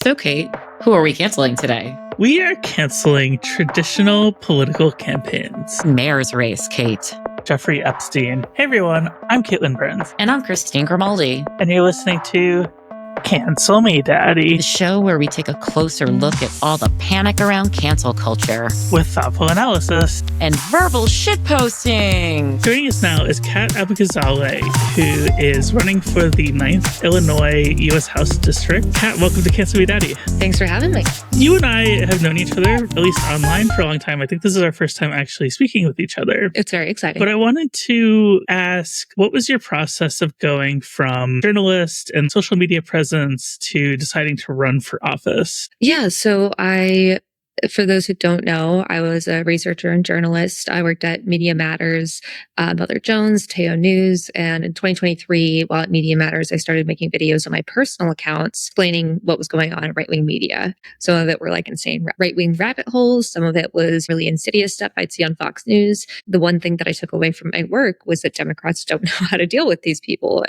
So, Kate, who are we canceling today? We are canceling traditional political campaigns. Mayor's race, Kate. Jeffrey Epstein. Hey everyone, I'm Caitlin Burns. And I'm Christine Grimaldi. And you're listening to Cancel Me, Daddy. The show where we take a closer look at all the panic around cancel culture. With thoughtful analysis. And verbal shitposting. Joining us now is Kat Abughazaleh, who is running for the 9th Illinois U.S. House District. Kat, welcome to Cancel Me, Daddy. Thanks for having me. You and I have known each other, at least online, for a long time. I think this is our first time actually speaking with each other. It's very exciting. But I wanted to ask, what was your process of going from journalist and social media presence to deciding to run for office? Yeah, so for those who don't know, I was a researcher and journalist. I worked at Media Matters, Mother Jones, Teo News, and in 2023, while at Media Matters, I started making videos on my personal accounts explaining what was going on in right-wing media. Some of it were like insane right-wing rabbit holes. Some of it was really insidious stuff I'd see on Fox News. The one thing that I took away from my work was that Democrats don't know how to deal with these people.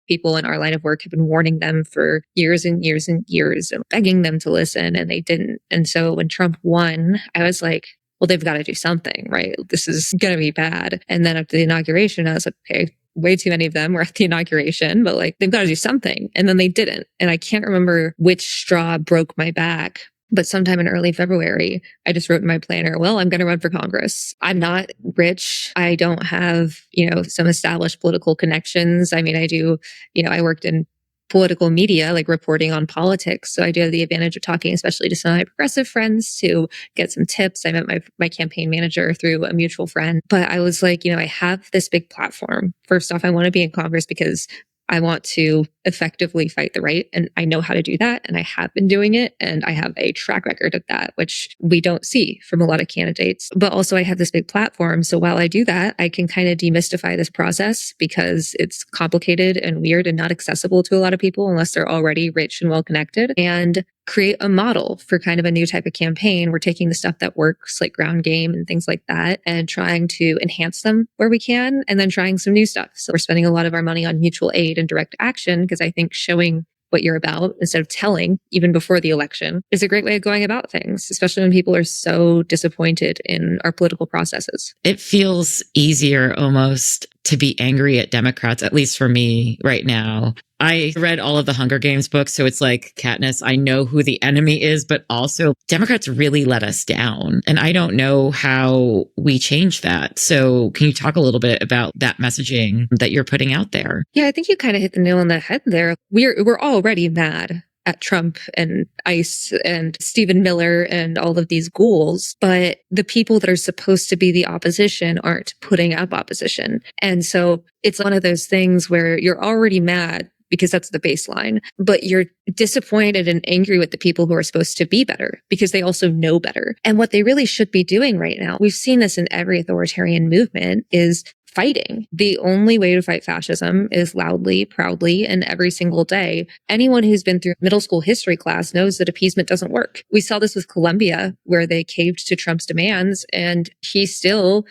People in our line of work have been warning them for years and years and years and begging them to listen, and they didn't. And so when Trump won, I was like, well, they've got to do something, right? This is going to be bad. And then after the inauguration, I was like, okay, way too many of them were at the inauguration, but like, they've got to do something. And then they didn't. And I can't remember which straw broke my back. But sometime in early February, I just wrote in my planner, well, I'm going to run for Congress. I'm not rich. I don't have, some established political connections. I mean, I worked in political media, like reporting on politics. So I do have the advantage of talking, especially to some of my progressive friends, to get some tips. I met my campaign manager through a mutual friend. But I was like, I have this big platform. First off, I want to be in Congress because I want to effectively fight the right. And I know how to do that. And I have been doing it. And I have a track record of that, which we don't see from a lot of candidates. But also I have this big platform. So while I do that, I can kind of demystify this process because it's complicated and weird and not accessible to a lot of people unless they're already rich and well connected, and create a model for kind of a new type of campaign. We're taking the stuff that works, like ground game and things like that, and trying to enhance them where we can, and then trying some new stuff. So we're spending a lot of our money on mutual aid and direct action, because I think showing what you're about instead of telling even before the election is a great way of going about things, especially when people are so disappointed in our political processes. It feels easier almost to be angry at Democrats, at least for me right now. I read all of the Hunger Games books, so it's like, Katniss, I know who the enemy is, but also Democrats really let us down. And I don't know how we change that. So can you talk a little bit about that messaging that you're putting out there? Yeah, I think you kind of hit the nail on the head there. We're already mad at Trump and ICE and Stephen Miller and all of these ghouls, but the people that are supposed to be the opposition aren't putting up opposition. And so it's one of those things where you're already mad because that's the baseline, but you're disappointed and angry with the people who are supposed to be better because they also know better. And what they really should be doing right now, we've seen this in every authoritarian movement, is fighting. The only way to fight fascism is loudly, proudly, and every single day. Anyone who's been through middle school history class knows that appeasement doesn't work. We saw this with Colombia, where they caved to Trump's demands, and he still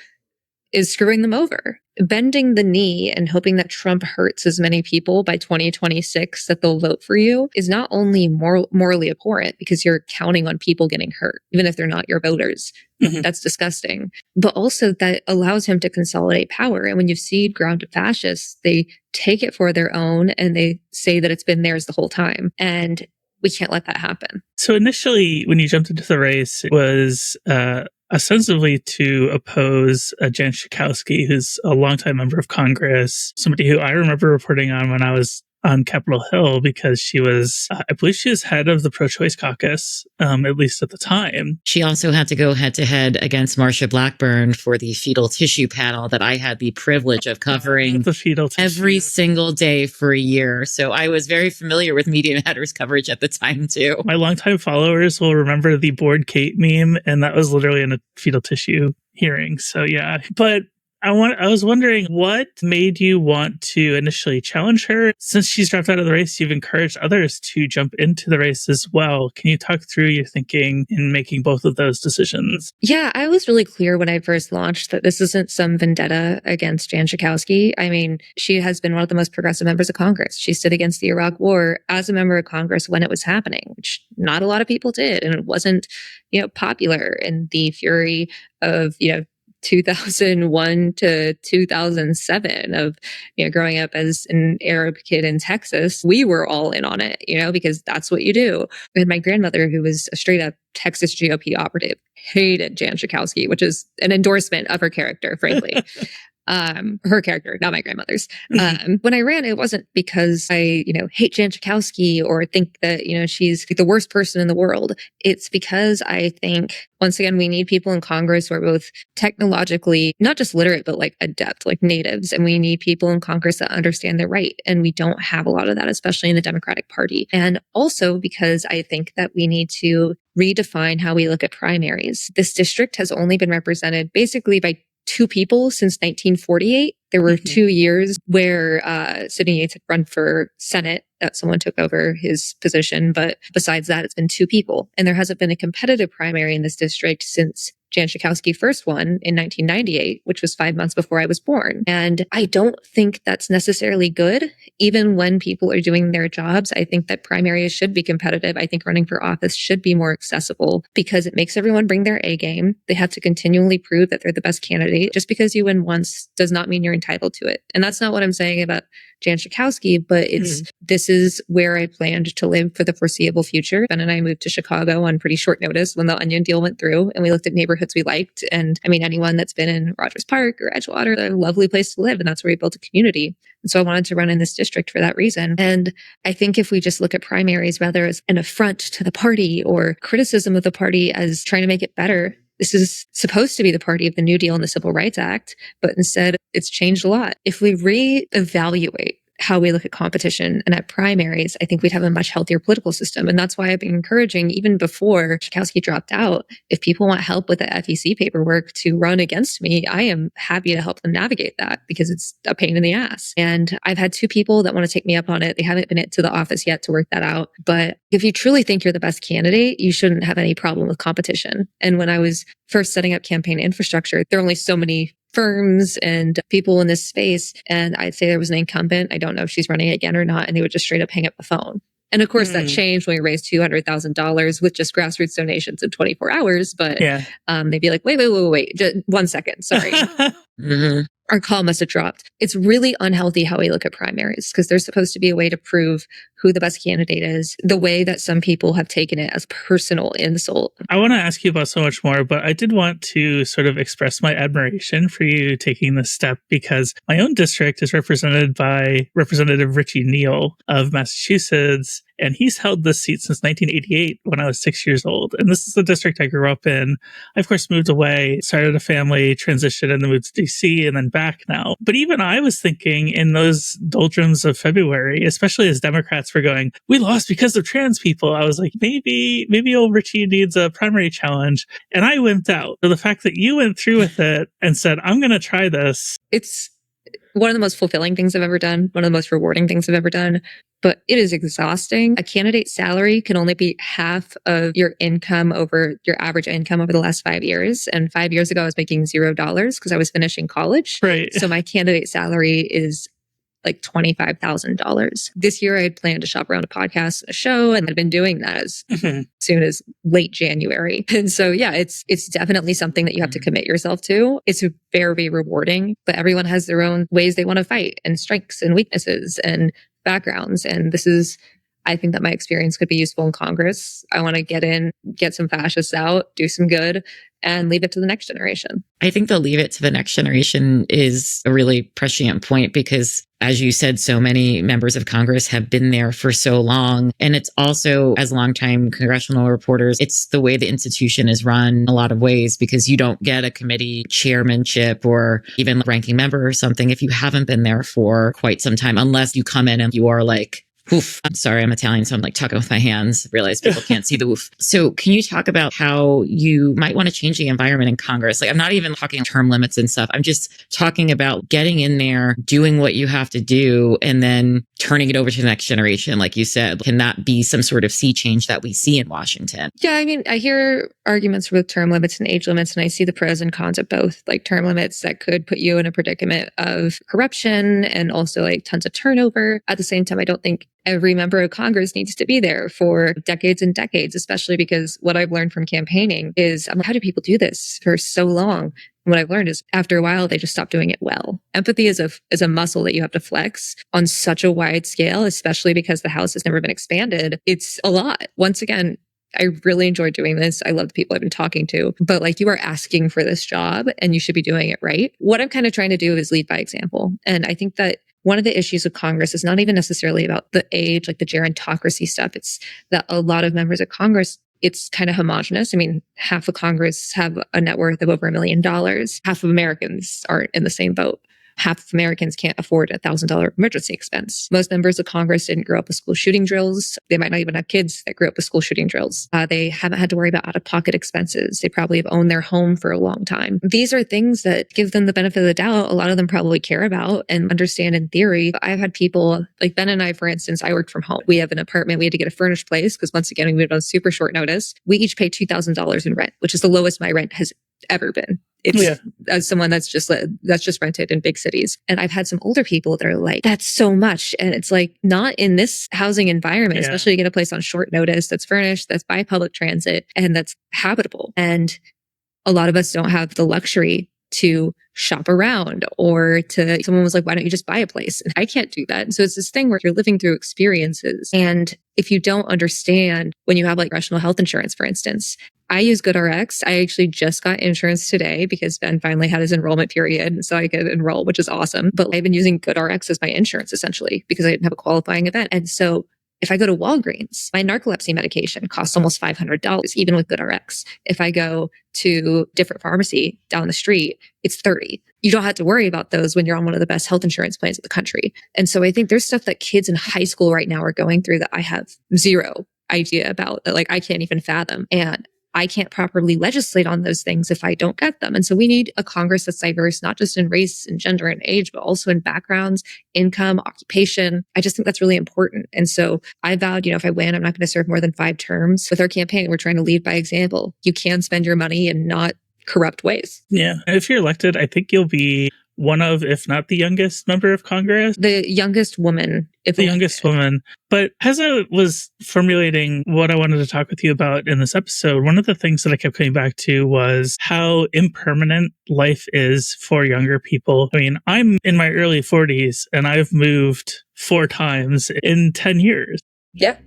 is screwing them over. Bending the knee and hoping that Trump hurts as many people by 2026 that they'll vote for you is not only morally abhorrent, because you're counting on people getting hurt, even if they're not your voters. Mm-hmm. That's disgusting. But also that allows him to consolidate power. And when you see grounded fascists, they take it for their own and they say that it's been theirs the whole time. And we can't let that happen. So initially, when you jumped into the race, it was ostensibly to oppose Jan Schakowsky, who's a longtime member of Congress, somebody who I remember reporting on when I was on Capitol Hill, because she was, I believe she was head of the pro-choice caucus, at least at the time. She also had to go head-to-head against Marsha Blackburn for the fetal tissue panel that I had the privilege of covering the fetal tissue every single day for a year. So I was very familiar with Media Matters coverage at the time, too. My longtime followers will remember the Bored Kate meme, and that was literally in a fetal tissue hearing. So yeah, but I was wondering what made you want to initially challenge her. Since she's dropped out of the race, you've encouraged others to jump into the race as well. Can you talk through your thinking in making both of those decisions? Yeah, I was really clear when I first launched that this isn't some vendetta against Jan Schakowsky. I mean, she has been one of the most progressive members of Congress. She stood against the Iraq War as a member of Congress when it was happening, which not a lot of people did. And it wasn't, popular in the fury of, 2001 to 2007 of, growing up as an Arab kid in Texas. We were all in on it, because that's what you do. And my grandmother, who was a straight up Texas GOP operative, hated Jan Schakowsky, which is an endorsement of her character, frankly. Her character, not my grandmother's. When I ran, it wasn't because I, hate Jan Schakowsky or think that, she's the worst person in the world. It's because I think, once again, we need people in Congress who are both technologically, not just literate, but like adept, like natives. And we need people in Congress that understand their right. And we don't have a lot of that, especially in the Democratic Party. And also because I think that we need to redefine how we look at primaries. This district has only been represented basically by two people since 1948. There were 2 years where Sidney Yates had run for Senate, that someone took over his position. But besides that, it's been two people. And there hasn't been a competitive primary in this district since Jan Schakowsky first won in 1998, which was 5 months before I was born. And I don't think that's necessarily good. Even when people are doing their jobs, I think that primaries should be competitive. I think running for office should be more accessible because it makes everyone bring their A game. They have to continually prove that they're the best candidate. Just because you win once does not mean you're entitled to it. And that's not what I'm saying about Jan Schakowsky, but this is where I planned to live for the foreseeable future. Ben and I moved to Chicago on pretty short notice when the Onion deal went through, and we looked at neighborhoods we liked. And I mean, anyone that's been in Rogers Park or Edgewater, they're a lovely place to live. And that's where we built a community. And so I wanted to run in this district for that reason. And I think if we just look at primaries rather as an affront to the party or criticism of the party as trying to make it better, this is supposed to be the party of the New Deal and the Civil Rights Act, but instead it's changed a lot. If we reevaluate how we look at competition and at primaries, I think we'd have a much healthier political system. And that's why I've been encouraging, even before Schakowsky dropped out, if people want help with the FEC paperwork to run against me, I am happy to help them navigate that because it's a pain in the ass. And I've had two people that want to take me up on it. They haven't been to the office yet to work that out. But if you truly think you're the best candidate, you shouldn't have any problem with competition. And when I was first setting up campaign infrastructure, there are only so many firms and people in this space. And I'd say there was an incumbent. I don't know if she's running again or not. And they would just straight up hang up the phone. And of course, that changed when we raised $200,000 with just grassroots donations in 24 hours. But they'd be like, wait, just 1 second. Sorry. Our call must have dropped. It's really unhealthy how we look at primaries because there's supposed to be a way to prove who the best candidate is, the way that some people have taken it as personal insult. I want to ask you about so much more, but I did want to sort of express my admiration for you taking this step because my own district is represented by Representative Richie Neal of Massachusetts. And he's held this seat since 1988 when I was 6 years old. And this is the district I grew up in. I, of course, moved away, started a family, transitioned, and then moved to DC and then back now. But even I was thinking in those doldrums of February, especially as Democrats were going, we lost because of trans people. I was like, maybe old Richie needs a primary challenge. And I wimped out. So the fact that you went through with it and said, I'm going to try this. It's one of the most fulfilling things I've ever done, one of the most rewarding things I've ever done, but it is exhausting. A candidate's salary can only be half of your income over your average income over the last 5 years. And 5 years ago, I was making $0 because I was finishing college. Right. So my candidate salary is like $25,000. This year, I had planned to shop around a podcast, a show, and I'd been doing that as soon as late January. And so, yeah, it's definitely something that you have to commit yourself to. It's very rewarding, but everyone has their own ways they want to fight and strengths and weaknesses and backgrounds. And I think that my experience could be useful in Congress. I want to get in, get some fascists out, do some good, and leave it to the next generation. I think the leave it to the next generation is a really prescient point because, as you said, so many members of Congress have been there for so long. And it's also, as longtime congressional reporters, it's the way the institution is run in a lot of ways because you don't get a committee chairmanship or even ranking member or something if you haven't been there for quite some time, unless you come in and you are like Oof. I'm sorry, I'm Italian, so I'm like talking with my hands. Realize people can't see the woof. So can you talk about how you might want to change the environment in Congress? Like, I'm not even talking term limits and stuff. I'm just talking about getting in there, doing what you have to do, and then turning it over to the next generation. Like you said, can that be some sort of sea change that we see in Washington? Yeah, I mean, I hear arguments with term limits and age limits, and I see the pros and cons of both. Like term limits that could put you in a predicament of corruption and also like tons of turnover. At the same time, I don't think every member of Congress needs to be there for decades and decades, especially because what I've learned from campaigning is, how do people do this for so long? And what I've learned is after a while, they just stop doing it well. Empathy is a muscle that you have to flex on such a wide scale, especially because the House has never been expanded. It's a lot. Once again, I really enjoy doing this. I love the people I've been talking to, but like you are asking for this job and you should be doing it right. What I'm kind of trying to do is lead by example. And I think that one of the issues of Congress is not even necessarily about the age, like the gerontocracy stuff. It's that a lot of members of Congress, it's kind of homogenous. I mean, half of Congress have a net worth of over $1 million. Half of Americans aren't in the same boat. Half of Americans can't afford a $1,000 emergency expense. Most members of Congress didn't grow up with school shooting drills. They might not even have kids that grew up with school shooting drills. They haven't had to worry about out-of-pocket expenses. They probably have owned their home for a long time. These are things that give them the benefit of the doubt. A lot of them probably care about and understand in theory. I've had people, like Ben and I, for instance, I worked from home. We have an apartment. We had to get a furnished place because once again, we moved on super short notice. We each pay $2,000 in rent, which is the lowest my rent has ever been. It's as someone that's just rented in big cities. And I've had some older people that are like, that's so much. And it's like, not in this housing environment, especially to get a place on short notice that's furnished, that's by public transit, and that's habitable. And a lot of us don't have the luxury to shop around or to, someone was like, why don't you just buy a place? And I can't do that. And so it's this thing where you're living through experiences. And if you don't understand, when you have like rational health insurance, for instance, I use GoodRx. I actually just got insurance today because Ben finally had his enrollment period. And so I could enroll, which is awesome. But I've been using GoodRx as my insurance essentially because I didn't have a qualifying event. And so if I go to Walgreens, my narcolepsy medication costs almost $500, even with GoodRx. If I go to different pharmacy down the street, it's $30. You don't have to worry about those when you're on one of the best health insurance plans in the country. And so I think there's stuff that kids in high school right now are going through that I have zero idea about, that like I can't even fathom. And I can't properly legislate on those things if I don't get them. And so we need a Congress that's diverse, not just in race and gender and age, but also in backgrounds, income, occupation. I just think that's really important. And so I vowed, if I win, I'm not going to serve more than 5 terms. With our campaign, we're trying to lead by example. You can spend your money in not corrupt ways. Yeah. If you're elected, I think you'll be one of, if not the youngest member of Congress. The youngest woman. The youngest woman. But as I was formulating what I wanted to talk with you about in this episode, one of the things that I kept coming back to was how impermanent life is for younger people. I mean, I'm in my early 40s and I've moved 4 times in 10 years. Yeah.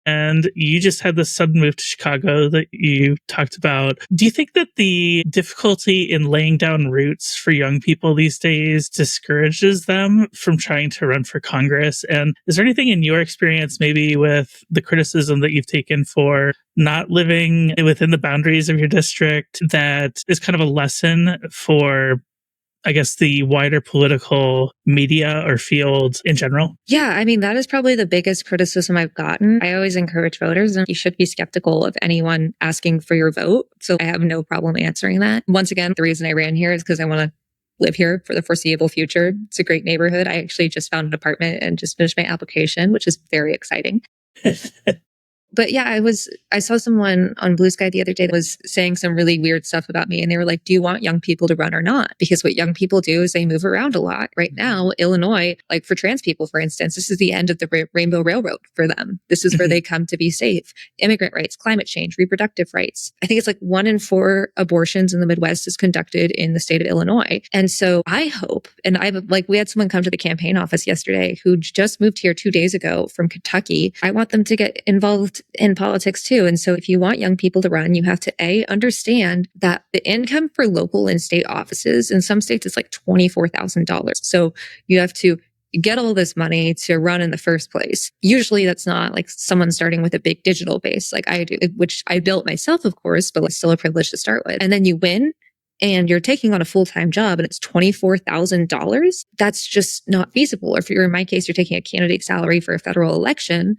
And you just had this sudden move to Chicago that you talked about. Do you think that the difficulty in laying down roots for young people these days discourages them from trying to run for Congress? And is there anything in your experience, maybe with the criticism that you've taken for not living within the boundaries of your district, that is kind of a lesson for, I guess, the wider political media or field in general? Yeah, I mean, that is probably the biggest criticism I've gotten. I always encourage voters, and you should be skeptical of anyone asking for your vote. So I have no problem answering that. Once again, the reason I ran here is because I want to live here for the foreseeable future. It's a great neighborhood. I actually just found an apartment and just finished my application, which is very exciting. But yeah, I saw someone on Blue Sky the other day that was saying some really weird stuff about me. And they were like, do you want young people to run or not? Because what young people do is they move around a lot. Right now, Illinois, like for trans people, for instance, this is the end of the Rainbow Railroad for them. This is where they come to be safe. Immigrant rights, climate change, reproductive rights. I think it's like 1 in 4 abortions in the Midwest is conducted in the state of Illinois. And so I hope, and we had someone come to the campaign office yesterday who just moved here 2 days ago from Kentucky. I want them to get involved in politics too. And so if you want young people to run, you have to understand that the income for local and state offices in some states is like $24,000. So you have to get all this money to run in the first place. Usually that's not like someone starting with a big digital base like I do, which I built myself, of course, but it's still a privilege to start with. And then you win and you're taking on a full-time job and it's $24,000, that's just not feasible. Or if you're, in my case, you're taking a candidate salary for a federal election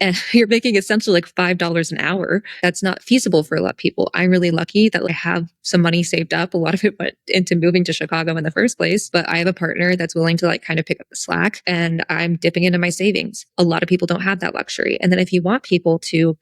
and you're making essentially like $5 an hour, that's not feasible for a lot of people. I'm really lucky that I have some money saved up. A lot of it went into moving to Chicago in the first place, but I have a partner that's willing to like kind of pick up the slack, and I'm dipping into my savings. A lot of people don't have that luxury. And then if you want people to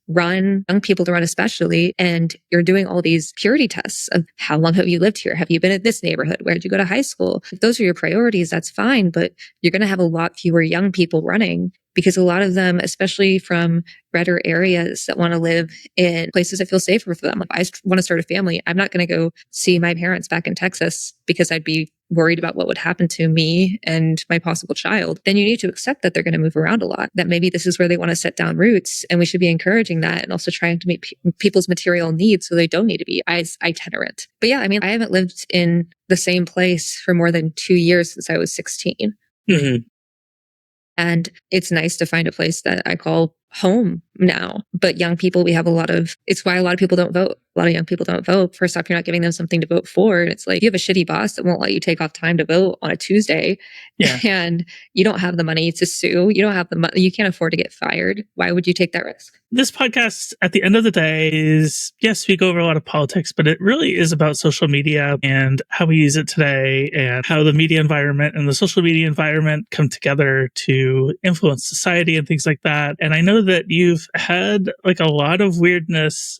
run, young people to run especially, and you're doing all these purity tests of how long have you lived here? Have you been in this neighborhood? Where did you go to high school? If those are your priorities, that's fine, but you're going to have a lot fewer young people running, because a lot of them, especially from redder areas that want to live in places that feel safer for them. If I want to start a family, I'm not going to go see my parents back in Texas because I'd be worried about what would happen to me and my possible child. Then you need to accept that they're going to move around a lot, that maybe this is where they want to set down roots. And we should be encouraging that, and also trying to meet people's material needs so they don't need to be itinerant. But yeah, I mean, I haven't lived in the same place for more than 2 years since I was 16. And it's nice to find a place that I call home now. But young people, it's why a lot of people don't vote. A lot of young people don't vote. First off, you're not giving them something to vote for. And it's like, you have a shitty boss that won't let you take off time to vote on a Tuesday. Yeah. And you don't have the money to sue. You don't have the money. You can't afford to get fired. Why would you take that risk? This podcast, at the end of the day, is, yes, we go over a lot of politics, but it really is about social media and how we use it today, and how the media environment and the social media environment come together to influence society and things like that. And I know that you've had like a lot of weirdness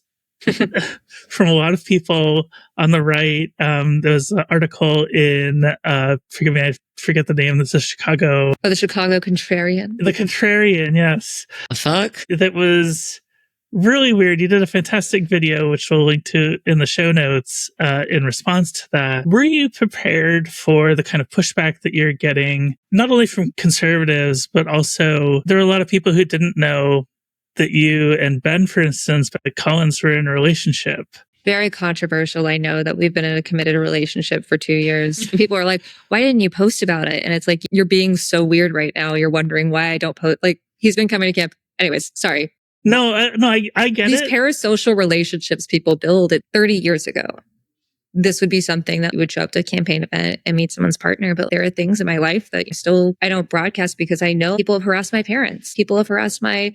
from a lot of people on the right. There was an article in, forgive me, I forget the name. This is Chicago. Oh, the Chicago Contrarian. The Contrarian, yes. Fuck. That was really weird. You did a fantastic video, which we'll link to in the show notes, in response to that. Were you prepared for the kind of pushback that you're getting, not only from conservatives, but also there are a lot of people who didn't know that you and Ben, for instance, but Collins were in a relationship? Very controversial. I know that we've been in a committed relationship for 2 years. People are like, why didn't you post about it? And it's like, you're being so weird right now. You're wondering why I don't post. Like, he's been coming to camp. Anyways, sorry. No, I get These it. parasocial relationships people build it 30 years ago. This would be something that you would show up to a campaign event and meet someone's partner. But there are things in my life that I don't broadcast, because I know people have harassed my parents. People have harassed my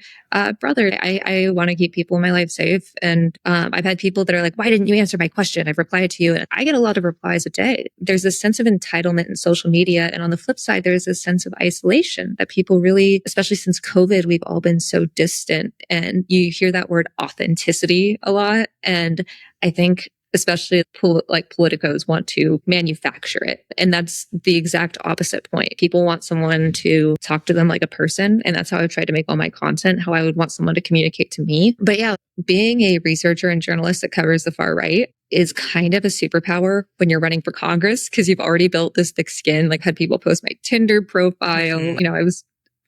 brother. I want to keep people in my life safe. And I've had people that are like, why didn't you answer my question? I've replied to you. And I get a lot of replies a day. There's this sense of entitlement in social media. And on the flip side, there's this sense of isolation that people really, especially since COVID, we've all been so distant. And you hear that word authenticity a lot. And I think especially politicos want to manufacture it. And that's the exact opposite point. People want someone to talk to them like a person. And that's how I've tried to make all my content, how I would want someone to communicate to me. But yeah, being a researcher and journalist that covers the far right is kind of a superpower when you're running for Congress, because you've already built this thick skin. Like, had people post my Tinder profile. I was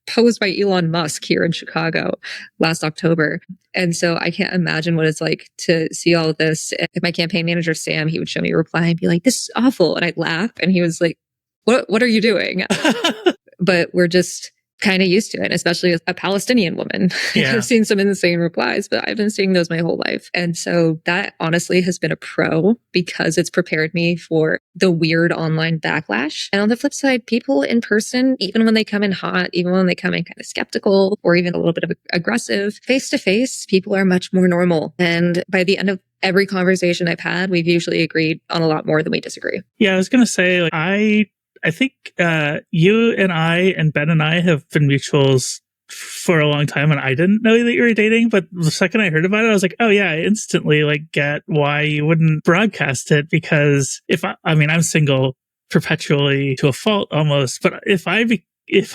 posed by Elon Musk here in Chicago last October. And so I can't imagine what it's like to see all of this. If my campaign manager, Sam, he would show me a reply and be like, this is awful. And I'd laugh. And he was like, what are you doing? But we're just kind of used to it, especially as a Palestinian woman. Yeah. I've seen some insane replies, but I've been seeing those my whole life. And so that honestly has been a pro, because it's prepared me for the weird online backlash. And on the flip side, people in person, even when they come in hot, even when they come in kind of skeptical or even a little bit of aggressive, face to face, people are much more normal. And by the end of every conversation I've had, we've usually agreed on a lot more than we disagree. Yeah, I was going to say, I think you and I and Ben and I have been mutuals for a long time, and I didn't know that you were dating. But the second I heard about it, I was like, oh yeah, I instantly get why you wouldn't broadcast it, because I'm single perpetually to a fault almost. But if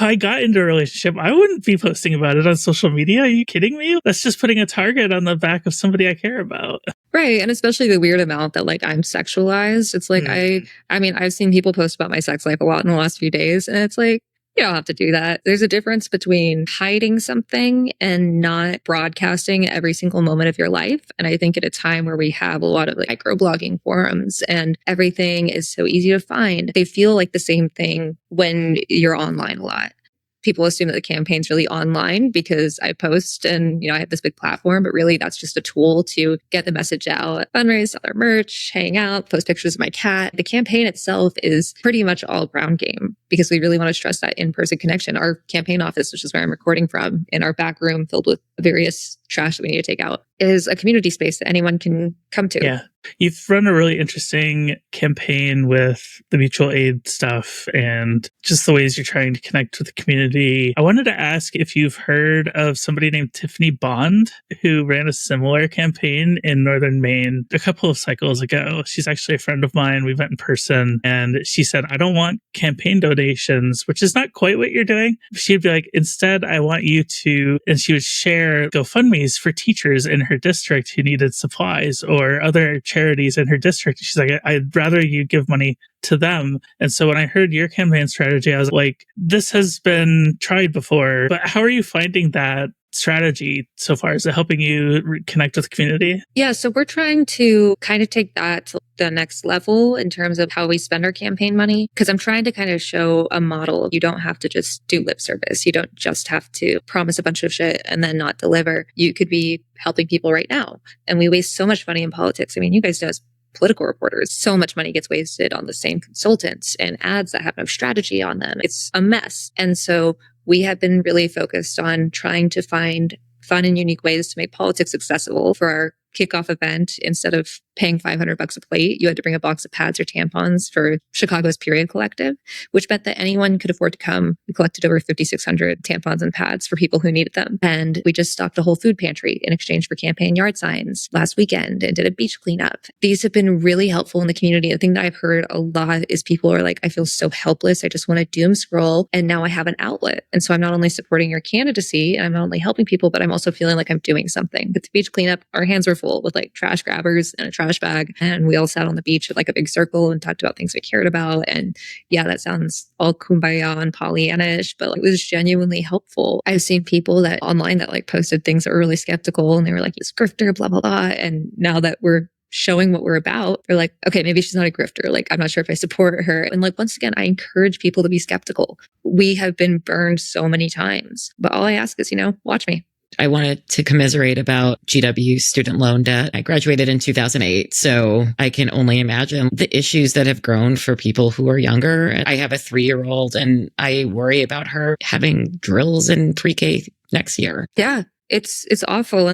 I got into a relationship, I wouldn't be posting about it on social media. Are you kidding me? That's just putting a target on the back of somebody I care about. Right. And especially the weird amount that I'm sexualized. It's like, I've seen people post about my sex life a lot in the last few days. And it's like, you don't have to do that. There's a difference between hiding something and not broadcasting every single moment of your life. And I think at a time where we have a lot of microblogging forums and everything is so easy to find, they feel like the same thing when you're online a lot. people assume that the campaign's really online because I post and, I have this big platform, but really that's just a tool to get the message out, fundraise, sell our merch, hang out, post pictures of my cat. The campaign itself is pretty much all ground game because we really want to stress that in-person connection. Our campaign office, which is where I'm recording from, in our back room filled with various trash that we need to take out, is a community space that anyone can come to. Yeah. You've run a really interesting campaign with the mutual aid stuff and just the ways you're trying to connect with the community. I wanted to ask if you've heard of somebody named Tiffany Bond, who ran a similar campaign in Northern Maine a couple of cycles ago. She's actually a friend of mine. We met in person and she said, I don't want campaign donations, which is not quite what you're doing. She'd be like, instead, I want you to, and she would share GoFundMe's for teachers in her district who needed supplies or other charities in her district. She's like, I'd rather you give money to them. And so when I heard your campaign strategy, I was like, this has been tried before, but how are you finding that strategy so far? Is it helping you connect with the community? Yeah, so we're trying to kind of take that to the next level in terms of how we spend our campaign money, because I'm trying to kind of show a model. You don't have to just do lip service. You don't just have to promise a bunch of shit and then not deliver. You could be helping people right now. And we waste so much money in politics. I mean, you guys know as political reporters, so much money gets wasted on the same consultants and ads that have no strategy on them. It's a mess. And so we have been really focused on trying to find fun and unique ways to make politics accessible for our kickoff event. Instead of paying $500 a plate, you had to bring a box of pads or tampons for Chicago's Period Collective, which meant that anyone could afford to come. We collected over 5,600 tampons and pads for people who needed them. And we just stocked a whole food pantry in exchange for campaign yard signs last weekend and did a beach cleanup. These have been really helpful in the community. The thing that I've heard a lot is people are like, I feel so helpless. I just want to doom scroll. And now I have an outlet. And so I'm not only supporting your candidacy and I'm not only helping people, but I'm also feeling like I'm doing something. With the beach cleanup, our hands were full with like trash grabbers and a trash bag. And we all sat on the beach with like a big circle and talked about things we cared about. And yeah, that sounds all kumbaya and Pollyannish, but like, it was genuinely helpful. I've seen people that online that like posted things that were really skeptical and they were like, "It's grifter, blah, blah, blah." And now that we're showing what we're about, they're like, okay, maybe she's not a grifter. Like, I'm not sure if I support her. And like, once again, I encourage people to be skeptical. We have been burned so many times, but all I ask is, watch me. I wanted to commiserate about GW student loan debt. I graduated in 2008, so I can only imagine the issues that have grown for people who are younger. I have a 3-year-old and I worry about her having drills in pre-K next year. Yeah, it's awful.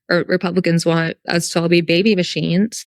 Republicans want us to all be baby machines,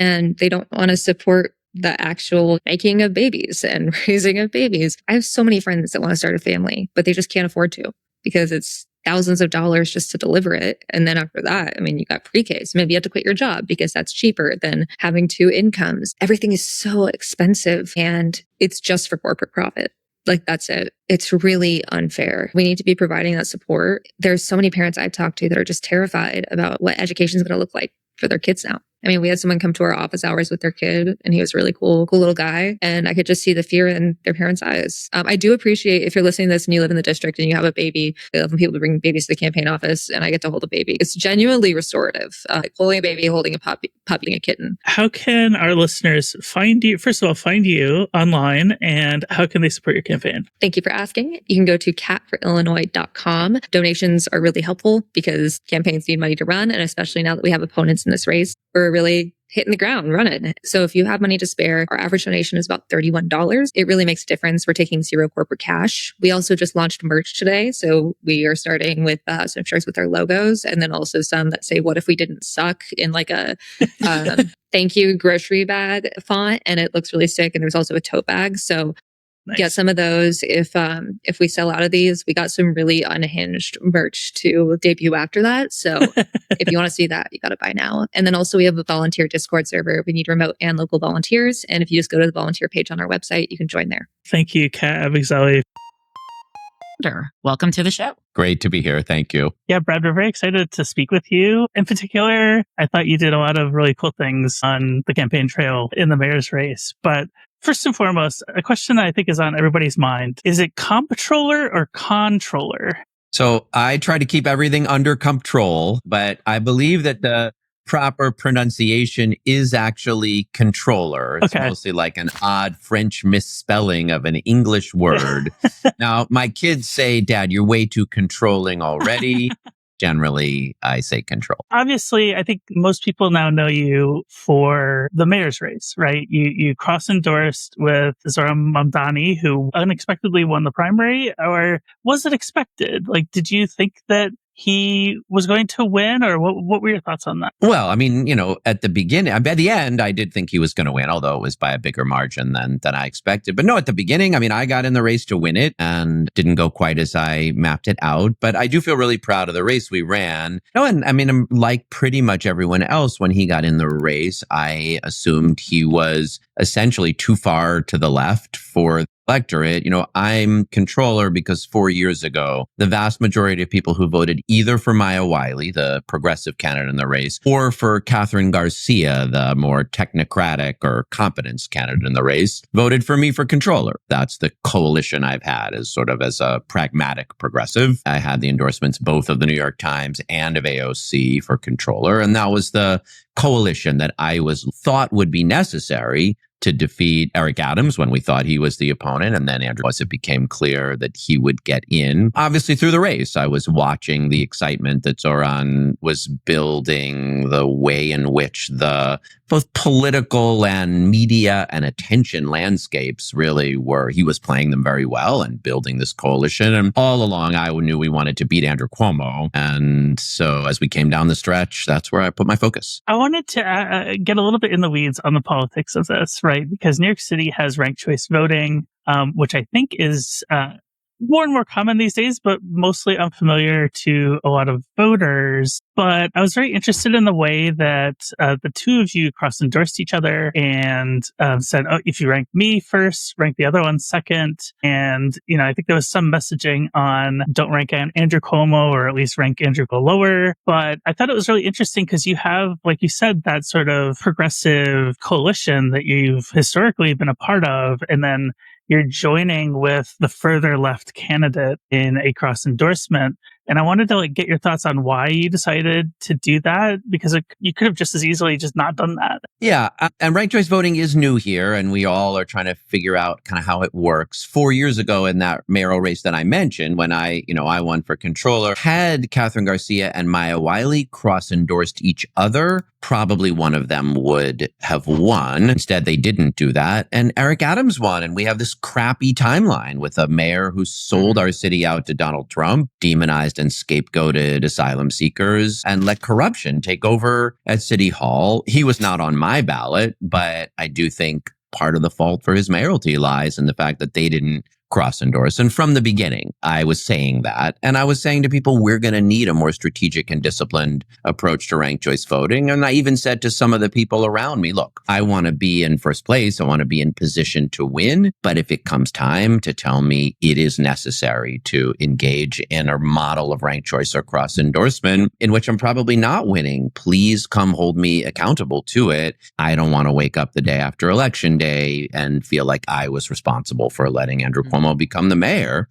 and they don't want to support the actual making of babies and raising of babies. I have so many friends that want to start a family, but they just can't afford to because it's thousands of dollars just to deliver it. And then after that, you got pre-K. So maybe you have to quit your job because that's cheaper than having 2 incomes. Everything is so expensive and it's just for corporate profit. Like, that's it. It's really unfair. We need to be providing that support. There's so many parents I've talked to that are just terrified about what education is going to look like for their kids now. We had someone come to our office hours with their kid and he was really cool little guy. And I could just see the fear in their parents' eyes. I do appreciate if you're listening to this and you live in the district and you have a baby, I love when people bring babies to the campaign office and I get to hold a baby. It's genuinely restorative. Like holding a baby, holding a puppy and a kitten. How can our listeners find you? First of all, find you online, and how can they support your campaign? Thank you for asking. You can go to catforillinois.com. Donations are really helpful because campaigns need money to run. And especially now that we have opponents in this race, we're really hitting the ground running. So if you have money to spare, our average donation is about $31. It really makes a difference. We're taking 0 corporate cash. We also just launched merch today. So we are starting with some shirts with our logos and then also some that say, "What if we didn't suck?" in like a thank you grocery bag font. And it looks really sick. And there's also a tote bag. So nice. Get some of those. If we sell out of these, we got some really unhinged merch to debut after that. So if you want to see that, you got to buy now. And then also we have a volunteer Discord server. We need remote and local volunteers. And if you just go to the volunteer page on our website, you can join there. Thank you, Kat Abughazaleh. Welcome to the show. Great to be here. Thank you. Yeah, Brad, we're very excited to speak with you. In particular, I thought you did a lot of really cool things on the campaign trail in the mayor's race. But first and foremost, a question I think is on everybody's mind. Is it comptroller or controller? So I try to keep everything under control, but I believe that the proper pronunciation is actually controller. It's mostly like an odd French misspelling of an English word. Now, my kids say, Dad, you're way too controlling already. Generally, I say control. Obviously, I think most people now know you for the mayor's race, right? You cross-endorsed with Zoran Mamdani, who unexpectedly won the primary, or was it expected? Like, did you think that he was going to win, or what were your thoughts on that? Well, I mean, at the beginning, at the end, I did think he was going to win, although it was by a bigger margin than I expected. But no, at the beginning, I mean, I got in the race to win it and didn't go quite as I mapped it out. But I do feel really proud of the race we ran. No, and I mean, like pretty much everyone else, when he got in the race, I assumed he was essentially too far to the left for electorate. I'm controller because 4 years ago, the vast majority of people who voted either for Maya Wiley, the progressive candidate in the race, or for Catherine Garcia, the more technocratic or competence candidate in the race, voted for me for controller. That's the coalition I've had as a pragmatic progressive. I had the endorsements both of the New York Times and of AOC for controller. And that was the coalition that I thought would be necessary to defeat Eric Adams when we thought he was the opponent. And then Andrew, once it became clear that he would get in, obviously through the race, I was watching the excitement that Zoran was building, the way in which the both political and media and attention landscapes really were. He was playing them very well and building this coalition. And all along, I knew we wanted to beat Andrew Cuomo. And so as we came down the stretch, that's where I put my focus. I wanted to get a little bit in the weeds on the politics of this, right? Because New York City has ranked choice voting, which I think is more and more common these days, but mostly unfamiliar to a lot of voters. But I was very interested in the way that the two of you cross-endorsed each other and said, oh, if you rank me first, rank the other one second. And, I think there was some messaging on don't rank Andrew Cuomo, or at least rank Andrew lower. But I thought it was really interesting because you have, like you said, that sort of progressive coalition that you've historically been a part of. And then you're joining with the further left candidate in a cross endorsement. And I wanted to get your thoughts on why you decided to do that, because you could have just as easily just not done that. Yeah. And ranked choice voting is new here, and we all are trying to figure out kind of how it works. 4 years ago in that mayoral race that I mentioned, when I won for controller, had Catherine Garcia and Maya Wiley cross-endorsed each other, probably one of them would have won. Instead, they didn't do that. And Eric Adams won. And we have this crappy timeline with a mayor who sold our city out to Donald Trump, demonized and scapegoated asylum seekers, and let corruption take over at City Hall. He was not on my ballot, but I do think part of the fault for his mayoralty lies in the fact that they didn't cross-endorse. And from the beginning, I was saying that. And I was saying to people, we're going to need a more strategic and disciplined approach to ranked choice voting. And I even said to some of the people around me, look, I want to be in first place. I want to be in position to win. But if it comes time to tell me it is necessary to engage in a model of ranked choice or cross-endorsement in which I'm probably not winning, please come hold me accountable to it. I don't want to wake up the day after Election Day and feel like I was responsible for letting Andrew Cuomo become the mayor.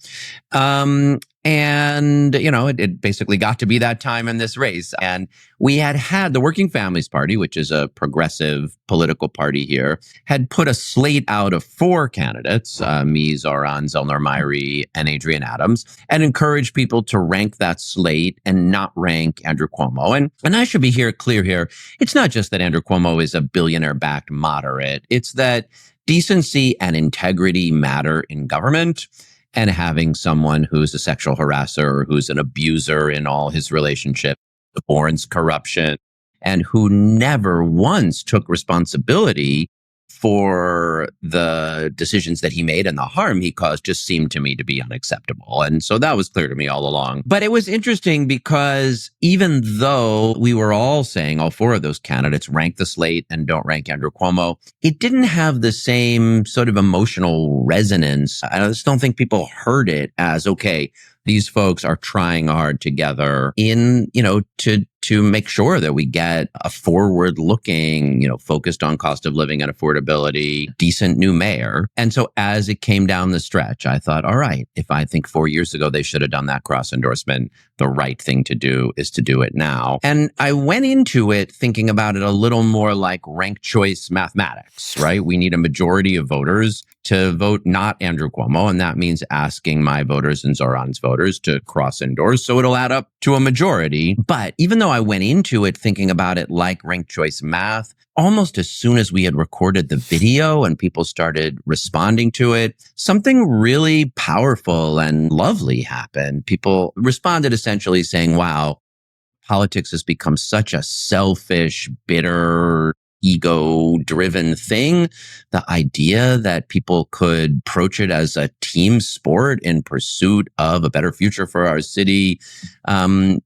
And, it basically got to be that time in this race. And we had the Working Families Party, which is a progressive political party here, had put a slate out of 4 candidates, me, Zoran, Zelnor Myrie, and Adrian Adams, and encouraged people to rank that slate and not rank Andrew Cuomo. And I should be clear here. It's not just that Andrew Cuomo is a billionaire-backed moderate. It's that decency and integrity matter in government, and having someone who's a sexual harasser or who's an abuser in all his relationships, abhors corruption, and who never once took responsibility for the decisions that he made and the harm he caused just seemed to me to be unacceptable. And so that was clear to me all along. But it was interesting because even though we were all saying, all 4 of those candidates, rank the slate and don't rank Andrew Cuomo, it didn't have the same sort of emotional resonance. I just don't think people heard it as, okay, these folks are trying hard together in, to make sure that we get a forward-looking, focused on cost of living and affordability, decent new mayor. And so as it came down the stretch, I thought, all right, if I think 4 years ago they should have done that cross endorsement, the right thing to do is to do it now. And I went into it thinking about it a little more like ranked choice mathematics, right? We need a majority of voters to vote not Andrew Cuomo, and that means asking my voters and Zoran's voters to cross endorse, so it'll add up to a majority. But even though I went into it thinking about it like ranked choice math, almost as soon as we had recorded the video and people started responding to it, something really powerful and lovely happened. People responded essentially saying, wow, politics has become such a selfish, bitter, ego-driven thing. The idea that people could approach it as a team sport in pursuit of a better future for our city,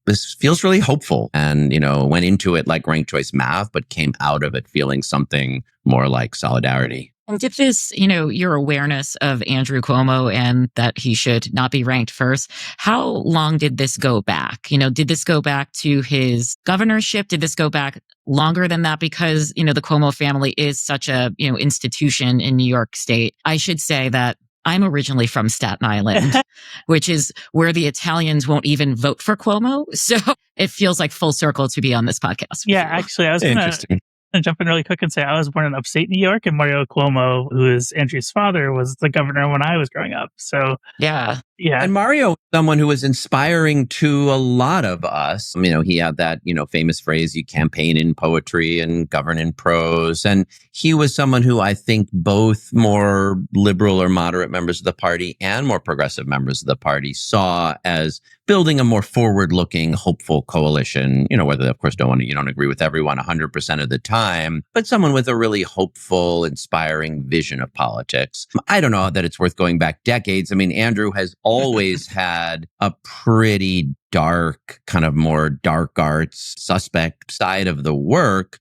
this feels really hopeful. And, went into it like ranked choice math, but came out of it feeling something more like solidarity. And did this, your awareness of Andrew Cuomo and that he should not be ranked first, how long did this go back? Did this go back to his governorship? Did this go back longer than that? Because, the Cuomo family is such a, institution in New York State. I should say that I'm originally from Staten Island, which is where the Italians won't even vote for Cuomo. So it feels like full circle to be on this podcast. Yeah, actually, I was going to jump in really quick and say I was born in upstate New York, and Mario Cuomo, who is Andrew's father, was the governor when I was growing up. So yeah. And Mario, someone who was inspiring to a lot of us. He had that, famous phrase, you campaign in poetry and govern in prose. And he was someone who I think both more liberal or moderate members of the party and more progressive members of the party saw as building a more forward-looking, hopeful coalition, whether, of course, you don't agree with everyone 100% of the time, but someone with a really hopeful, inspiring vision of politics. I don't know that it's worth going back decades. Andrew has always had a pretty dark, kind of more dark arts suspect side of the work,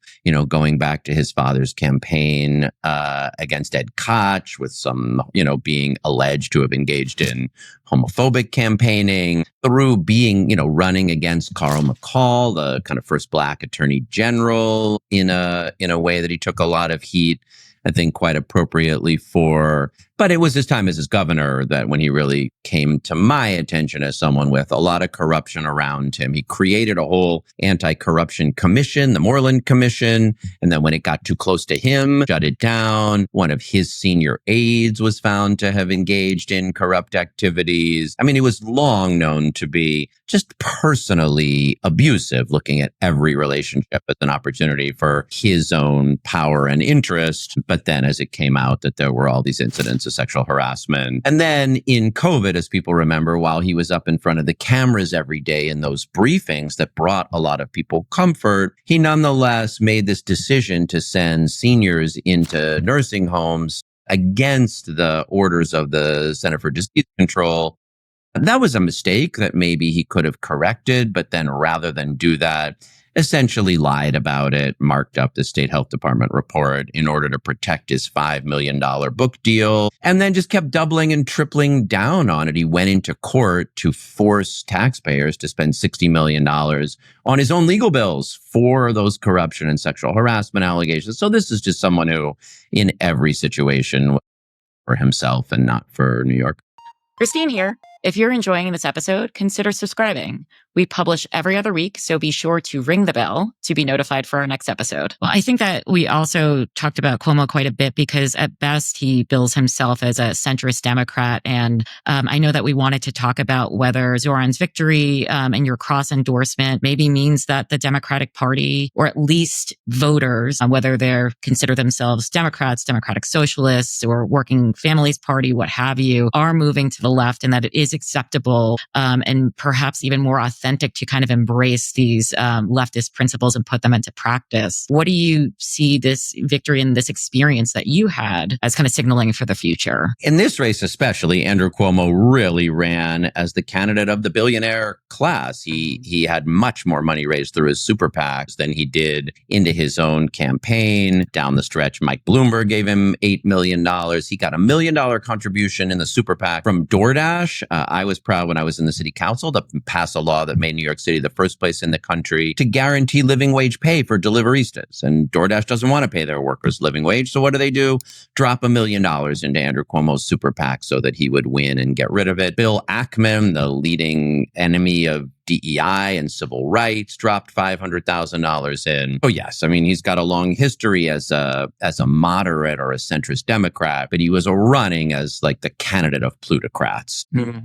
going back to his father's campaign against Ed Koch, with some, being alleged to have engaged in homophobic campaigning, through being, running against Carl McCall, the kind of first Black attorney general, in a way that he took a lot of heat, I think, quite appropriately for. But it was his time as his governor that when he really came to my attention as someone with a lot of corruption around him. He created a whole anti-corruption commission, the Moreland Commission. And then when it got too close to him, shut it down. One of his senior aides was found to have engaged in corrupt activities. He was long known to be just personally abusive, looking at every relationship as an opportunity for his own power and interest. But then as it came out that there were all these incidents of sexual harassment. And then in COVID, as people remember, while he was up in front of the cameras every day in those briefings that brought a lot of people comfort, he nonetheless made this decision to send seniors into nursing homes against the orders of the Center for Disease Control. That was a mistake that maybe he could have corrected, but then rather than do that, essentially lied about it, marked up the state health department report in order to protect his $5 million book deal, and then just kept doubling and tripling down on it. He went into court to force taxpayers to spend $60 million on his own legal bills for those corruption and sexual harassment allegations. So this is just someone who, in every situation, for himself and not for New York. Christine here. If you're enjoying this episode, consider subscribing. We publish every other week, so be sure to ring the bell to be notified for our next episode. Well, I think that we also talked about Cuomo quite a bit because at best he bills himself as a centrist Democrat. And I know that we wanted to talk about whether Zoran's victory and your cross endorsement maybe means that the Democratic Party, or at least voters, whether they're consider themselves Democrats, Democratic Socialists, or Working Families Party, what have you, are moving to the left, and that it is acceptable and perhaps even more authentic authentic to kind of embrace these leftist principles and put them into practice. What do you see this victory and this experience that you had as kind of signaling for the future? In this race especially, Andrew Cuomo really ran as the candidate of the billionaire class. He had much more money raised through his super PACs than he did into his own campaign. Down the stretch, Mike Bloomberg gave him $8 million. He got $1 million contribution in the super PAC from DoorDash. I was proud when I was in the city council to pass a law that made New York City the first place in the country to guarantee living wage pay for deliveristas. And DoorDash doesn't want to pay their workers living wage. So what do? Drop $1 million into Andrew Cuomo's super PAC so that he would win and get rid of it. Bill Ackman, the leading enemy of DEI and civil rights, dropped $500,000 in. Oh yes, I mean, he's got a long history as a moderate or a centrist Democrat, but he was running as like the candidate of plutocrats. Mm-hmm.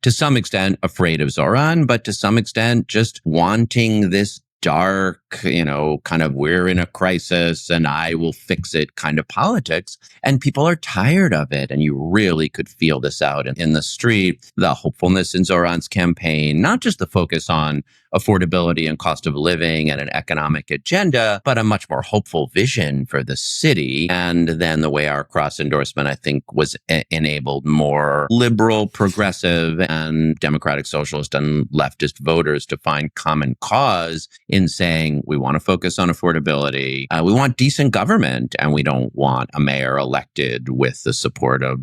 To some extent afraid of Zoran, but to some extent just wanting this dark, kind of we're in a crisis and I will fix it kind of politics. And people are tired of it. And you really could feel this out in the street. The hopefulness in Zoran's campaign, not just the focus on affordability and cost of living and an economic agenda, but a much more hopeful vision for the city. And then the way our cross endorsement, I think, was enabled more liberal, progressive, and democratic socialist and leftist voters to find common cause in saying, we want to focus on affordability. We want decent government, and we don't want a mayor elected with the support of,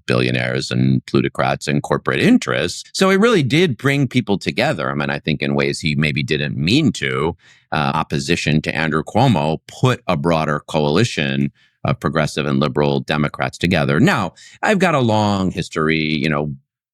billionaires and plutocrats and corporate interests. So it really did bring people together. I mean, I think in ways he maybe didn't mean to. Opposition to Andrew Cuomo put a broader coalition of progressive and liberal Democrats together. Now, I've got a long history,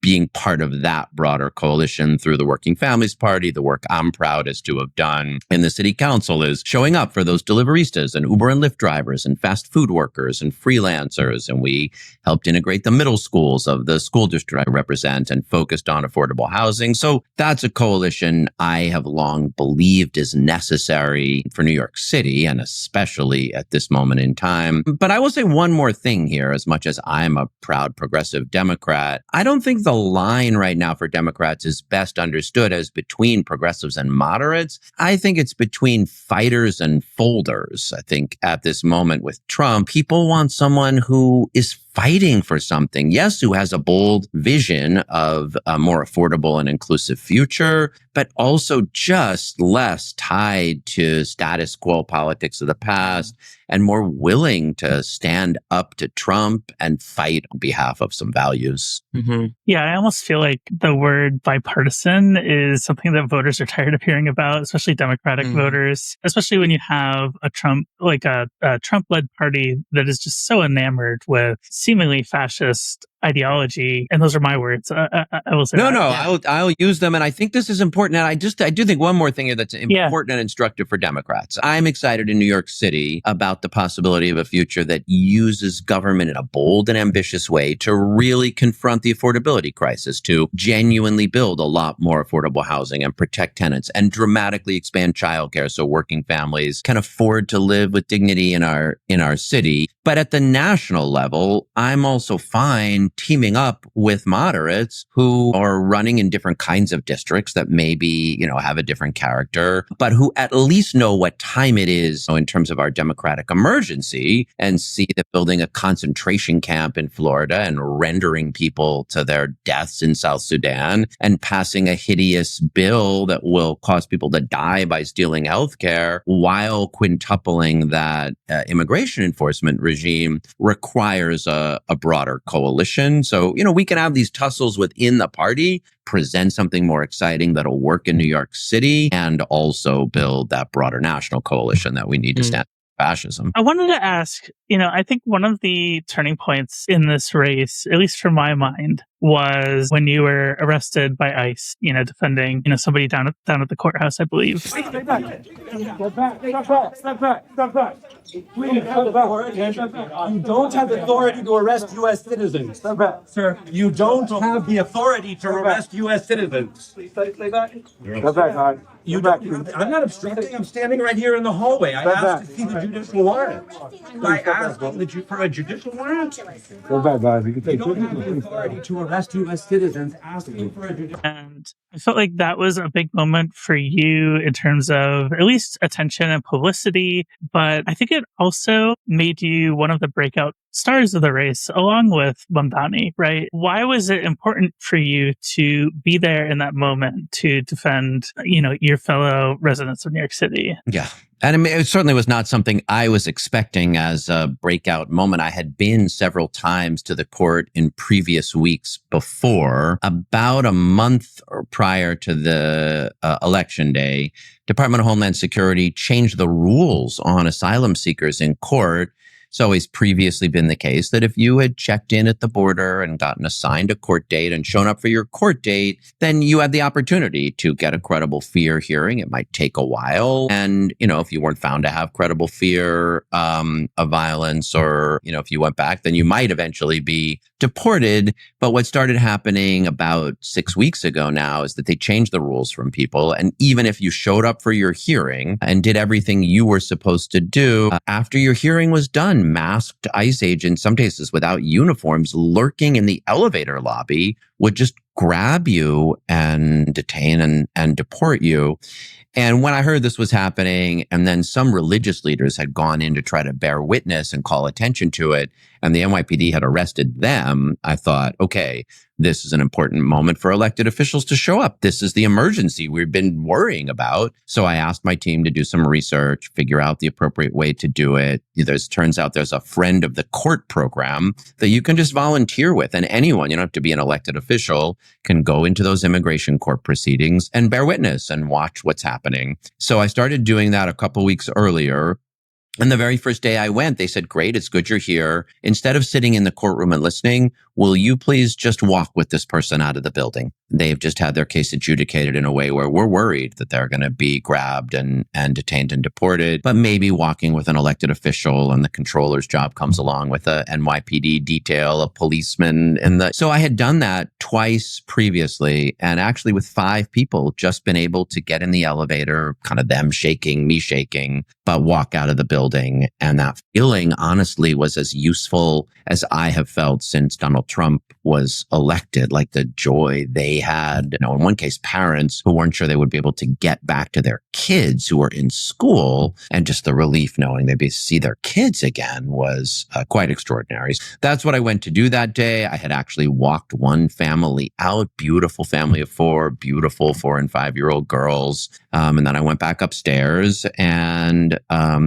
being part of that broader coalition through the Working Families Party. The work I'm proudest to have done in the city council is showing up for those deliveristas and Uber and Lyft drivers and fast food workers and freelancers. And we helped integrate the middle schools of the school district I represent and focused on affordable housing. So that's a coalition I have long believed is necessary for New York City, and especially at this moment in time. But I will say one more thing here, as much as I'm a proud progressive Democrat. I don't think the line right now for Democrats is best understood as between progressives and moderates. I think it's between fighters and folders. I think at this moment with Trump, people want someone who is fighting for something. Yes, who has a bold vision of a more affordable and inclusive future, but also just less tied to status quo politics of the past and more willing to stand up to Trump and fight on behalf of some values. Mm-hmm. Yeah, I almost feel like the word bipartisan is something that voters are tired of hearing about, especially Democratic voters, especially when you have a Trump, like a Trump-led party that is just so enamored with seemingly fascist ideology. And those are my words. I will say I'll use them. And I think this is important. And I do think one more thing here that's important and instructive for Democrats. I'm excited in New York City about the possibility of a future that uses government in a bold and ambitious way to really confront the affordability crisis, to genuinely build a lot more affordable housing and protect tenants and dramatically expand childcare so working families can afford to live with dignity in our city. But at the national level, I'm also fine teaming up with moderates who are running in different kinds of districts that maybe, have a different character, but who at least know what time it is in terms of our democratic emergency and see that building a concentration camp in Florida and rendering people to their deaths in South Sudan and passing a hideous bill that will cause people to die by stealing healthcare while quintupling that immigration enforcement regime requires a broader coalition. So, we can have these tussles within the party, present something more exciting that'll work in New York City, and also build that broader national coalition that we need to stand against fascism. I wanted to ask, I think one of the turning points in this race, at least from my mind, was when you were arrested by ICE, defending, somebody down at the courthouse, I believe. Step back. Please, step back. You don't have authority to arrest U.S. citizens. Step back. Sir, you don't have the authority to arrest U.S. citizens. Stay back. Step back, hon. I'm not obstructing. I'm standing right here in the hallway. I asked to see the judicial warrant. I asked for a judicial warrant. Go back, guys. You don't have the authority to arrest arrest U.S. citizens asking for a judicial. And I felt like that was a big moment for you in terms of at least attention and publicity. But I think it also made you one of the breakout stars of the race, along with Mamdani, right? Why was it important for you to be there in that moment to defend, your fellow residents of New York City? Yeah. And I mean, it certainly was not something I was expecting as a breakout moment. I had been several times to the court in previous weeks before. About a month or prior to the election day, Department of Homeland Security changed the rules on asylum seekers in court. It's always previously been the case that if you had checked in at the border and gotten assigned a court date and shown up for your court date, then you had the opportunity to get a credible fear hearing. It might take a while. And, if you weren't found to have credible fear of violence, or, if you went back, then you might eventually be deported. But what started happening about 6 weeks ago now is that they changed the rules from people. And even if you showed up for your hearing and did everything you were supposed to do, after your hearing was done, masked ICE agents, some cases without uniforms, lurking in the elevator lobby, would just grab you and detain and deport you. And when I heard this was happening, and then some religious leaders had gone in to try to bear witness and call attention to it, and the NYPD had arrested them, I thought, okay, this is an important moment for elected officials to show up. This is the emergency we've been worrying about. So I asked my team to do some research, figure out the appropriate way to do it. Turns out there's a friend of the court program that you can just volunteer with. And anyone, you don't have to be an elected official, can go into those immigration court proceedings and bear witness and watch what's happening. So I started doing that a couple weeks earlier. And the very first day I went, they said, great, it's good you're here. Instead of sitting in the courtroom and listening, will you please just walk with this person out of the building? They've just had their case adjudicated in a way where we're worried that they're going to be grabbed and detained and deported, but maybe walking with an elected official, and the controller's job comes along with a NYPD detail, a policeman. So I had done that twice previously, and actually with 5 people, just been able to get in the elevator, kind of them shaking, me shaking, but walk out of the building. And that feeling, honestly, was as useful as I have felt since Donald Trump was elected. Like the joy they had, in one case, parents who weren't sure they would be able to get back to their kids who were in school, and just the relief knowing they'd be see their kids again was quite extraordinary. That's what I went to do that day. I had actually walked one family out, beautiful family of 4, beautiful 4 and 5-year-old girls. And then I went back upstairs and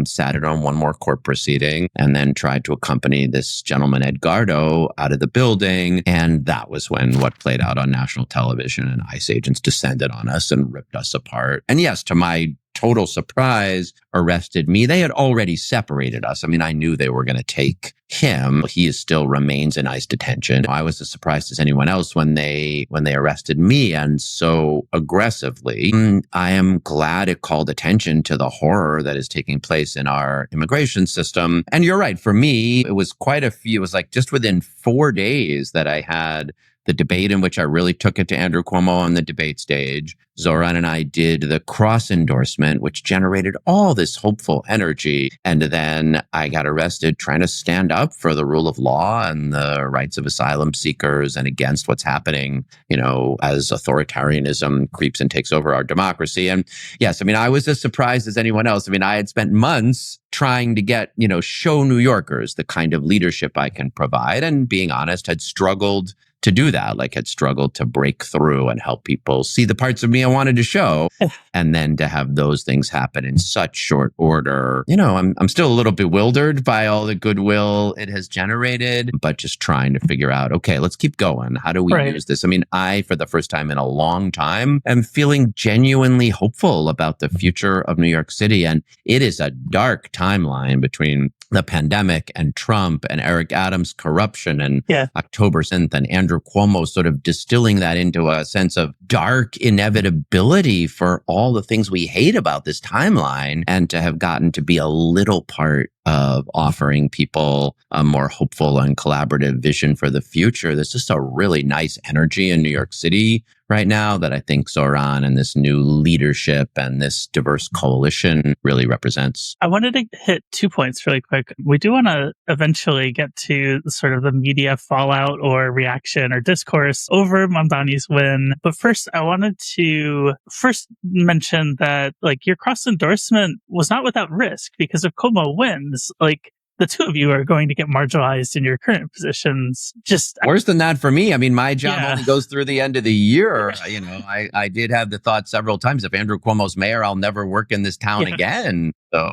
sat in on one more court proceeding, and then tried to accompany this gentleman, Edgardo, out of the building. And that was when what played out on national television, and ICE agents descended on us and ripped us apart. And yes, to my total surprise, arrested me. They had already separated us. I mean, I knew they were going to take him. He still remains in ICE detention. I was as surprised as anyone else when they arrested me, and so aggressively. I am glad it called attention to the horror that is taking place in our immigration system. And you're right. For me, it was it was like just within 4 days that I had the debate in which I really took it to Andrew Cuomo on the debate stage. Zoran and I did the cross endorsement, which generated all this hopeful energy. And then I got arrested trying to stand up for the rule of law and the rights of asylum seekers, and against what's happening, as authoritarianism creeps and takes over our democracy. And yes, I mean, I was as surprised as anyone else. I mean, I had spent months trying to get, show New Yorkers the kind of leadership I can provide, and being honest, had struggled to do that, had struggled to break through and help people see the parts of me I wanted to show. And then to have those things happen in such short order, I'm still a little bewildered by all the goodwill it has generated, but just trying to figure out, okay, let's keep going. How do we use this? I mean, I, for the first time in a long time, am feeling genuinely hopeful about the future of New York City. And it is a dark timeline between the pandemic and Trump and Eric Adams' corruption and October 7th and Andrew Cuomo sort of distilling that into a sense of dark inevitability for all the things we hate about this timeline, and to have gotten to be a little part of offering people a more hopeful and collaborative vision for the future. There's just a really nice energy in New York City right now that I think Zoran and this new leadership and this diverse coalition really represents. I wanted to hit 2 points really quick. We do want to eventually get to sort of the media fallout or reaction or discourse over Mamdani's win. But first, I wanted to first mention that like your cross endorsement was not without risk, because if Cuomo wins, like the two of you are going to get marginalized in your current positions. Just worse than that for me. I mean, my job only goes through the end of the year. You know, I did have the thought several times, if Andrew Cuomo's mayor, I'll never work in this town again. So,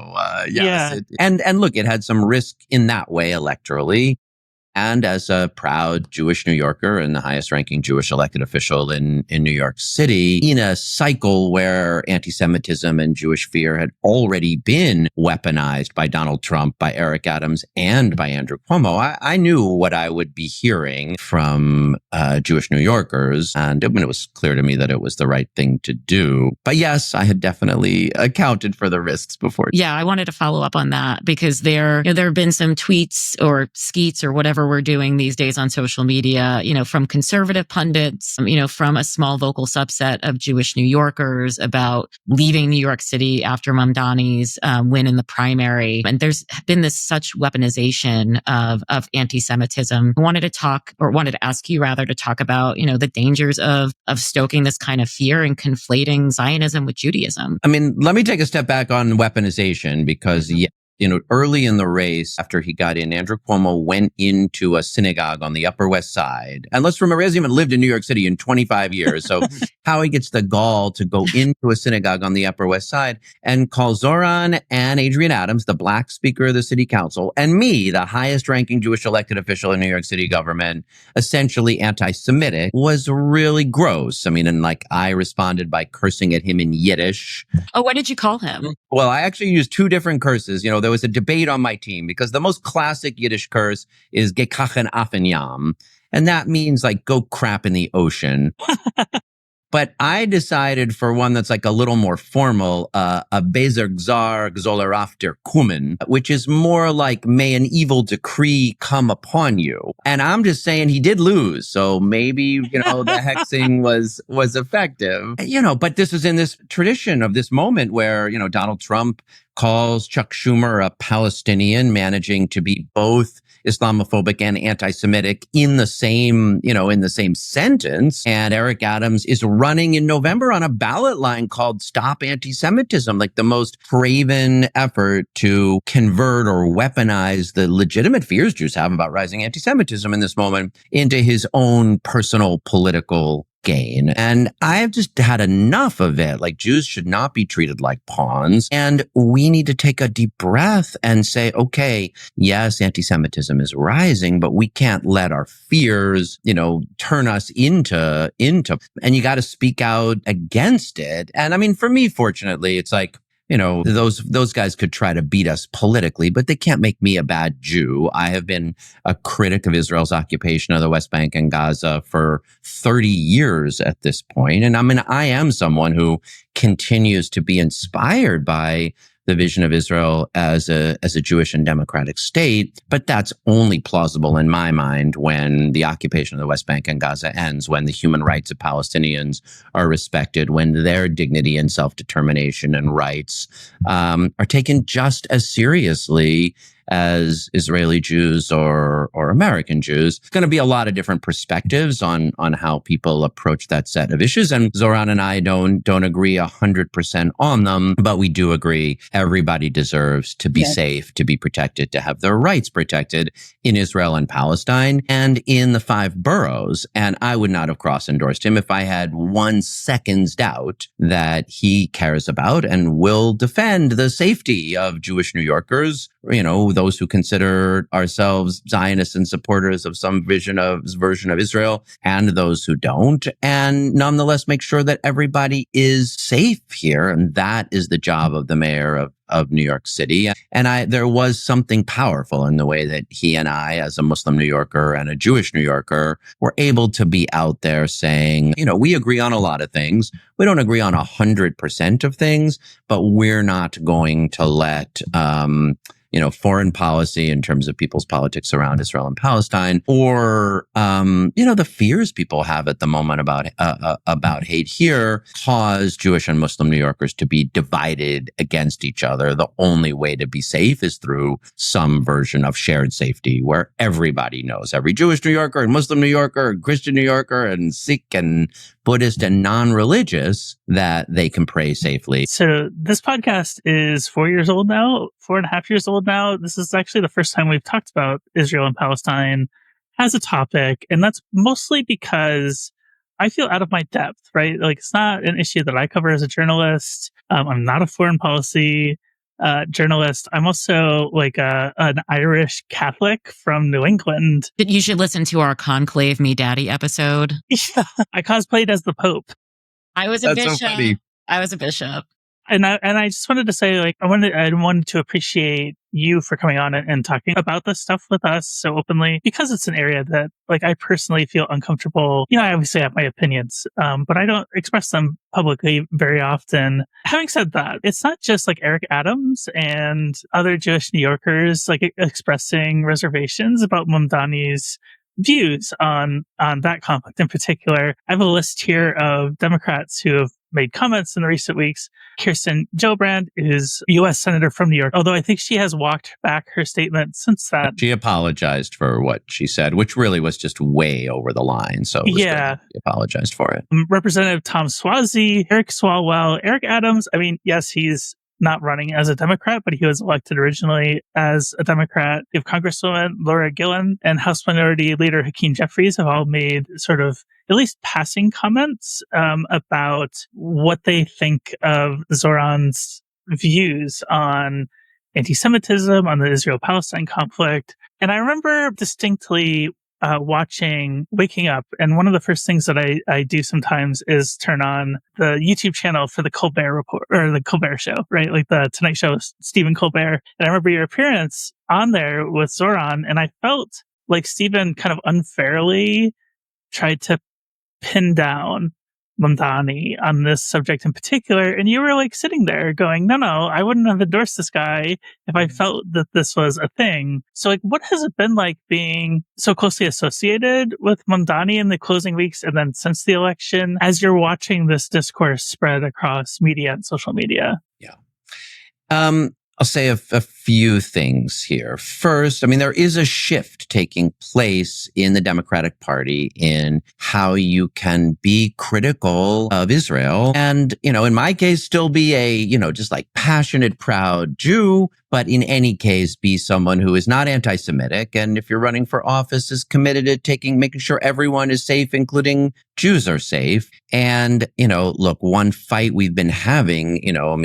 yes. And look, it had some risk in that way electorally. And as a proud Jewish New Yorker and the highest ranking Jewish elected official in New York City, in a cycle where anti-Semitism and Jewish fear had already been weaponized by Donald Trump, by Eric Adams, and by Andrew Cuomo, I knew what I would be hearing from Jewish New Yorkers. And it was clear to me that it was the right thing to do. But yes, I had definitely accounted for the risks before. Yeah, I wanted to follow up on that because there have been some tweets or skeets or whatever we're doing these days on social media, from conservative pundits, from a small vocal subset of Jewish New Yorkers about leaving New York City after Mamdani's win in the primary. And there's been this such weaponization of anti-Semitism. I wanted to ask you rather to talk about, the dangers of stoking this kind of fear and conflating Zionism with Judaism. I mean, let me take a step back on weaponization because, early in the race, after he got in, Andrew Cuomo went into a synagogue on the Upper West Side. And let's remember, he hasn't even lived in New York City in 25 years. So how he gets the gall to go into a synagogue on the Upper West Side and call Zoran and Adrian Adams, the black speaker of the city council, and me, the highest ranking Jewish elected official in New York City government, essentially anti-Semitic, was really gross. I mean, and I responded by cursing at him in Yiddish. Oh, what did you call him? Well, I actually used two different curses. There was a debate on my team because the most classic Yiddish curse is gekachen afen yam. And that means go crap in the ocean. But I decided for one that's a little more formal, a bezer gzar gzoler after kumen, which is more like may an evil decree come upon you. And I'm just saying he did lose. So maybe, the hexing was effective. But this is in this tradition of this moment where, Donald Trump calls Chuck Schumer a Palestinian, managing to be both Islamophobic and anti-Semitic in the same sentence. And Eric Adams is running in November on a ballot line called Stop Anti-Semitism, the most craven effort to convert or weaponize the legitimate fears Jews have about rising anti-Semitism in this moment into his own personal political gain. And I've just had enough of it. Jews should not be treated like pawns. And we need to take a deep breath and say, okay, yes, anti-Semitism is rising, but we can't let our fears, turn us into, and you got to speak out against it. And I mean, for me, fortunately, it's those guys could try to beat us politically, but they can't make me a bad Jew. I have been a critic of Israel's occupation of the West Bank and Gaza for 30 years at this point. And I am someone who continues to be inspired by the vision of Israel as a Jewish and democratic state. But that's only plausible in my mind when the occupation of the West Bank and Gaza ends, when the human rights of Palestinians are respected, when their dignity and self-determination and rights are taken just as seriously as Israeli Jews or American Jews. It's going to be a lot of different perspectives on how people approach that set of issues. And Zoran and I don't agree 100% on them, but we do agree everybody deserves to be safe, to be protected, to have their rights protected in Israel and Palestine and in the 5 boroughs. And I would not have cross-endorsed him if I had 1 second's doubt that he cares about and will defend the safety of Jewish New Yorkers, those who consider ourselves Zionists and supporters of some version of Israel, and those who don't, and nonetheless make sure that everybody is safe here. And that is the job of the mayor of New York City. And there was something powerful in the way that he and I, as a Muslim New Yorker and a Jewish New Yorker, were able to be out there saying, we agree on a lot of things. We don't agree on 100% of things, but we're not going to let, foreign policy in terms of people's politics around Israel and Palestine, or, the fears people have at the moment about hate here cause Jewish and Muslim New Yorkers to be divided against each other. The only way to be safe is through some version of shared safety where everybody knows, every Jewish New Yorker and Muslim New Yorker and Christian New Yorker and Sikh and Buddhist and non-religious, that they can pray safely. So this podcast is 4 years old now, 4.5 years old now. This is actually the first time we've talked about Israel and Palestine as a topic. And that's mostly because I feel out of my depth, right? Like, it's not an issue that I cover as a journalist. I'm not a foreign policy journalist. I'm also like an Irish Catholic from New England. You should listen to our Conclave Me Daddy episode. Yeah, I cosplayed as the Pope. I was a That's bishop. so funny. I was a bishop. And I just wanted to say, like, I wanted to appreciate you for coming on and talking about this stuff with us so openly, because it's an area that, like, I personally feel uncomfortable. I obviously have my opinions, but I don't express them publicly very often. Having said that, it's not just like Eric Adams and other Jewish New Yorkers, like, expressing reservations about Mamdani's views on that conflict in particular. I have a list here of Democrats who have made comments in the recent weeks. Kirsten Gillibrand is a U.S. Senator from New York, although I think she has walked back her statement since that. She apologized for what she said, which really was just way over the line. So it was good. She apologized for it. Representative Tom Suozzi, Eric Swalwell, Eric Adams. I mean, yes, he's not running as a Democrat, but he was elected originally as a Democrat. You have Congresswoman Laura Gillen and House Minority Leader Hakeem Jeffries have all made sort of at least passing comments about what they think of Zoran's views on anti-Semitism, on the Israel-Palestine conflict. And I remember distinctly waking up, and one of the first things that I do sometimes is turn on the YouTube channel for the Colbert Report, or the Colbert Show, right? Like the Tonight Show with Stephen Colbert. And I remember your appearance on there with Zoran, and I felt like Stephen kind of unfairly tried to pin down Mamdani on this subject in particular. And you were like sitting there going, no, I wouldn't have endorsed this guy if I felt that this was a thing. So, like, what has it been like being so closely associated with Mamdani in the closing weeks and then since the election, as you're watching this discourse spread across media and social media? Yeah. I'll say a few things here. First, I mean, there is a shift taking place in the Democratic Party in how you can be critical of Israel and, in my case, still be a, just like passionate, proud Jew, but in any case, be someone who is not anti-Semitic. And if you're running for office, is committed to making sure everyone is safe, including Jews are safe. And, look, one fight we've been having,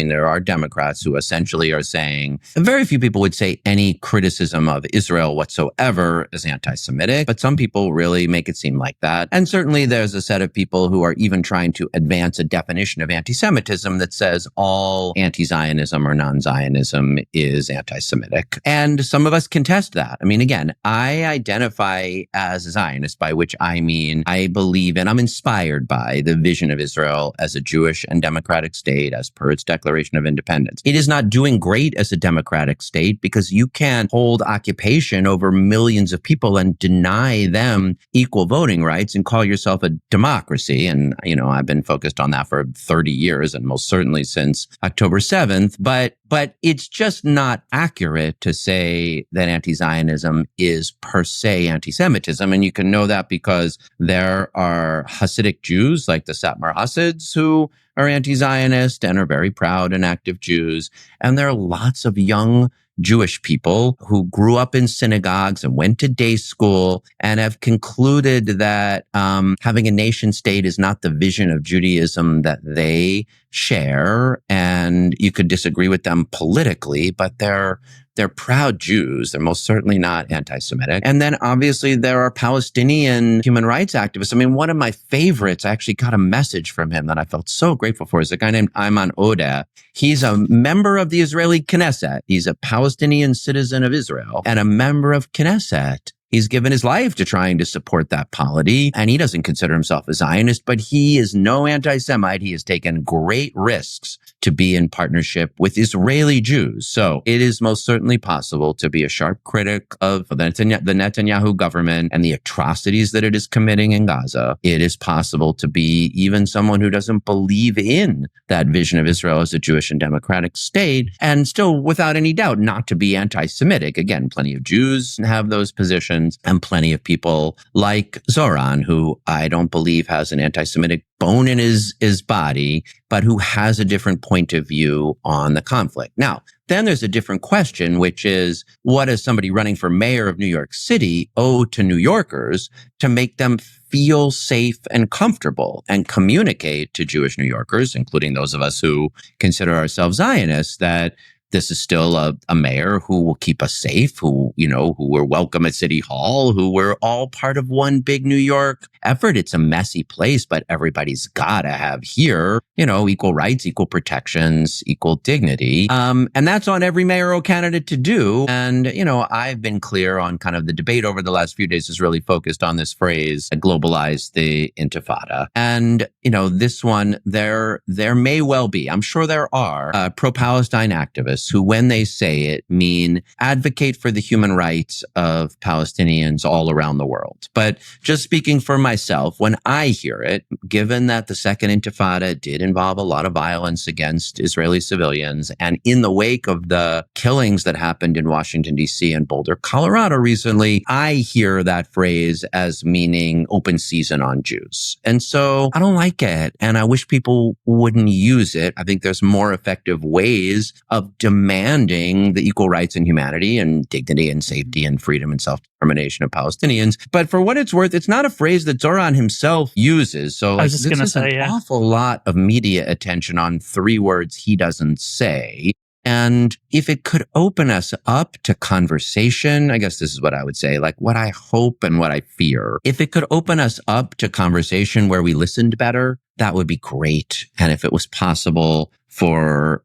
there are Democrats who essentially are saying, very few people would say any criticism of Israel whatsoever is anti-Semitic, but some people really make it seem like that. And certainly there's a set of people who are even trying to advance a definition of anti-Semitism that says all anti-Zionism or non-Zionism is anti-Semitic. And some of us contest that. I mean, again, I identify as a Zionist, by which I mean I believe in, I'm inspired by the vision of Israel as a Jewish and democratic state as per its Declaration of Independence. It is not doing great as a democratic state because you can't hold occupation over millions of people and deny them equal voting rights and call yourself a democracy. And, I've been focused on that for 30 years and most certainly since October 7th. But it's just not accurate to say that anti-Zionism is per se anti-Semitism. And you can know that because there are Hasidic Jews like the Satmar Hasids who are anti-Zionist and are very proud and active Jews. And there are lots of young Jewish people who grew up in synagogues and went to day school and have concluded that having a nation state is not the vision of Judaism that they share. And you could disagree with them politically, but they're proud Jews. They're most certainly not anti-Semitic. And then obviously there are Palestinian human rights activists. I mean, one of my favorites, I actually got a message from him that I felt so grateful for, is a guy named Ayman Odeh. He's a member of the Israeli Knesset. He's a Palestinian citizen of Israel and a member of Knesset. He's given his life to trying to support that polity, and he doesn't consider himself a Zionist, but he is no anti-Semite. He has taken great risks to be in partnership with Israeli Jews. So it is most certainly possible to be a sharp critic of the Netanyahu government and the atrocities that it is committing in Gaza. It is possible to be even someone who doesn't believe in that vision of Israel as a Jewish and democratic state, and still, without any doubt, not to be anti-Semitic. Again, plenty of Jews have those positions, and plenty of people like Zoran, who I don't believe has an anti-Semitic bone in his body, but who has a different point of view on the conflict. Now, then there's a different question, which is, what does somebody running for mayor of New York City owe to New Yorkers to make them feel safe and comfortable and communicate to Jewish New Yorkers, including those of us who consider ourselves Zionists, that this is still a mayor who will keep us safe, who we're welcome at City Hall, who we're all part of one big New York effort. It's a messy place, but everybody's got to have here, equal rights, equal protections, equal dignity. And that's on every mayoral candidate to do. And, I've been clear on kind of the debate over the last few days is really focused on this phrase, globalize the intifada. And, this one, there may well be, I'm sure there are, pro-Palestine activists who, when they say it, mean advocate for the human rights of Palestinians all around the world. But just speaking for myself, when I hear it, given that the Second Intifada did involve a lot of violence against Israeli civilians, and in the wake of the killings that happened in Washington, D.C. and Boulder, Colorado recently, I hear that phrase as meaning open season on Jews. And so I don't like it, and I wish people wouldn't use it. I think there's more effective ways of demanding the equal rights and humanity and dignity and safety and freedom and self-determination of Palestinians. But for what it's worth, it's not a phrase that Zoran himself uses. So this is an awful lot of media attention on three words he doesn't say. And if it could open us up to conversation, I guess this is what I would say, like what I hope and what I fear. If it could open us up to conversation where we listened better, that would be great. And if it was possible for,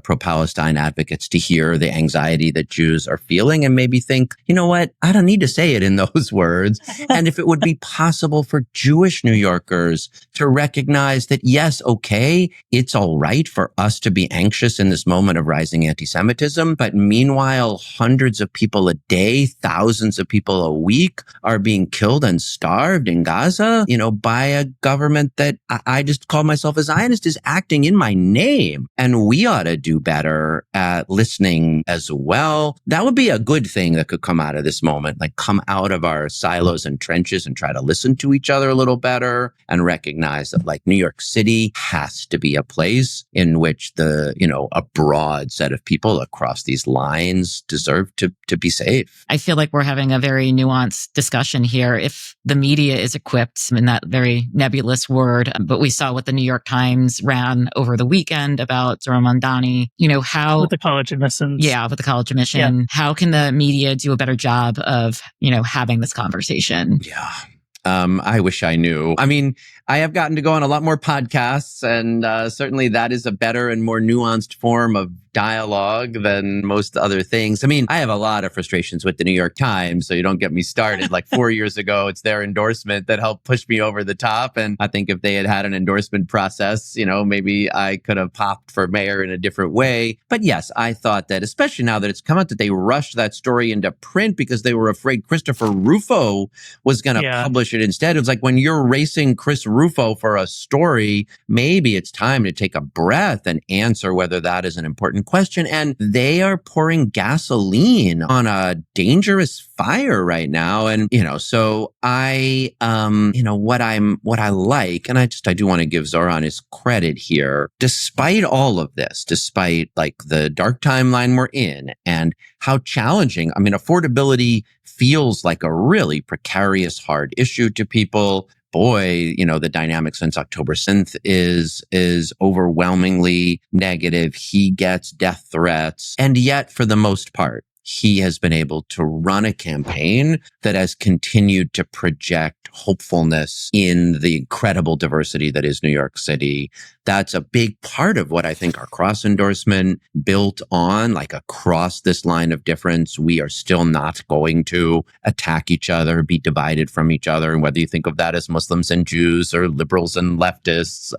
pro-Palestine advocates to hear the anxiety that Jews are feeling and maybe think, you know what, I don't need to say it in those words. And if it would be possible for Jewish New Yorkers to recognize that, yes, okay, it's all right for us to be anxious in this moment of rising anti-Semitism, but meanwhile, hundreds of people a day, thousands of people a week are being killed and starved in Gaza, by a government that I just call myself a Zionist is acting in my name. And we ought to do better at listening as well. That would be a good thing that could come out of this moment, like come out of our silos and trenches and try to listen to each other a little better and recognize that like New York City has to be a place in which a broad set of people across these lines deserve to be safe. I feel like we're having a very nuanced discussion here. If the media is equipped in that very nebulous word, but we saw what the New York Times ran over the weekend about Zoran Mandani, how with the college admissions. Yeah, with the college admission. Yeah. How can the media do a better job of, having this conversation? Yeah. I wish I knew. I mean, I have gotten to go on a lot more podcasts, and certainly that is a better and more nuanced form of dialogue than most other things. I mean, I have a lot of frustrations with the New York Times, so you don't get me started. Like 4 years ago, it's their endorsement that helped push me over the top. And I think if they had had an endorsement process, maybe I could have popped for mayor in a different way. But yes, I thought that, especially now that it's come out that they rushed that story into print because they were afraid Christopher Rufo was going to publish it instead. It was like, when you're racing Chris Rufo for a story, maybe it's time to take a breath and answer whether that is an important question. And they are pouring gasoline on a dangerous fire right now. And, so I, what I like, and I do want to give Zoran his credit here, despite all of this, despite like the dark timeline we're in and how challenging, affordability feels like a really precarious, hard issue to people. Boy, the dynamic since October Synth is overwhelmingly negative. He gets death threats. And yet, for the most part, he has been able to run a campaign that has continued to project hopefulness in the incredible diversity that is New York City, that's a big part of what I think our cross endorsement built on, like across this line of difference. We are still not going to attack each other, be divided from each other. And whether you think of that as Muslims and Jews or liberals and leftists,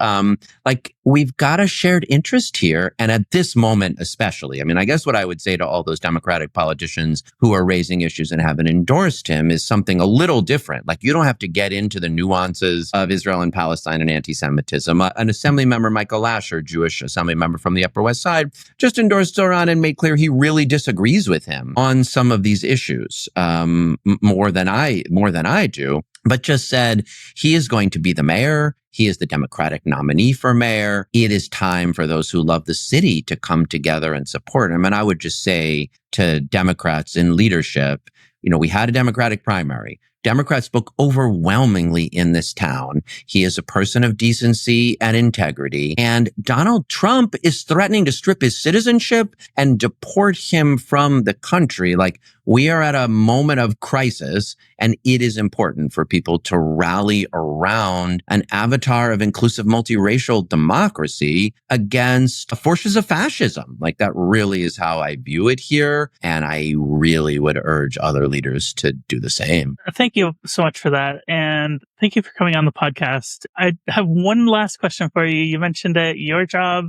like we've got a shared interest here. And at this moment, especially, I mean, I guess what I would say to all those Democratic politicians who are raising issues and haven't endorsed him is something a little different. Like you don't have to get into the nuances of Israel and Palestine and anti-Semitism. An assembly member, Michael Lasher, Jewish assembly member from the Upper West Side, just endorsed Zoran and made clear he really disagrees with him on some of these issues, more than I do, but just said he is going to be the mayor. He is the Democratic nominee for mayor. It is time for those who love the city to come together and support him. And I would just say to Democrats in leadership, we had a Democratic primary. Democrats spoke overwhelmingly in this town. He is a person of decency and integrity. And Donald Trump is threatening to strip his citizenship and deport him from the country. Like, we are at a moment of crisis, and it is important for people to rally around an avatar of inclusive multiracial democracy against forces of fascism. Like, that really is how I view it here. And I really would urge other leaders to do the same. Thank you so much for that. And thank you for coming on the podcast. I have one last question for you. You mentioned that your job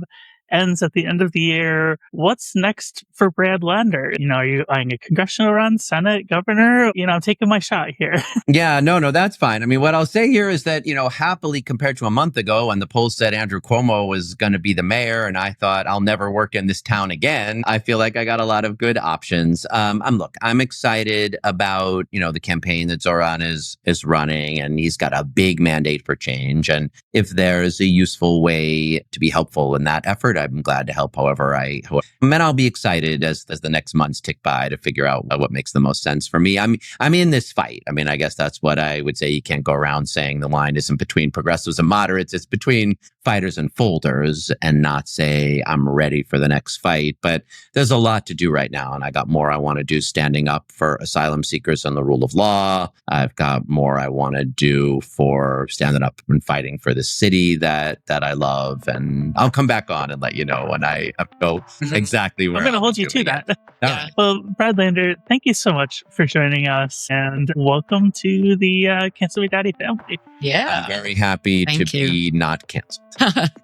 ends at the end of the year. What's next for Brad Lander? Are you eyeing a congressional run, Senate, governor? I'm taking my shot here. Yeah, no, that's fine. I mean, what I'll say here is that, happily compared to a month ago when the polls said Andrew Cuomo was going to be the mayor and I thought I'll never work in this town again, I feel like I got a lot of good options. I'm excited about, the campaign that Zoran is running, and he's got a big mandate for change. And if there's a useful way to be helpful in that effort, I'm glad to help however and then I'll be excited as the next months tick by to figure out what makes the most sense for me. I'm in this fight. I mean, I guess that's what I would say. You can't go around saying the line isn't between progressives and moderates. It's between fighters and folders, and not say I'm ready for the next fight. But there's a lot to do right now. And I got more I want to do standing up for asylum seekers and the rule of law. I've got more I want to do for standing up and fighting for the city that I love. And I'll come back on and let you know when I know exactly where I'm going to hold you to that. Yeah. Well, Brad Lander, thank you so much for joining us, and welcome to the Cancel Me Daddy family. Yeah. I'm very happy to be not canceled.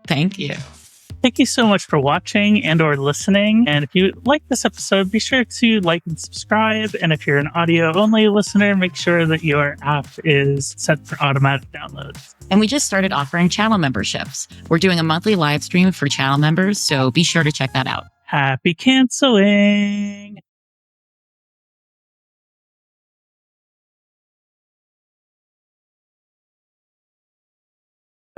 Thank you. Thank you so much for watching and or listening. And if you like this episode, be sure to like and subscribe. And if you're an audio-only listener, make sure that your app is set for automatic downloads. And we just started offering channel memberships. We're doing a monthly live stream for channel members, so be sure to check that out. Happy canceling!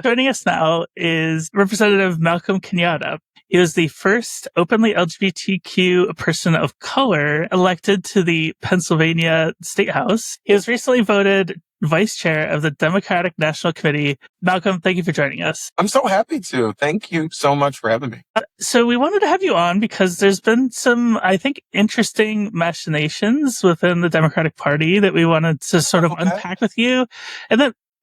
Joining us now is Representative Malcolm Kenyatta. He was the first openly LGBTQ person of color elected to the Pennsylvania State House. He was recently voted vice chair of the Democratic National Committee. Malcolm, thank you for joining us. I'm so happy to. Thank you so much for having me. So we wanted to have you on because there's been some, I think, interesting machinations within the Democratic Party that we wanted to sort of unpack with you.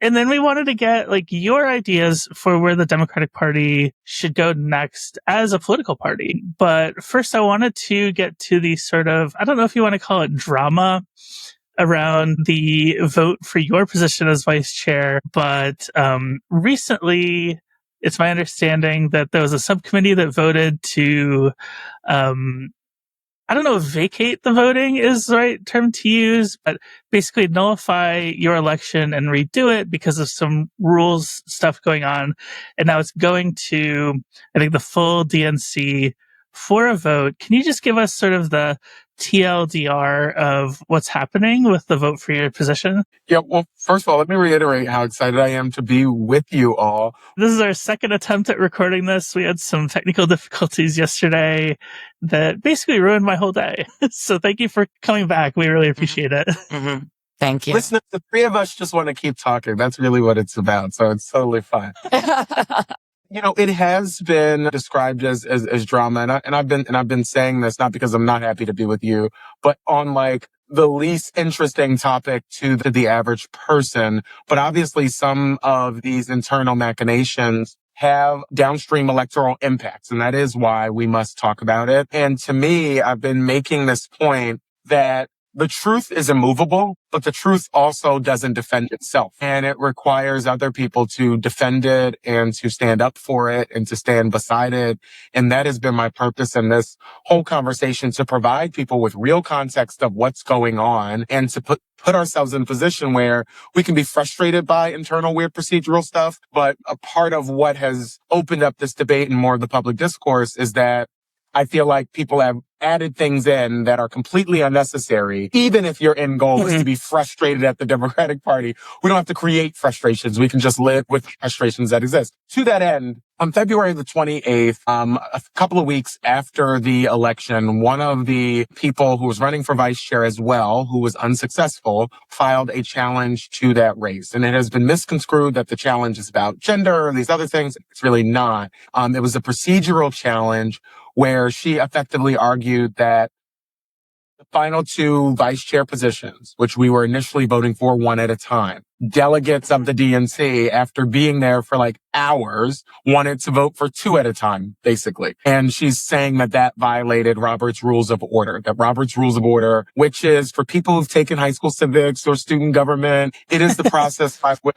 And then we wanted to get your ideas for where the Democratic Party should go next as a political party. But first, I wanted to get to the sort of, I don't know if you want to call it drama around the vote for your position as vice chair. But recently, it's my understanding that there was a subcommittee that voted to, I don't know if vacate the voting is the right term to use, but basically nullify your election and redo it because of some rules stuff going on. And now it's going to, I think, the full DNC for a vote. Can you just give us sort of the TLDR of what's happening with the vote for your position? Yeah, well, first of all, let me reiterate how excited I am to be with you all. This is our second attempt at recording this. We had some technical difficulties yesterday that basically ruined my whole day. So thank you for coming back. We really appreciate it. Mm-hmm. Thank you. Listen, the three of us just want to keep talking. That's really what it's about. So it's totally fine. It has been described as drama, and I've been saying this not because I'm not happy to be with you, but on the least interesting topic to the average person. But obviously, some of these internal machinations have downstream electoral impacts. And that is why we must talk about it. And to me, I've been making this point that the truth is immovable, but the truth also doesn't defend itself. And it requires other people to defend it and to stand up for it and to stand beside it. And that has been my purpose in this whole conversation, to provide people with real context of what's going on and to put ourselves in a position where we can be frustrated by internal weird procedural stuff. But a part of what has opened up this debate and more of the public discourse is that I feel like people have added things in that are completely unnecessary. Even if your end goal is to be frustrated at the Democratic Party, we don't have to create frustrations. We can just live with frustrations that exist. To that end, on February the 28th, a couple of weeks after the election, one of the people who was running for vice chair as well, who was unsuccessful, filed a challenge to that race. And it has been misconstrued that the challenge is about gender or these other things. It's really not. It was a procedural challenge where she effectively argued that the final two vice chair positions, which we were initially voting for one at a time, delegates of the DNC, after being there for like hours, wanted to vote for two at a time, basically. And she's saying that that violated Robert's Rules of Order, that Robert's Rules of Order, which is for people who've taken high school civics or student government, it is the process by which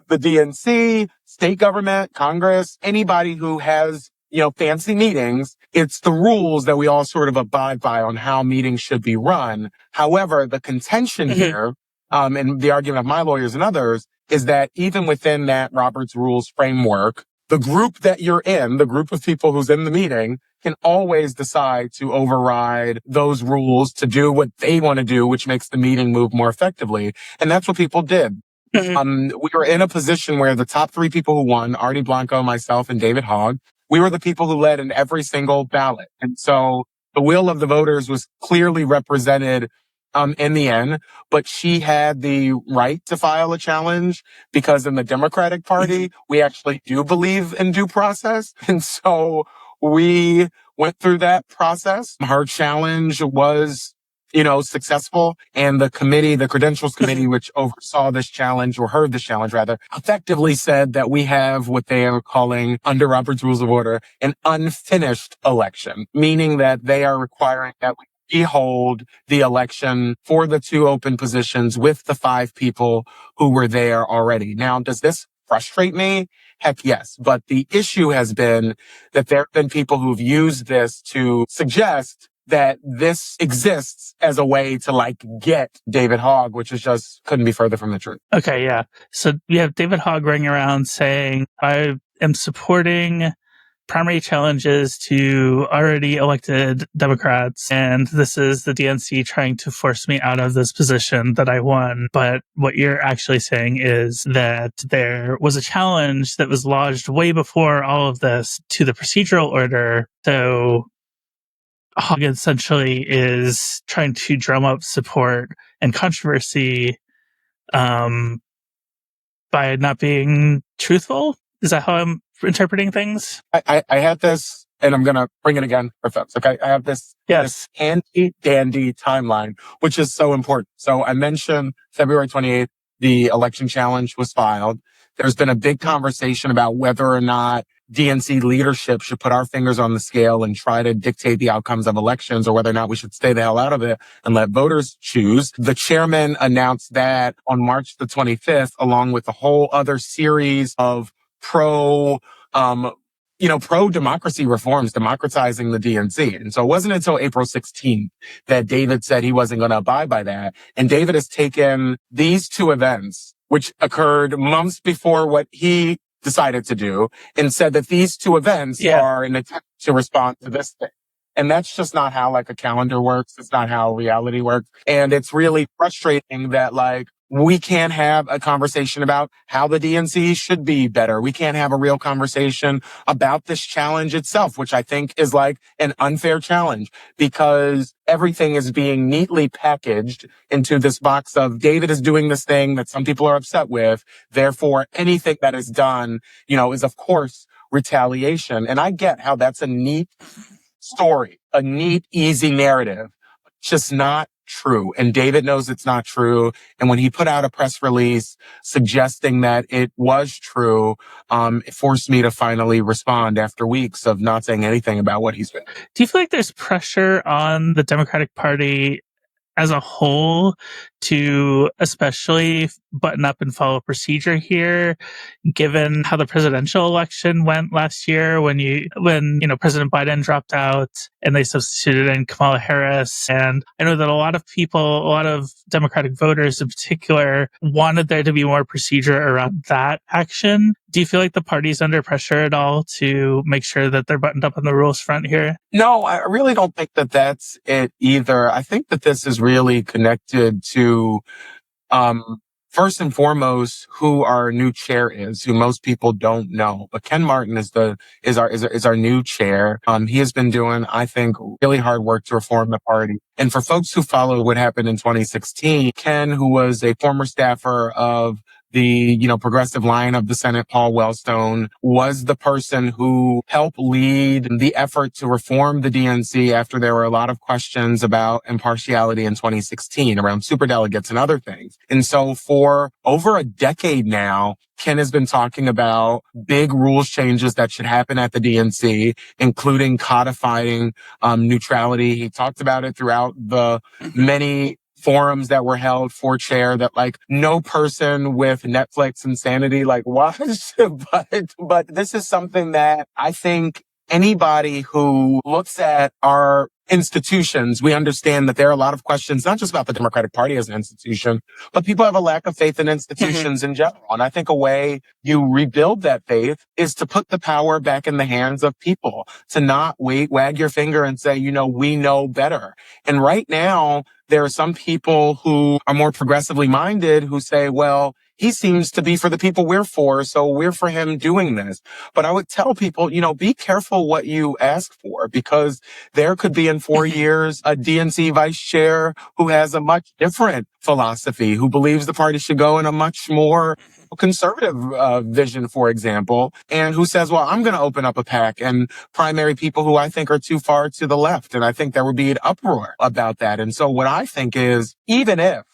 the DNC, state government, Congress, anybody who has fancy meetings, it's the rules that we all sort of abide by on how meetings should be run. However, the contention here, and the argument of my lawyers and others, is that even within that Robert's Rules framework, the group that you're in, the group of people who's in the meeting, can always decide to override those rules to do what they want to do, which makes the meeting move more effectively. And that's what people did. We were in a position where the top three people who won, Artie Blanco, myself, and David Hogg, we were the people who led in every single ballot. And so the will of the voters was clearly represented in the end, but she had the right to file a challenge because in the Democratic Party, we actually do believe in due process. And so we went through that process. Her challenge was successful. And the committee, the credentials committee, which oversaw this challenge, or heard this challenge rather, effectively said that we have what they are calling, under Robert's Rules of Order, an unfinished election, meaning that they are requiring that we hold the election for the two open positions with the five people who were there already. Now, does this frustrate me? Heck yes. But the issue has been that there have been people who've used this to suggest that this exists as a way to get David Hogg, which is just couldn't be further from the truth. Okay, yeah. So you have David Hogg running around saying, I am supporting primary challenges to already elected Democrats, and this is the DNC trying to force me out of this position that I won. But what you're actually saying is that there was a challenge that was lodged way before all of this to the procedural order. So Hogg essentially is trying to drum up support and controversy by not being truthful. Is that how I'm interpreting things? I had this, and I'm going to bring it again for folks. Okay. I have this handy dandy timeline, which is so important. So I mentioned February 28th, the election challenge was filed. There's been a big conversation about whether or not DNC leadership should put our fingers on the scale and try to dictate the outcomes of elections, or whether or not we should stay the hell out of it and let voters choose. The chairman announced that on March the 25th, along with a whole other series of pro-democracy reforms, democratizing the DNC. And so it wasn't until April 16th that David said he wasn't going to abide by that. And David has taken these two events, which occurred months before what he decided to do, and said that these two events are an attempt to respond to this thing. And that's just not how a calendar works. It's not how reality works. And it's really frustrating that we can't have a conversation about how the DNC should be better. We can't have a real conversation about this challenge itself, which I think is an unfair challenge, because everything is being neatly packaged into this box of David is doing this thing that some people are upset with. Therefore, anything that is done, is of course retaliation. And I get how that's a neat story, a neat, easy narrative, just not true. And David knows it's not true. And when he put out a press release suggesting that it was true, it forced me to finally respond after weeks of not saying anything about what he's been. Do you feel like there's pressure on the Democratic Party as a whole to especially button up and follow procedure here, given how the presidential election went last year when President Biden dropped out and they substituted in Kamala Harris? And I know that a lot of Democratic voters in particular wanted there to be more procedure around that action. Do you feel like the party's under pressure at all to make sure that they're buttoned up on the rules front here? No, I really don't think that that's it either. I think that this is really connected to, first and foremost, who our new chair is, who most people don't know. But Ken Martin is our new chair. He has been doing, I think, really hard work to reform the party. And for folks who follow what happened in 2016, Ken, who was a former staffer of the, progressive line of the Senate, Paul Wellstone, was the person who helped lead the effort to reform the DNC after there were a lot of questions about impartiality in 2016 around superdelegates and other things. And so for over a decade now, Ken has been talking about big rules changes that should happen at the DNC, including codifying neutrality. He talked about it throughout the many forums that were held for chair that no person with Netflix insanity watched. But this is something that I think anybody who looks at our institutions, we understand that there are a lot of questions, not just about the Democratic Party as an institution, but people have a lack of faith in institutions in general. And I think a way you rebuild that faith is to put the power back in the hands of people, to not wag your finger and say, we know better. And right now, there are some people who are more progressively minded who say, well, he seems to be for the people we're for, so we're for him doing this. But I would tell people, be careful what you ask for, because there could be in 4 years a DNC vice chair who has a much different philosophy, who believes the party should go in a much more conservative vision, for example, and who says, well, I'm going to open up a PAC and primary people who I think are too far to the left. And I think there would be an uproar about that. And so what I think is, even if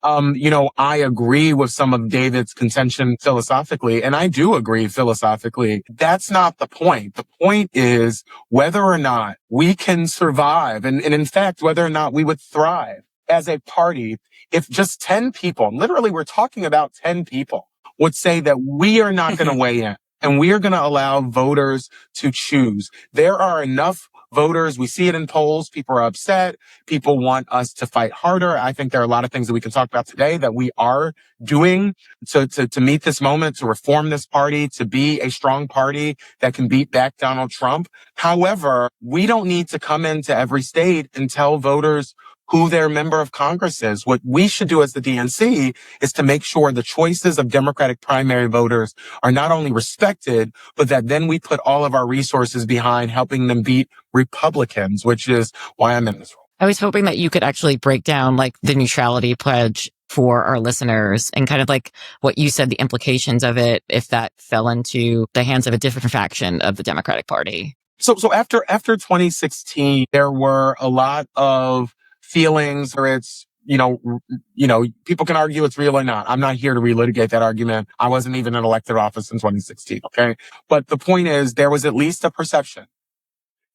I agree with some of David's contention philosophically, and I do agree philosophically, that's not the point. The point is whether or not we can survive, and in fact, whether or not we would thrive as a party if just 10 people, literally we're talking about 10 people, would say that we are not going to weigh in and we are going to allow voters to choose. There are enough voters. We see it in polls. People are upset. People want us to fight harder. I think there are a lot of things that we can talk about today that we are doing to meet this moment, to reform this party, to be a strong party that can beat back Donald Trump. However, we don't need to come into every state and tell voters who their member of Congress is. What we should do as the DNC is to make sure the choices of Democratic primary voters are not only respected, but that then we put all of our resources behind helping them beat Republicans, which is why I'm in this role. I was hoping that you could actually break down the neutrality pledge for our listeners and kind of what you said, the implications of it if that fell into the hands of a different faction of the Democratic Party. So after 2016, there were a lot of feelings, or it's, people can argue it's real or not. I'm not here to relitigate that argument. I wasn't even in elected office in 2016. Okay. But the point is, there was at least a perception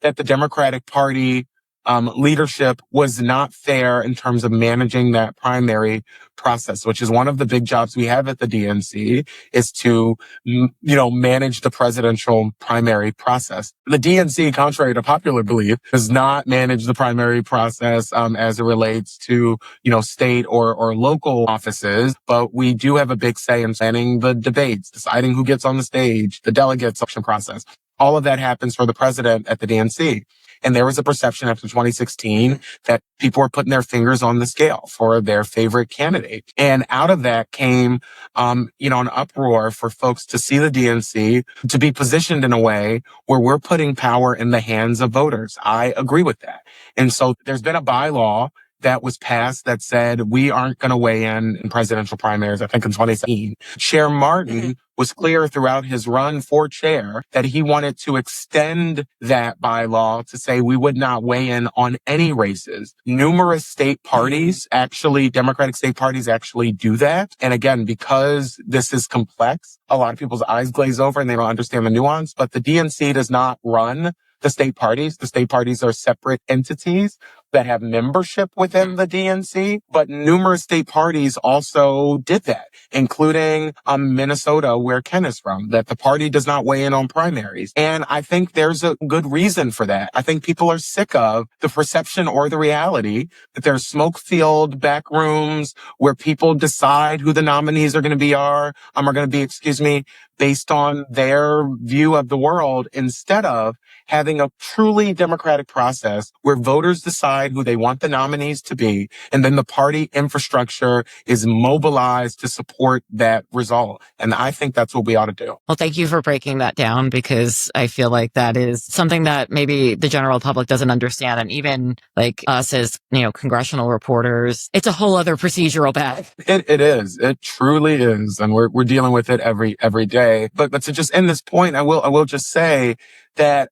that the Democratic Party leadership was not fair in terms of managing that primary process, which is one of the big jobs we have at the DNC, is to, manage the presidential primary process. The DNC, contrary to popular belief, does not manage the primary process as it relates to, state or local offices, but we do have a big say in planning the debates, deciding who gets on the stage, the delegate selection process. All of that happens for the president at the DNC. And there was a perception after 2016 that people were putting their fingers on the scale for their favorite candidate. And out of that came, an uproar for folks to see the DNC to be positioned in a way where we're putting power in the hands of voters. I agree with that. And so there's been a bylaw that was passed that said we aren't going to weigh in presidential primaries, I think in 2017. Chair Martin was clear throughout his run for chair that he wanted to extend that bylaw to say we would not weigh in on any races. Numerous state parties, actually, Democratic state parties actually do that. And again, because this is complex, a lot of people's eyes glaze over and they don't understand the nuance, but the DNC does not run the state parties. The state parties are separate entities that have membership within the DNC, but numerous state parties also did that, including Minnesota, where Ken is from, that the party does not weigh in on primaries. And I think there's a good reason for that. I think people are sick of the perception or the reality that there's smoke-filled back rooms where people decide who the nominees are going to be, based on their view of the world, instead of having a truly democratic process where voters decide who they want the nominees to be, and then the party infrastructure is mobilized to support that result. And I think that's what we ought to do. Well, thank you for breaking that down, because I feel like that is something that maybe the general public doesn't understand. And even like us as, congressional reporters, it's a whole other procedural bag. It is. It truly is. And we're dealing with it every day. But to just end this point, I will just say that,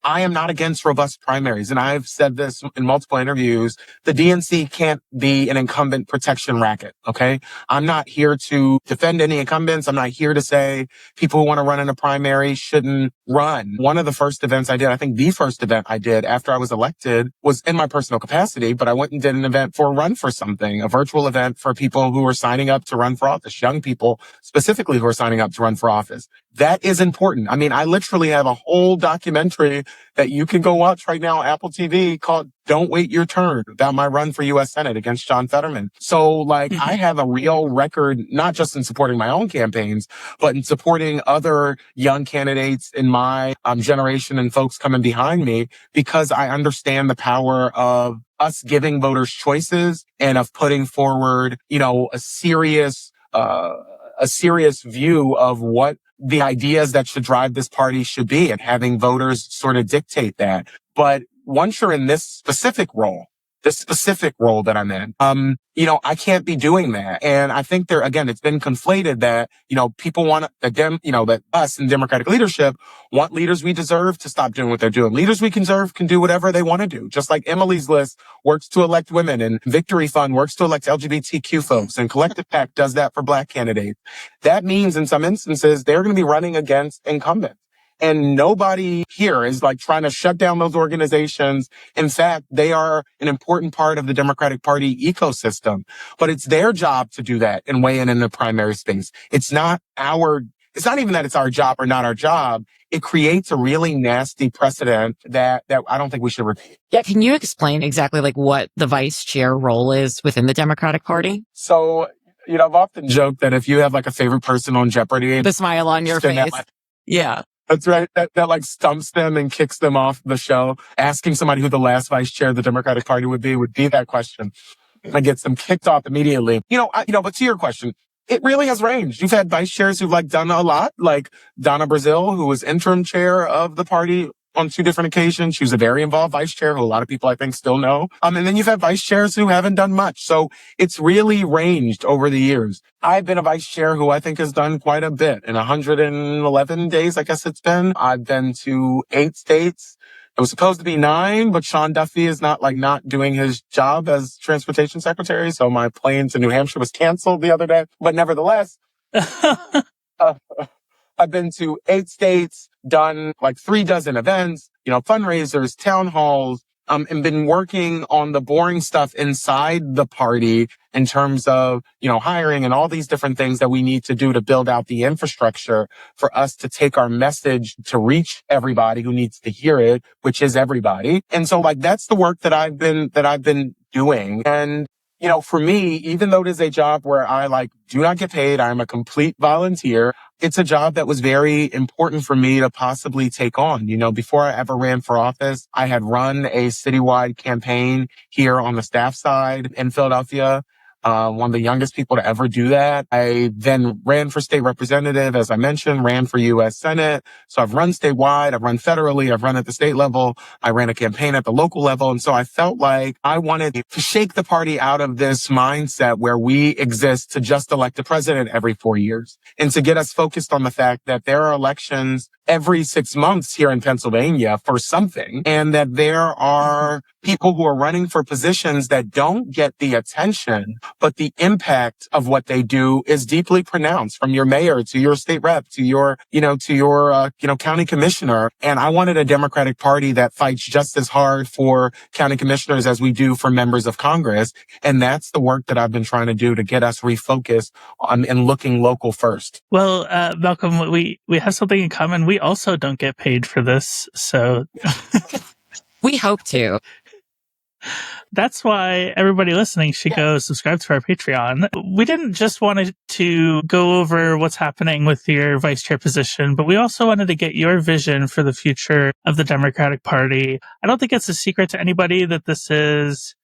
I am not against robust primaries. And I've said this in multiple interviews. The DNC can't be an incumbent protection racket. Okay. I'm not here to defend any incumbents. I'm not here to say people who want to run in a primary shouldn't run. One of the first events I did, I think the first event I did after I was elected, was in my personal capacity, but I went and did an event for Run for Something, a virtual event for people who were signing up to run for office, young people specifically who are signing up to run for office. That is important. I mean, I literally have a whole documentary that you can go watch right now on Apple TV called Don't Wait Your Turn, about my run for U.S. Senate against John Fetterman. So I have a real record, not just in supporting my own campaigns, but in supporting other young candidates in my generation and folks coming behind me, because I understand the power of us giving voters choices and of putting forward, a serious view of what the ideas that should drive this party should be, and having voters sort of dictate that. But once you're in this specific role that I'm in, I can't be doing that. And I think it's been conflated that, people want that us in Democratic leadership want leaders we deserve to stop doing what they're doing. Leaders we deserve can do whatever they want to do. Just like Emily's List works to elect women, and Victory Fund works to elect LGBTQ folks, and Collective PAC does that for Black candidates. That means in some instances, they're going to be running against incumbents. And nobody here is trying to shut down those organizations. In fact, they are an important part of the Democratic Party ecosystem, but it's their job to do that and weigh in the primary space. It's not even that it's our job or not our job. It creates a really nasty precedent that I don't think we should repeat. Yeah. Can you explain exactly what the vice chair role is within the Democratic Party? So, I've often joked that if you have a favorite person on Jeopardy, the smile on your face. Yeah. That's right. That stumps them and kicks them off the show. Asking somebody who the last vice chair of the Democratic Party would be that question. And gets them kicked off immediately. But to your question, it really has ranged. You've had vice chairs who've done a lot, like Donna Brazile, who was interim chair of the party on 2 different occasions. She was a very involved vice chair who a lot of people I think still know. And then you've had vice chairs who haven't done much. So it's really ranged over the years. I've been a vice chair who I think has done quite a bit. In 111 days, I guess it's been. I've been to 8 states. It was supposed to be 9, but Sean Duffy is not doing his job as transportation secretary. So my plane to New Hampshire was canceled the other day. But nevertheless, I've been to 8 states, done 3 dozen events, fundraisers, town halls, and been working on the boring stuff inside the party in terms of, hiring and all these different things that we need to do to build out the infrastructure for us to take our message to reach everybody who needs to hear it, which is everybody. And so that's the work that I've been doing. And for me, even though it is a job where I do not get paid, I'm a complete volunteer. It's a job that was very important for me to possibly take on. Before I ever ran for office, I had run a citywide campaign here on the staff side in Philadelphia. one of the youngest people to ever do that. I then ran for state representative, as I mentioned, ran for U.S. Senate. So I've run statewide, I've run federally, I've run at the state level, I ran a campaign at the local level. And so I felt like I wanted to shake the party out of this mindset where we exist to just elect a president every 4 years and to get us focused on the fact that there are elections every 6 months here in Pennsylvania for something, and that there are people who are running for positions that don't get the attention, but the impact of what they do is deeply pronounced, from your mayor to your state rep to your county commissioner. And I wanted a Democratic Party that fights just as hard for county commissioners as we do for members of Congress. And that's the work that I've been trying to do to get us refocused on and looking local first. Well, Malcolm, we have something in common. We also don't get paid for this, so we hope to. That's why everybody listening should go subscribe to our Patreon. We didn't just want to go over what's happening with your vice chair position, but we also wanted to get your vision for the future of the Democratic Party. I don't think it's a secret to anybody that this is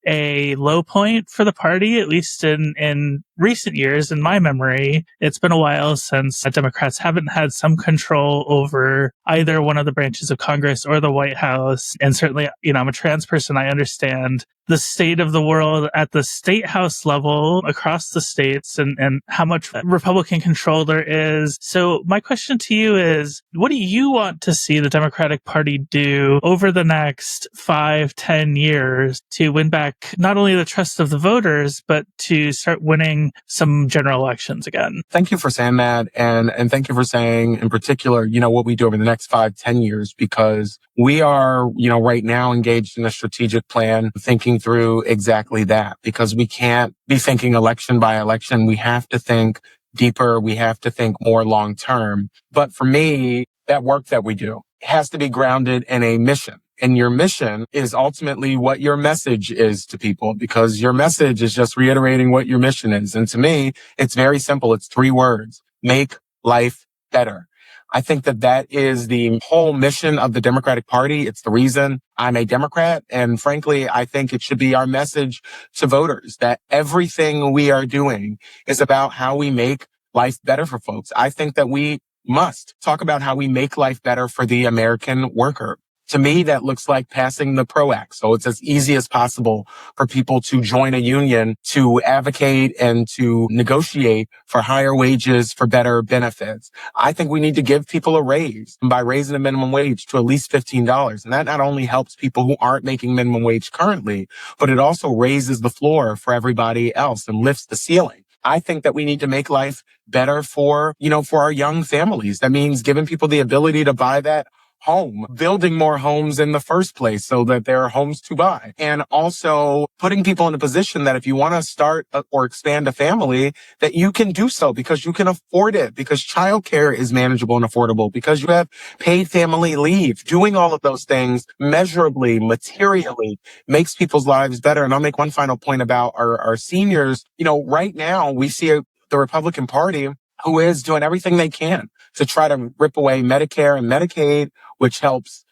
a low point for the party, at least in recent years. In my memory, it's been a while since Democrats haven't had some control over either one of the branches of Congress or the White House. And certainly, I'm a trans person. I understand the state of the world at the state house level across the states and how much Republican control there is. So my question to you is, what do you want to see the Democratic Party do over the next 5-10 years to win back not only the trust of the voters, but to start winning some general elections again? Thank you for saying that. And thank you for saying in particular, what we do over the next 5-10 years, because we are, right now engaged in a strategic plan, thinking through exactly that, because we can't be thinking election by election. We have to think deeper. We have to think more long term. But for me, that work that we do has to be grounded in a mission. And your mission is ultimately what your message is to people, because your message is just reiterating what your mission is. And to me, it's very simple. It's 3 words: make life better. I think that is the whole mission of the Democratic Party. It's the reason I'm a Democrat. And frankly, I think it should be our message to voters that everything we are doing is about how we make life better for folks. I think that we must talk about how we make life better for the American worker. To me, that looks like passing the PRO Act. So it's as easy as possible for people to join a union, to advocate and to negotiate for higher wages, for better benefits. I think we need to give people a raise by raising the minimum wage to at least $15. And that not only helps people who aren't making minimum wage currently, but it also raises the floor for everybody else and lifts the ceiling. I think that we need to make life better for our young families. That means giving people the ability to buy that home, building more homes in the first place so that there are homes to buy, and also putting people in a position that if you want to start or expand a family, that you can do so because you can afford it, because childcare is manageable and affordable, because you have paid family leave. Doing all of those things measurably, materially makes people's lives better. And I'll make one final point about our seniors. Right now we see the Republican Party who is doing everything they can to try to rip away Medicare and Medicaid, which helps,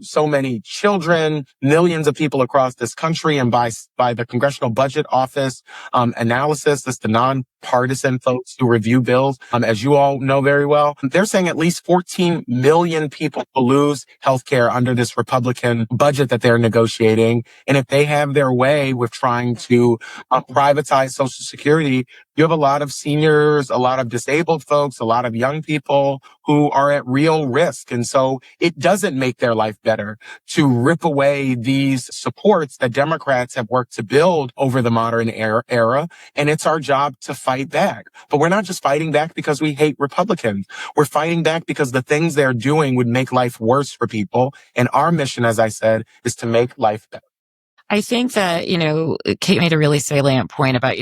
so many children, millions of people across this country. And by the Congressional Budget Office analysis, that's the nonpartisan folks who review bills, as you all know very well, they're saying at least 14 million people will lose healthcare under this Republican budget that they're negotiating. And if they have their way with trying to privatize Social Security, you have a lot of seniors, a lot of disabled folks, a lot of young people who are at real risk. And so it doesn't make their life better to rip away these supports that Democrats have worked to build over the modern era. And it's our job to fight back. But we're not just fighting back because we hate Republicans. We're fighting back because the things they're doing would make life worse for people. And our mission, as I said, is to make life better. I think that, Kate made a really salient point about,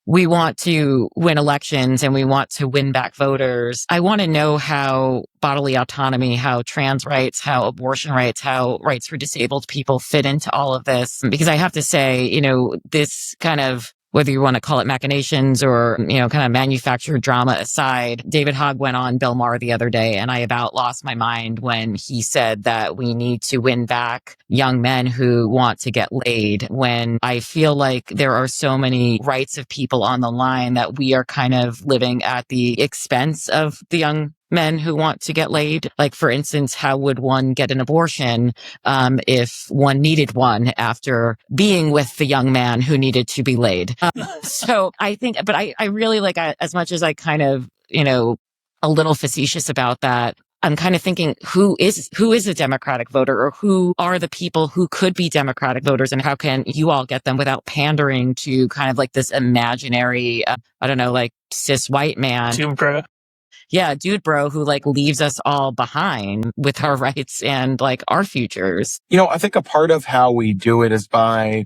we want to win elections and we want to win back voters. I want to know how bodily autonomy, how trans rights, how abortion rights, how rights for disabled people fit into all of this. Because I have to say, this kind of whether you want to call it machinations or, kind of manufactured drama aside, David Hogg went on Bill Maher the other day, and I about lost my mind when he said that we need to win back young men who want to get laid, when I feel like there are so many rights of people on the line that we are kind of living at the expense of the young men who want to get laid. Like, for instance, how would one get an abortion if one needed one after being with the young man who needed to be laid? So I think, but I really like, as much as I kind of, a little facetious about that, I'm kind of thinking, who is a Democratic voter, or who are the people who could be Democratic voters, and how can you all get them without pandering to kind of like this imaginary, I don't know, like cis white man. Yeah, dude bro who like leaves us all behind with our rights and like our futures. I think a part of how we do it is by,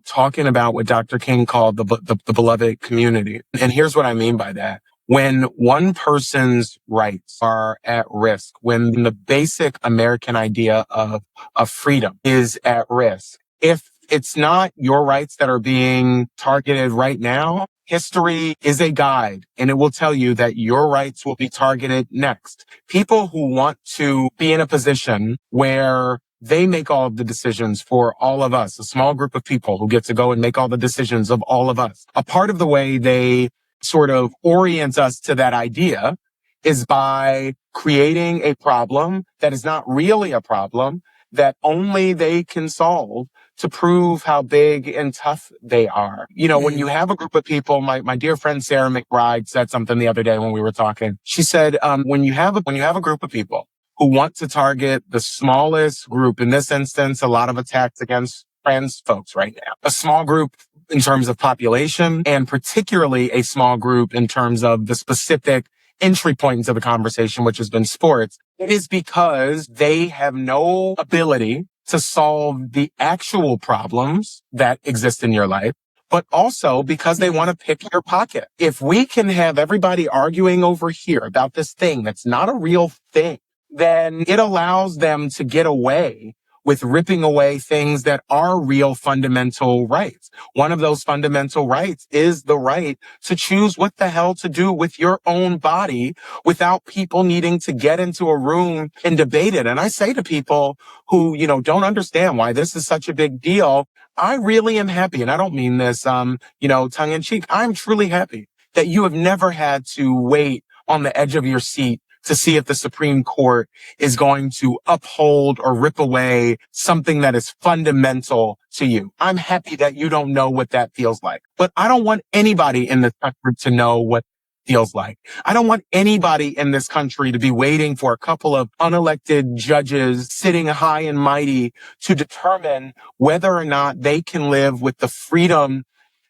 talking about what Dr. King called the beloved community. And here's what I mean by that. When one person's rights are at risk, when the basic American idea of freedom is at risk, if it's not your rights that are being targeted right now, history is a guide, and it will tell you that your rights will be targeted next. People who want to be in a position where they make all of the decisions for all of us, a small group of people who get to go and make all the decisions of all of us. A part of the way they sort of orient us to that idea is by creating a problem that is not really a problem, that only they can solve to prove how big and tough they are. When you have a group of people, my dear friend Sarah McBride said something the other day when we were talking. She said, when you have a group of people who want to target the smallest group, in this instance, a lot of attacks against trans folks right now, a small group in terms of population, and particularly a small group in terms of the specific entry point into the conversation, which has been sports, it is because they have no ability to solve the actual problems that exist in your life, but also because they want to pick your pocket. If we can have everybody arguing over here about this thing that's not a real thing, then it allows them to get away with ripping away things that are real fundamental rights. One of those fundamental rights is the right to choose what the hell to do with your own body without people needing to get into a room and debate it. And I say to people who, don't understand why this is such a big deal, I really am happy. And I don't mean this, tongue in cheek. I'm truly happy that you have never had to wait on the edge of your seat to see if the Supreme Court is going to uphold or rip away something that is fundamental to you. I'm happy that you don't know what that feels like. But I don't want anybody in this country to know what it feels like. I don't want anybody in this country to be waiting for a couple of unelected judges sitting high and mighty to determine whether or not they can live with the freedom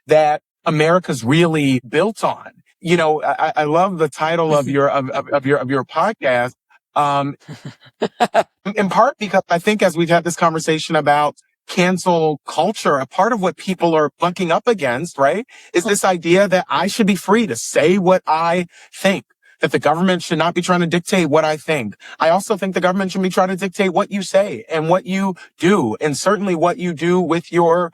that America's really built on. I love the title of your podcast, in part because I think as we've had this conversation about cancel culture, a part of what people are bucking up against, right, is this idea that I should be free to say what I think, that the government should not be trying to dictate what I think. I also think the government should be trying to dictate what you say and what you do, and certainly what you do with your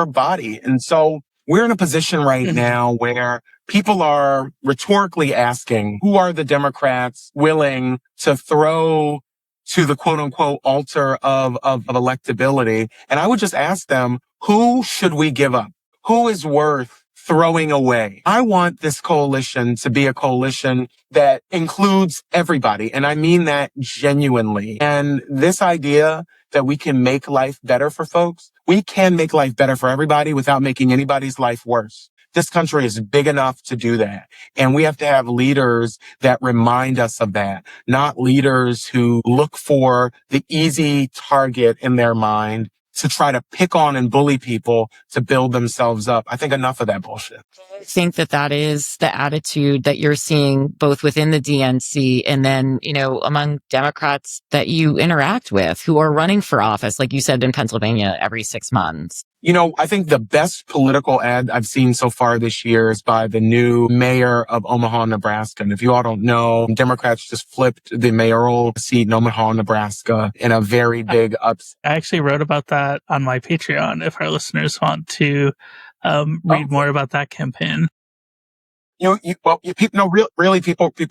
body. And so we're in a position right now where people are rhetorically asking, who are the Democrats willing to throw to the quote unquote altar of electability? And I would just ask them, who should we give up? Who is worth throwing away? I want this coalition to be a coalition that includes everybody. And I mean that genuinely. And this idea that we can make life better for folks, we can make life better for everybody without making anybody's life worse. This country is big enough to do that. And we have to have leaders that remind us of that, not leaders who look for the easy target in their mind to try to pick on and bully people to build themselves up. I think enough of that bullshit. I think that is the attitude that you're seeing both within the DNC and then, among Democrats that you interact with who are running for office, like you said, in Pennsylvania every 6 months. I think the best political ad I've seen so far this year is by the new mayor of Omaha, Nebraska. And if you all don't know, Democrats just flipped the mayoral seat in Omaha, Nebraska in a very big upset. I actually wrote about that on my Patreon if our listeners want to read more about that campaign. People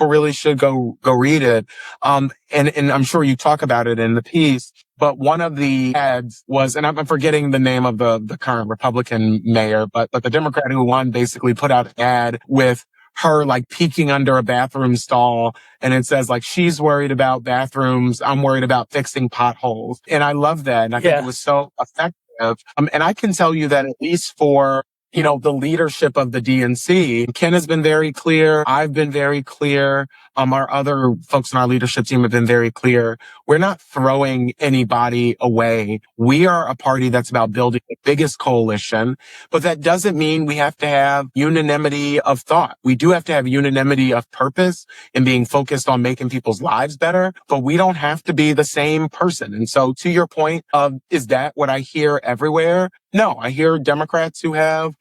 really should go read it. And I'm sure you talk about it in the piece, but one of the ads was, and I'm forgetting the name of the current Republican mayor, but the Democrat who won basically put out an ad with her like peeking under a bathroom stall. And it says like, she's worried about bathrooms. I'm worried about fixing potholes. And I love that. And I think it was so effective. And I can tell you that at least for the leadership of the DNC. Ken has been very clear. I've been very clear. Our other folks in our leadership team have been very clear. We're not throwing anybody away. We are a party that's about building the biggest coalition, but that doesn't mean we have to have unanimity of thought. We do have to have unanimity of purpose and being focused on making people's lives better, but we don't have to be the same person. And so to your point of, is that what I hear everywhere? No, I hear Democrats who have,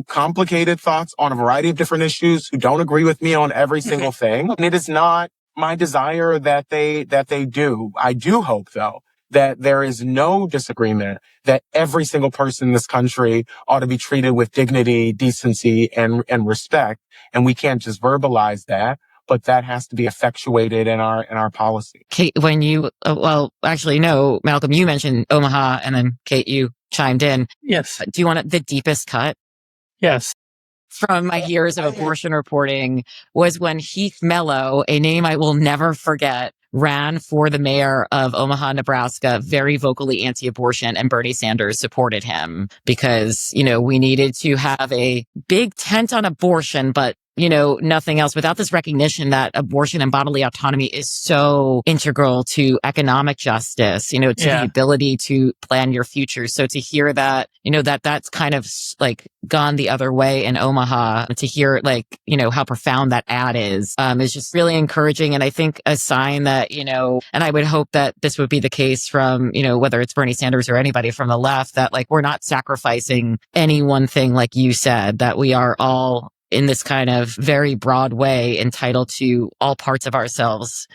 complicated thoughts on a variety of different issues, who don't agree with me on every single thing. And it is not my desire that they do. I do hope, though, that there is no disagreement that every single person in this country ought to be treated with dignity, decency, and respect. And we can't just verbalize that, but that has to be effectuated in our policy. Kate, when you, no, Malcolm, you mentioned Omaha, and then Kate, you chimed in. Yes. Do you want the deepest cut? Yes. From my years of abortion reporting was when Heath Mello, a name I will never forget, ran for the mayor of Omaha, Nebraska, very vocally anti-abortion, and Bernie Sanders supported him because, we needed to have a big tent on abortion, but nothing else, without this recognition that abortion and bodily autonomy is so integral to economic justice, to the ability to plan your future. So to hear that, that's kind of like gone the other way in Omaha, to hear how profound that ad is just really encouraging. And I think a sign that, and I would hope that this would be the case from, whether it's Bernie Sanders or anybody from the left, that we're not sacrificing any one thing, like you said, that we are all in this kind of very broad way entitled to all parts of ourselves,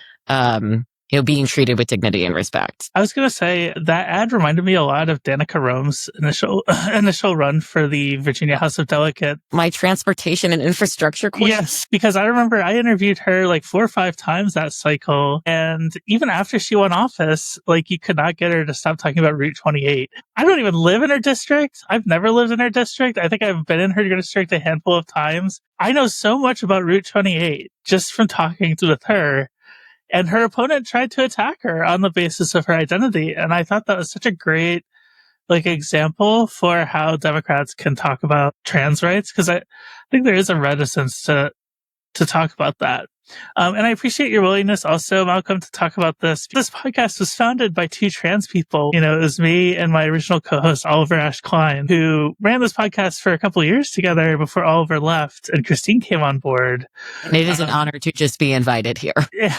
being treated with dignity and respect. I was going to say that ad reminded me a lot of Danica Roem's initial run for the Virginia House of Delegates. My transportation and infrastructure question. Yes, because I remember I interviewed her 4 or 5 times that cycle. And even after she won office, you could not get her to stop talking about Route 28. I don't even live in her district. I've never lived in her district. I think I've been in her district a handful of times. I know so much about Route 28 just from talking with her. And her opponent tried to attack her on the basis of her identity. And I thought that was such a great, example for how Democrats can talk about trans rights. Cause I think there is a reticence to talk about that. And I appreciate your willingness also, Malcolm, to talk about this. This podcast was founded by 2 trans people. It was me and my original co-host, Oliver Ash Klein, who ran this podcast for a couple of years together before Oliver left and Christine came on board. And it is an honor to just be invited here. Yeah.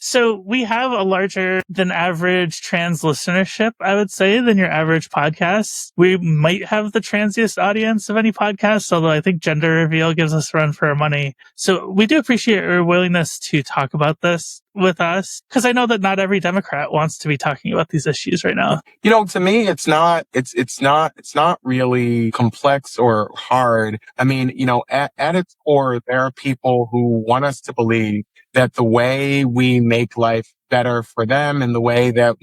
So we have a larger than average trans listenership, I would say, than your average podcast. We might have the transiest audience of any podcast, although I think gender reveal gives us a run for our money. So we do appreciate your willingness to talk about this with us, because I know that not every Democrat wants to be talking about these issues right now. To me, it's not really complex or hard. I mean, at its core, there are people who want us to believe that the way we make life better for them and the way that,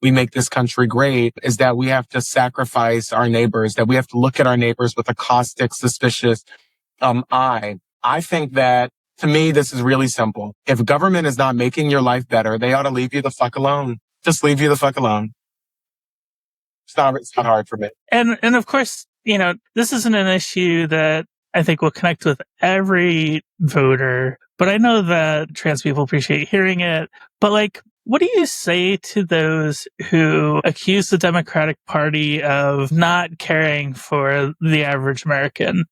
we make this country great is that we have to sacrifice our neighbors, that we have to look at our neighbors with a caustic, suspicious eye. I think that, to me, this is really simple. If government is not making your life better, they ought to leave you the fuck alone. Just leave you the fuck alone. It's not hard for me. And of course, this isn't an issue that I think will connect with every voter, but I know that trans people appreciate hearing it. But what do you say to those who accuse the Democratic Party of not caring for the average American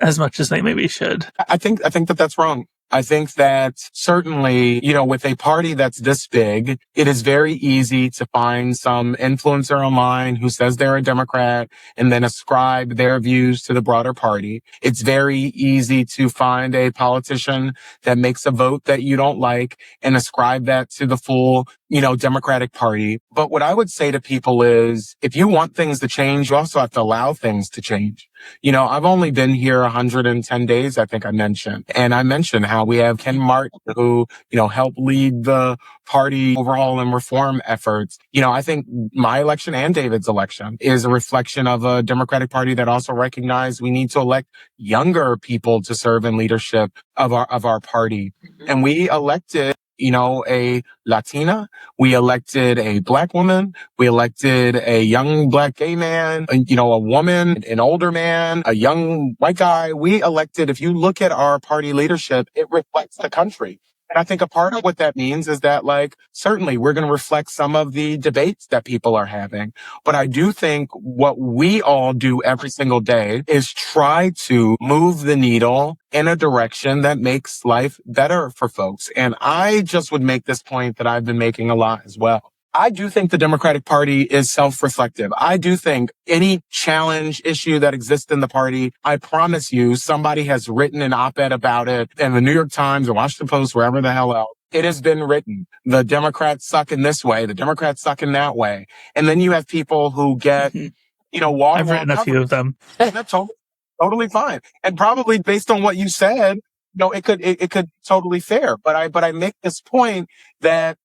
as much as they maybe should? I think that that's wrong. I think that certainly, with a party that's this big, it is very easy to find some influencer online who says they're a Democrat and then ascribe their views to the broader party. It's very easy to find a politician that makes a vote that you don't like and ascribe that to the full, Democratic Party. But what I would say to people is, if you want things to change, you also have to allow things to change. I've only been here 110 days, I think I mentioned. And I mentioned how we have Ken Martin, who, helped lead the party overhaul and reform efforts. I think my election and David's election is a reflection of a Democratic Party that also recognized we need to elect younger people to serve in leadership of our party. And we elected a Latina. We elected a Black woman. We elected a young Black gay man, a woman, an older man, a young white guy. We elected, if you look at our party leadership, it reflects the country. And I think a part of what that means is that, certainly we're going to reflect some of the debates that people are having. But I do think what we all do every single day is try to move the needle in a direction that makes life better for folks. And I just would make this point that I've been making a lot as well. I do think the Democratic Party is self-reflective. I do think any challenge issue that exists in the party, I promise you, somebody has written an op-ed about it in the New York Times or Washington Post, wherever the hell else. It has been written. The Democrats suck in this way. The Democrats suck in that way. And then you have people who get, wall-to-wall I've written a few of them. That's totally fine. And probably based on what you said, it could totally fair. But I make this point that,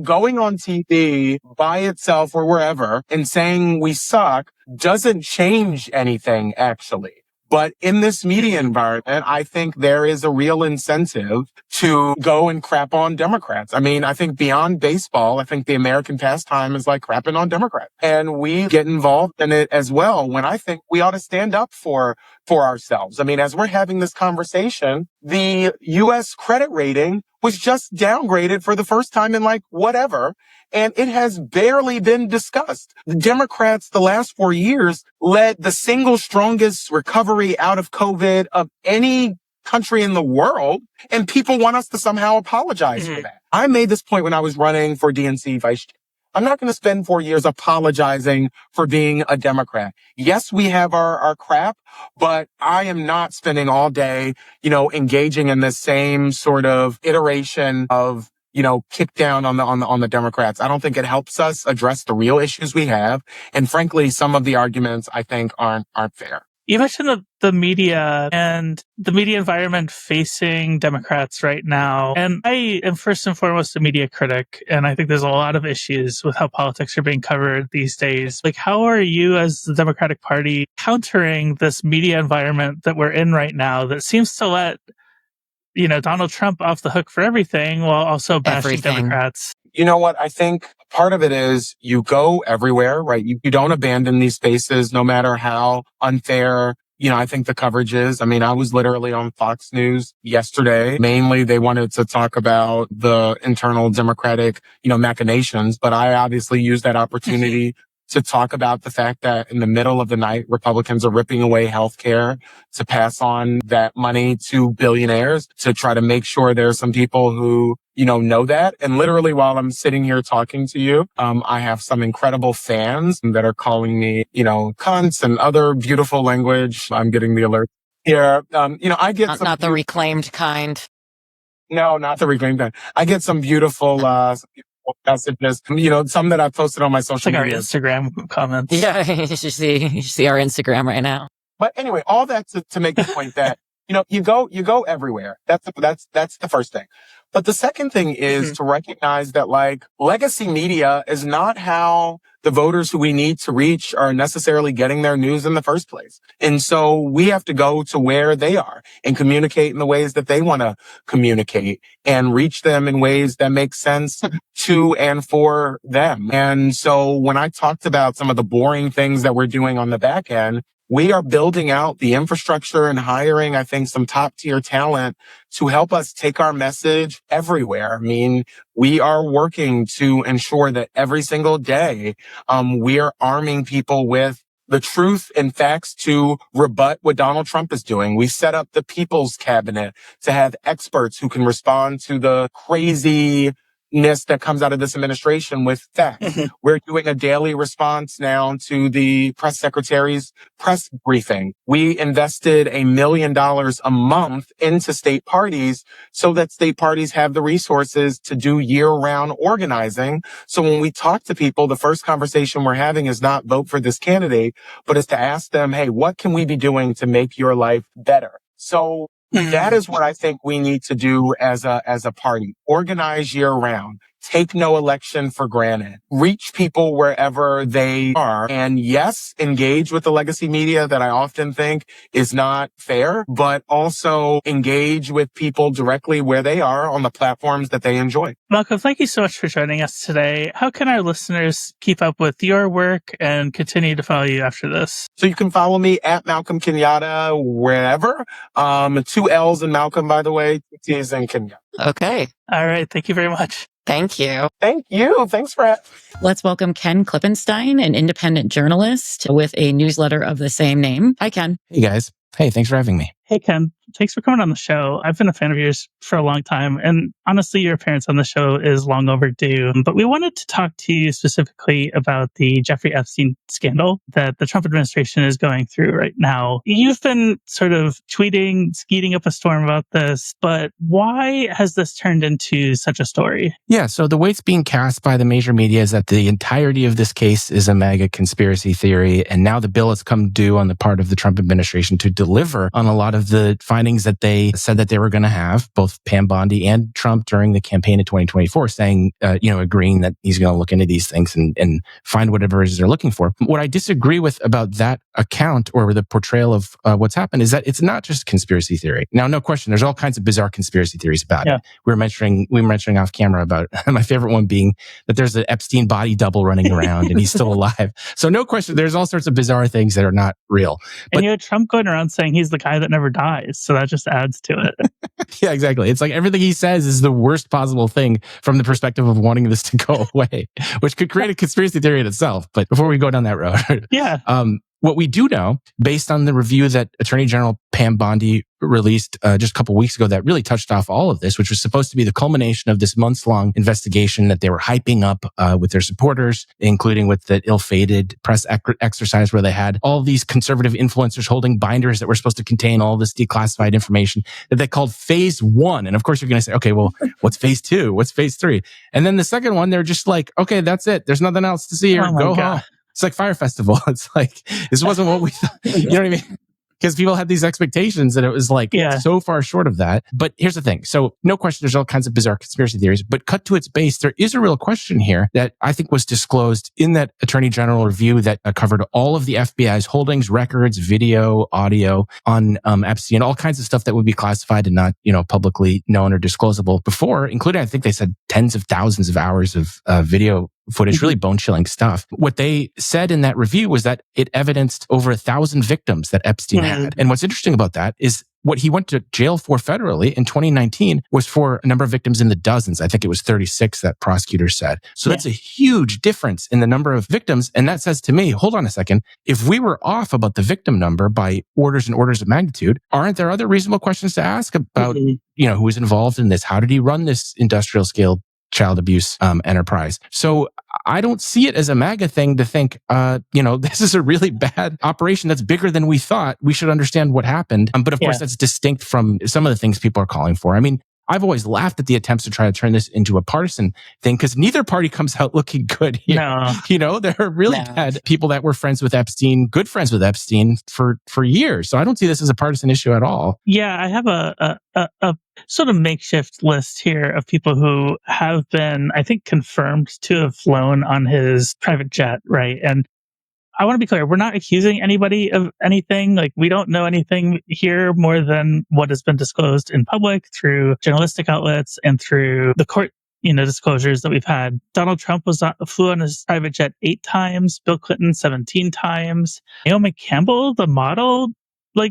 going on TV by itself or wherever and saying we suck doesn't change anything, actually. But in this media environment, I think there is a real incentive to go and crap on Democrats. I mean, I think beyond baseball, I think the American pastime is like crapping on Democrats. And we get involved in it as well, when I think we ought to stand up for ourselves. I mean, as we're having this conversation, the U.S. credit rating was just downgraded for the first time in whatever. And it has barely been discussed. The Democrats, the last 4 years, led the single strongest recovery out of COVID of any country in the world. And people want us to somehow apologize for that. I made this point when I was running for DNC vice chair. I'm not going to spend 4 years apologizing for being a Democrat. Yes, we have our crap, but I am not spending all day, engaging in the same sort of iteration of, kick down on the Democrats. I don't think it helps us address the real issues we have. And frankly, some of the arguments I think aren't fair. You mentioned the media and the media environment facing Democrats right now. And I am first and foremost a media critic. And I think there's a lot of issues with how politics are being covered these days. How are you as the Democratic Party countering this media environment that we're in right now that seems to let Donald Trump off the hook for everything while also bashing Democrats? You know what? I think part of it is you go everywhere, right? You don't abandon these spaces no matter how unfair, I think the coverage is. I mean, I was literally on Fox News yesterday. Mainly, they wanted to talk about the internal Democratic, machinations, but I obviously used that opportunity to talk about the fact that in the middle of the night, Republicans are ripping away healthcare to pass on that money to billionaires to try to make sure there's some people who, know that. And literally while I'm sitting here talking to you, I have some incredible fans that are calling me, cunts and other beautiful language. I'm getting the alert here. I get not the reclaimed kind. No, not the reclaimed kind. I get some beautiful, messages, some that I've posted on my social media. Our Instagram comments. Yeah, you should see our Instagram right now. But anyway, all that to make the point that, you go everywhere. That's the first thing. But the second thing is to recognize that legacy media is not how the voters who we need to reach are necessarily getting their news in the first place. And so we have to go to where they are and communicate in the ways that they want to communicate and reach them in ways that make sense to and for them. And so when I talked about some of the boring things that we're doing on the back end, we are building out the infrastructure and hiring, I think, some top tier talent to help us take our message everywhere. I mean, we are working to ensure that every single day, we are arming people with the truth and facts to rebut what Donald Trump is doing. We set up the People's Cabinet to have experts who can respond to the craziness that comes out of this administration with facts. We're doing a daily response now to the press secretary's press briefing. We invested $1 million a month into state parties so that state parties have the resources to do year-round organizing. So when we talk to people, the first conversation we're having is not vote for this candidate, but is to ask them, hey, what can we be doing to make your life better? So that is what I think we need to do as a party. Organize year round. Take no election for granted. Reach people wherever they are. And yes, engage with the legacy media that I often think is not fair, but also engage with people directly where they are on the platforms that they enjoy. Malcolm, thank you so much for joining us today. How can our listeners keep up with your work and continue to follow you after this? So you can follow me at Malcolm Kenyatta wherever. 2 L's in Malcolm, by the way, 2 T's in Kenyatta. Okay. All right. Thank you very much. Thank you. Thank you. Thanks for having me. Let's welcome Ken Klippenstein, an independent journalist with a newsletter of the same name. Hi, Ken. Hey, guys. Hey, thanks for having me. Hey, Ken. Thanks for coming on the show. I've been a fan of yours for a long time. And honestly, your appearance on the show is long overdue. But we wanted to talk to you specifically about the Jeffrey Epstein scandal that the Trump administration is going through right now. You've been sort of tweeting, skeeting up a storm about this, but why has this turned into such a story? Yeah, so the way it's being cast by the major media is that the entirety of this case is a mega conspiracy theory. And now the bill has come due on the part of the Trump administration to deliver on a lot of the findings that they said that they were going to have, both Pam Bondi and Trump during the campaign in 2024, saying, agreeing that he's going to look into these things and find whatever it is they're looking for. What I disagree with about that account or the portrayal of what's happened is that it's not just conspiracy theory. Now, no question, there's all kinds of bizarre conspiracy theories about it. We were mentioning off camera about my favorite one being that there's an Epstein body double running around and he's still alive. So no question, there's all sorts of bizarre things that are not real. And you had Trump going around saying he's the guy that never dies. So that just adds to it. Yeah, exactly. It's like everything he says is the worst possible thing from the perspective of wanting this to go away, which could create a conspiracy theory in itself. But before we go down that road, what we do know, based on the review that Attorney General Pam Bondi released just a couple weeks ago that really touched off all of this, which was supposed to be the culmination of this months-long investigation that they were hyping up with their supporters, including with the ill-fated press exercise where they had all these conservative influencers holding binders that were supposed to contain all this declassified information that they called phase 1. And of course, you're going to say, okay, well, what's phase 2? What's phase 3? And then the second one, they're just like, okay, that's it. There's nothing else to see here. Go home. It's like Fire Festival. It's like, this wasn't what we thought. You know what I mean? Because people had these expectations that it was like so far short of that. But here's the thing. So no question, there's all kinds of bizarre conspiracy theories, but cut to its base, there is a real question here that I think was disclosed in that Attorney General review that covered all of the FBI's holdings, records, video, audio on Epstein, all kinds of stuff that would be classified and not, publicly known or disclosable before, including, I think they said tens of thousands of hours of video footage, really bone-chilling stuff. What they said in that review was that it evidenced over 1,000 victims that Epstein had. And what's interesting about that is what he went to jail for federally in 2019 was for a number of victims in the dozens. I think it was 36 that prosecutors said. So that's a huge difference in the number of victims. And that says to me, hold on a second, if we were off about the victim number by orders and orders of magnitude, aren't there other reasonable questions to ask about, who was involved in this? How did he run this industrial scale child abuse enterprise? So I don't see it as a MAGA thing to think, this is a really bad operation that's bigger than we thought. We should understand what happened. But of course, that's distinct from some of the things people are calling for. I mean, I've always laughed at the attempts to try to turn this into a partisan thing because neither party comes out looking good here. No. There are really bad people that were friends with Epstein, good friends with Epstein for years. So I don't see this as a partisan issue at all. Yeah, I have a sort of makeshift list here of people who have been, I think, confirmed to have flown on his private jet, right? And I want to be clear, we're not accusing anybody of anything. Like, we don't know anything here more than what has been disclosed in public through journalistic outlets and through the court, disclosures that we've had. Donald Trump flew on his private jet 8 times, Bill Clinton 17 times. Naomi Campbell, the model,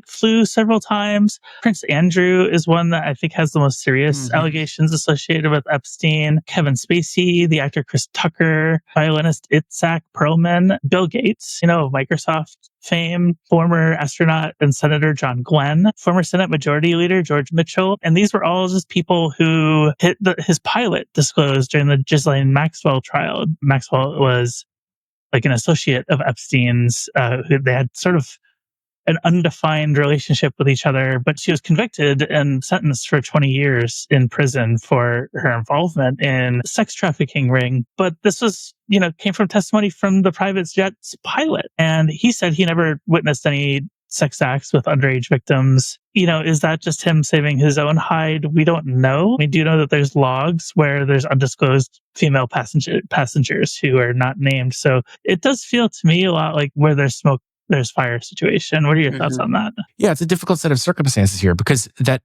flew several times. Prince Andrew is one that I think has the most serious allegations associated with Epstein. Kevin Spacey, the actor Chris Tucker, violinist Itzhak Perlman, Bill Gates, of Microsoft fame, former astronaut and Senator John Glenn, former Senate Majority Leader George Mitchell. And these were all just people who his pilot disclosed during the Ghislaine Maxwell trial. Maxwell was like an associate of Epstein's, who they had sort of an undefined relationship with each other, but she was convicted and sentenced for 20 years in prison for her involvement in a sex trafficking ring. But this was, came from testimony from the private jet's pilot. And he said he never witnessed any sex acts with underage victims. Is that just him saving his own hide? We don't know. We do know that there's logs where there's undisclosed female passengers who are not named. So it does feel to me a lot like where there's smoke, there's fire situation. What are your thoughts on that? Yeah, it's a difficult set of circumstances here because that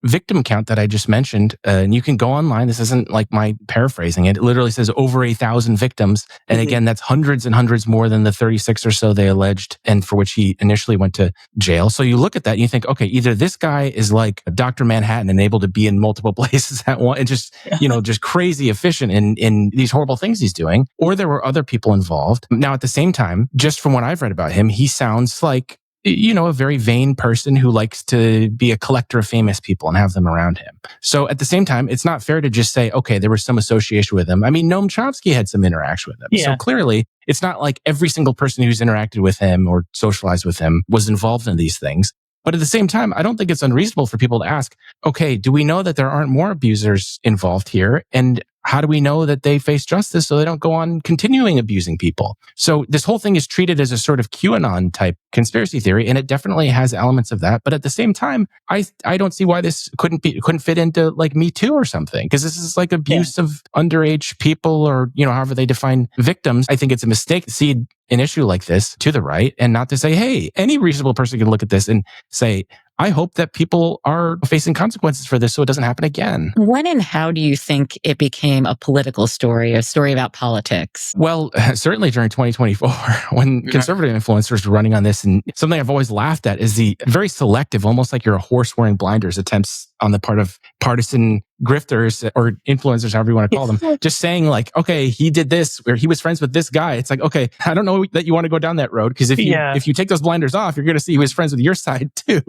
victim count that I just mentioned, and you can go online, this isn't like my paraphrasing it literally says over 1,000 victims. And again, that's hundreds and hundreds more than the 36 or so they alleged and for which he initially went to jail. So you look at that and you think, okay, either this guy is like Dr. Manhattan and able to be in multiple places at once and just, just crazy efficient in these horrible things he's doing, or there were other people involved. Now, at the same time, just from what I've read about him, he sounds like, a very vain person who likes to be a collector of famous people and have them around him. So at the same time, it's not fair to just say, okay, there was some association with him. I mean, Noam Chomsky had some interaction with him. Yeah. So clearly, it's not like every single person who's interacted with him or socialized with him was involved in these things. But at the same time, I don't think it's unreasonable for people to ask, okay, do we know that there aren't more abusers involved here? And how do we know that they face justice so they don't go on continuing abusing people? So this whole thing is treated as a sort of QAnon type conspiracy theory, and it definitely has elements of that. But at the same time, I don't see why this couldn't fit into like Me Too or something, because this is like abuse of underage people or, however they define victims. I think it's a mistake to see an issue like this to the right and not to say, hey, any reasonable person can look at this and say, I hope that people are facing consequences for this so it doesn't happen again. When and how do you think it became a political story, a story about politics? Well, certainly during 2024, when conservative influencers were running on this, and something I've always laughed at is the very selective, almost like you're a horse wearing blinders attempts on the part of partisan grifters or influencers, however you want to call them, just saying like, okay, he did this or he was friends with this guy. It's like, okay, I don't know that you want to go down that road, because if you take those blinders off, you're going to see he was friends with your side too,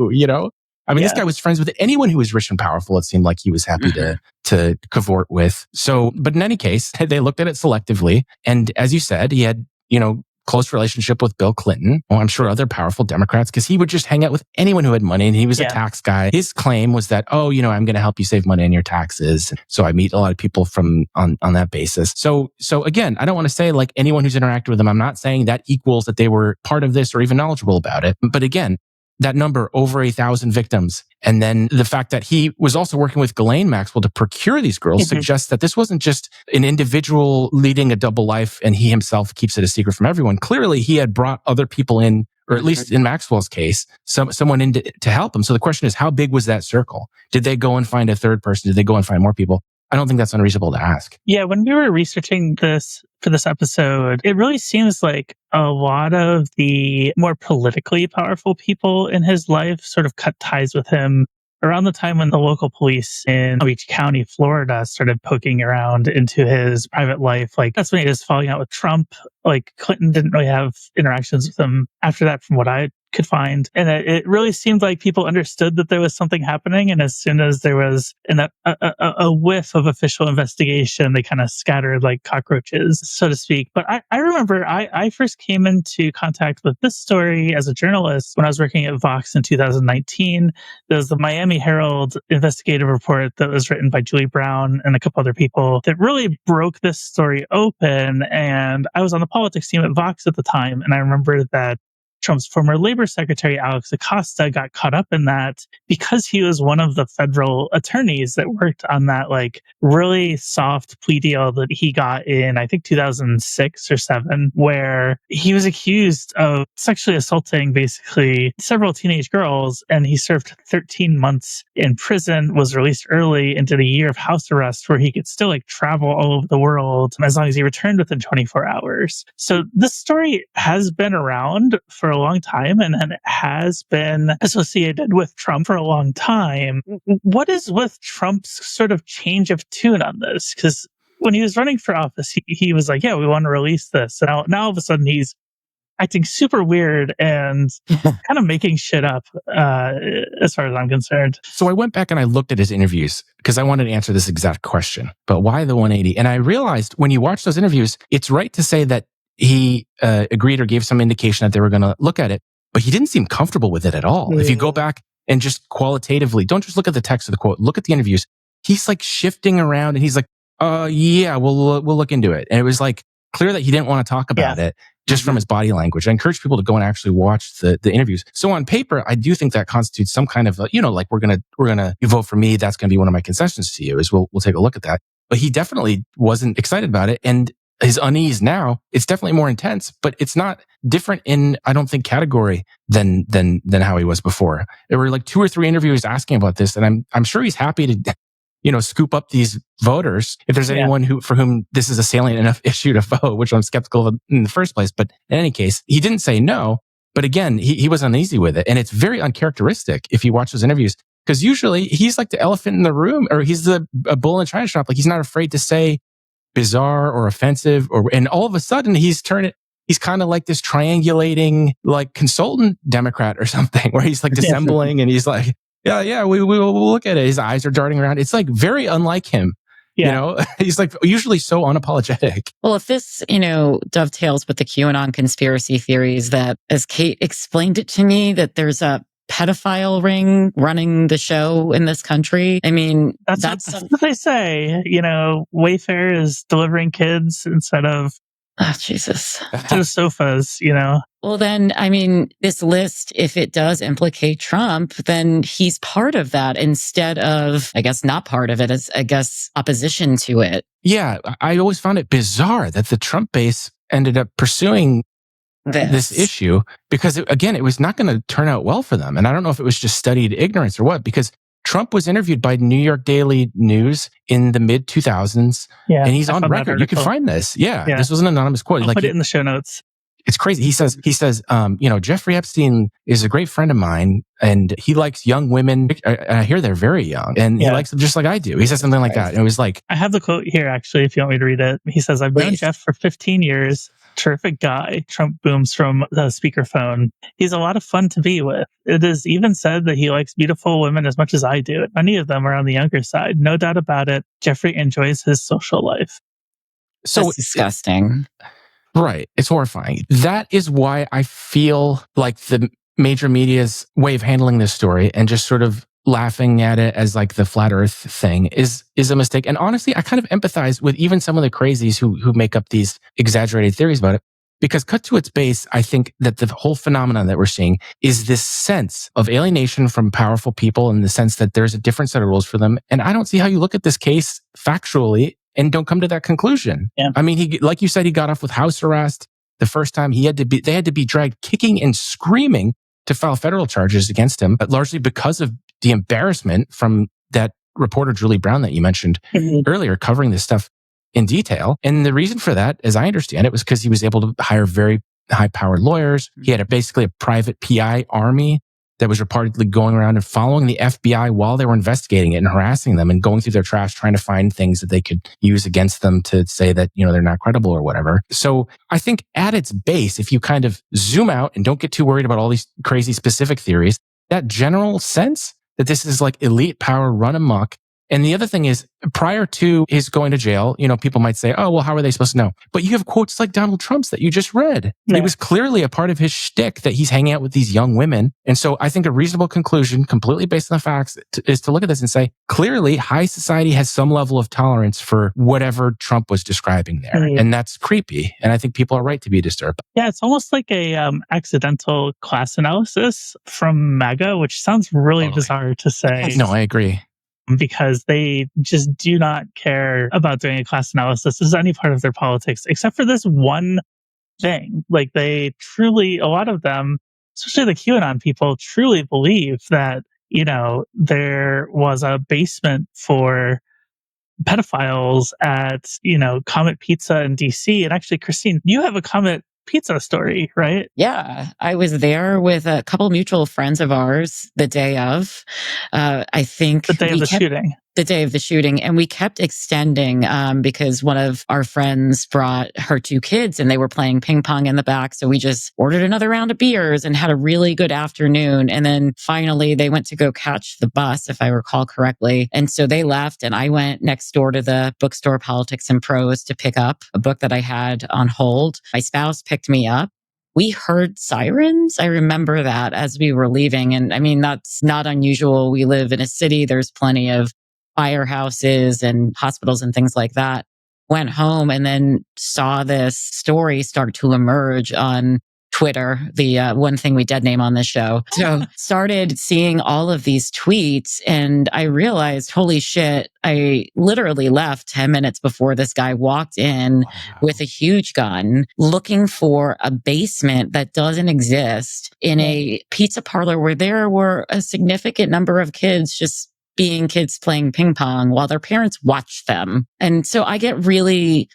I mean, this guy was friends with anyone who was rich and powerful. It seemed like he was happy to cavort with. So, but in any case, they looked at it selectively. And as you said, he had, close relationship with Bill Clinton. Well, I'm sure other powerful Democrats, because he would just hang out with anyone who had money, and he was a tax guy. His claim was that, I'm going to help you save money on your taxes. So I meet a lot of people on that basis. So again, I don't want to say like anyone who's interacted with him. I'm not saying that equals that they were part of this or even knowledgeable about it. But again, that number, over 1,000 victims. And then the fact that he was also working with Ghislaine Maxwell to procure these girls suggests that this wasn't just an individual leading a double life and he himself keeps it a secret from everyone. Clearly, he had brought other people in, or at least in Maxwell's case, someone in to help him. So the question is, how big was that circle? Did they go and find a third person? Did they go and find more people? I don't think that's unreasonable to ask. Yeah, when we were researching this for this episode, it really seems like a lot of the more politically powerful people in his life sort of cut ties with him around the time when the local police in Palm Beach County, Florida, started poking around into his private life. Like, that's when he was falling out with Trump. Like, Clinton didn't really have interactions with him after that, from what I could find. And it really seemed like people understood that there was something happening. And as soon as there was a whiff of official investigation, they kind of scattered like cockroaches, so to speak. But I remember I first came into contact with this story as a journalist when I was working at Vox in 2019. There was the Miami Herald investigative report that was written by Julie Brown and a couple other people that really broke this story open. And I was on the politics team at Vox at the time. And I remember that Trump's former labor secretary, Alex Acosta, got caught up in that because he was one of the federal attorneys that worked on that like really soft plea deal that he got in, I think 2006 or 7, where he was accused of sexually assaulting basically several teenage girls. And he served 13 months in prison, was released early, and did a year of house arrest where he could still like travel all over the world as long as he returned within 24 hours. So this story has been around for a long time and then has been associated with Trump for a long time. What is with Trump's sort of change of tune on this? Because when he was running for office, he was like, yeah, we want to release this. And now all of a sudden he's acting super weird and kind of making shit up, as far as I'm concerned. So I went back and I looked at his interviews because I wanted to answer this exact question. But why the 180? And I realized when you watch those interviews, it's right to say that he agreed or gave some indication that they were going to look at it, but he didn't seem comfortable with it at all. If you go back and just qualitatively, don't just look at the text of the quote, look at the interviews. He's like shifting around and he's like, yeah, we'll look into it. And it was like clear that he didn't want to talk about it just from his body language. I encourage people to go and actually watch the interviews. So on paper, I do think that constitutes some kind of, like you vote for me. That's going to be one of my concessions to you is we'll take a look at that. But he definitely wasn't excited about it. And his unease now, it's definitely more intense, but it's not different in, I don't think, category than how he was before. There were like 2 or 3 interviewers asking about this, and I'm sure he's happy to, scoop up these voters if there's anyone for whom this is a salient enough issue to vote, which I'm skeptical of in the first place. But in any case, he didn't say no. But again, he was uneasy with it. And it's very uncharacteristic if you watch those interviews, because usually he's like the elephant in the room, or he's a bull in a china shop. Like he's not afraid to say bizarre or offensive, and all of a sudden he's kind of like this triangulating like consultant Democrat or something, where he's like dissembling and he's like, we'll look at it. His eyes are darting around. It's like very unlike him. He's like usually so unapologetic. Well, if this, dovetails with the QAnon conspiracy theories that, as Kate explained it to me, that there's a pedophile ring running the show in this country. I mean, that's what they say. Wayfair is delivering kids instead of Jesus to the sofas. Well, then, I mean, this list, if it does implicate Trump, then he's part of that instead of, I guess, not part of it, as I guess opposition to it. Yeah, I always found it bizarre that the Trump base ended up pursuing this issue because, it was not going to turn out well for them. And I don't know if it was just studied ignorance or what, because Trump was interviewed by New York Daily News in the mid 2000s, and he's on record. You can find this. Yeah, this was an anonymous quote. I'll put it in the show notes. It's crazy. He says, Jeffrey Epstein is a great friend of mine, and he likes young women. I hear they're very young, and he likes them just like I do. He says something like that. And it was like, I have the quote here, actually, if you want me to read it. He says, I've known Jeff for 15 years. Terrific guy. Trump booms from the speakerphone. He's a lot of fun to be with. It is even said that he likes beautiful women as much as I do. Many of them are on the younger side. No doubt about it. Jeffrey enjoys his social life. So that's disgusting. Right. It's horrifying. That is why I feel like the major media's way of handling this story and just sort of laughing at it as like the flat earth thing is a mistake. And honestly, I kind of empathize with even some of the crazies who make up these exaggerated theories about it, because cut to its base, I think that the whole phenomenon that we're seeing is this sense of alienation from powerful people, in the sense that there's a different set of rules for them. And I don't see how you look at this case factually and don't come to that conclusion. Yeah. I mean, he, like you said, he got off with house arrest the first time. They had to be dragged kicking and screaming to file federal charges against him, but largely because of the embarrassment from that reporter, Julie Brown, that you mentioned earlier, covering this stuff in detail. And the reason for that, as I understand it, was because he was able to hire very high-powered lawyers. He had basically a private PI army that was reportedly going around and following the FBI while they were investigating it and harassing them and going through their trash, trying to find things that they could use against them to say that, they're not credible or whatever. So I think at its base, if you kind of zoom out and don't get too worried about all these crazy specific theories, that general sense that this is like elite power run amok. And the other thing is, prior to his going to jail, people might say, oh, well, how are they supposed to know? But you have quotes like Donald Trump's that you just read. Yeah. It was clearly a part of his shtick that he's hanging out with these young women. And so I think a reasonable conclusion, completely based on the facts, is to look at this and say, clearly high society has some level of tolerance for whatever Trump was describing there. Mm-hmm. And that's creepy. And I think people are right to be disturbed. Yeah, it's almost like a accidental class analysis from MAGA, which sounds really bizarre to say. No, I agree. Because they just do not care about doing a class analysis as any part of their politics, except for this one thing. Like, they truly, a lot of them, especially the QAnon people, truly believe that, there was a basement for pedophiles at, Comet Pizza in DC. And actually, Christine, you have a Comet pizza story, right? Yeah, I was there with a couple mutual friends of ours the day of. I think The day of the shooting. The day of the shooting, and we kept extending because one of our friends brought her 2 kids and they were playing ping pong in the back. So we just ordered another round of beers and had a really good afternoon. And then finally they went to go catch the bus, if I recall correctly. And so they left and I went next door to the bookstore Politics and Prose to pick up a book that I had on hold. My spouse picked me up. We heard sirens. I remember that as we were leaving. And I mean, that's not unusual. We live in a city. There's plenty of firehouses and hospitals and things like that. Went home and then saw this story start to emerge on Twitter, the one thing we dead name on this show. So started seeing all of these tweets and I realized, holy shit, I literally left 10 minutes before this guy walked in with a huge gun looking for a basement that doesn't exist in a pizza parlor where there were a significant number of kids just being kids playing ping pong while their parents watch them. And so I get really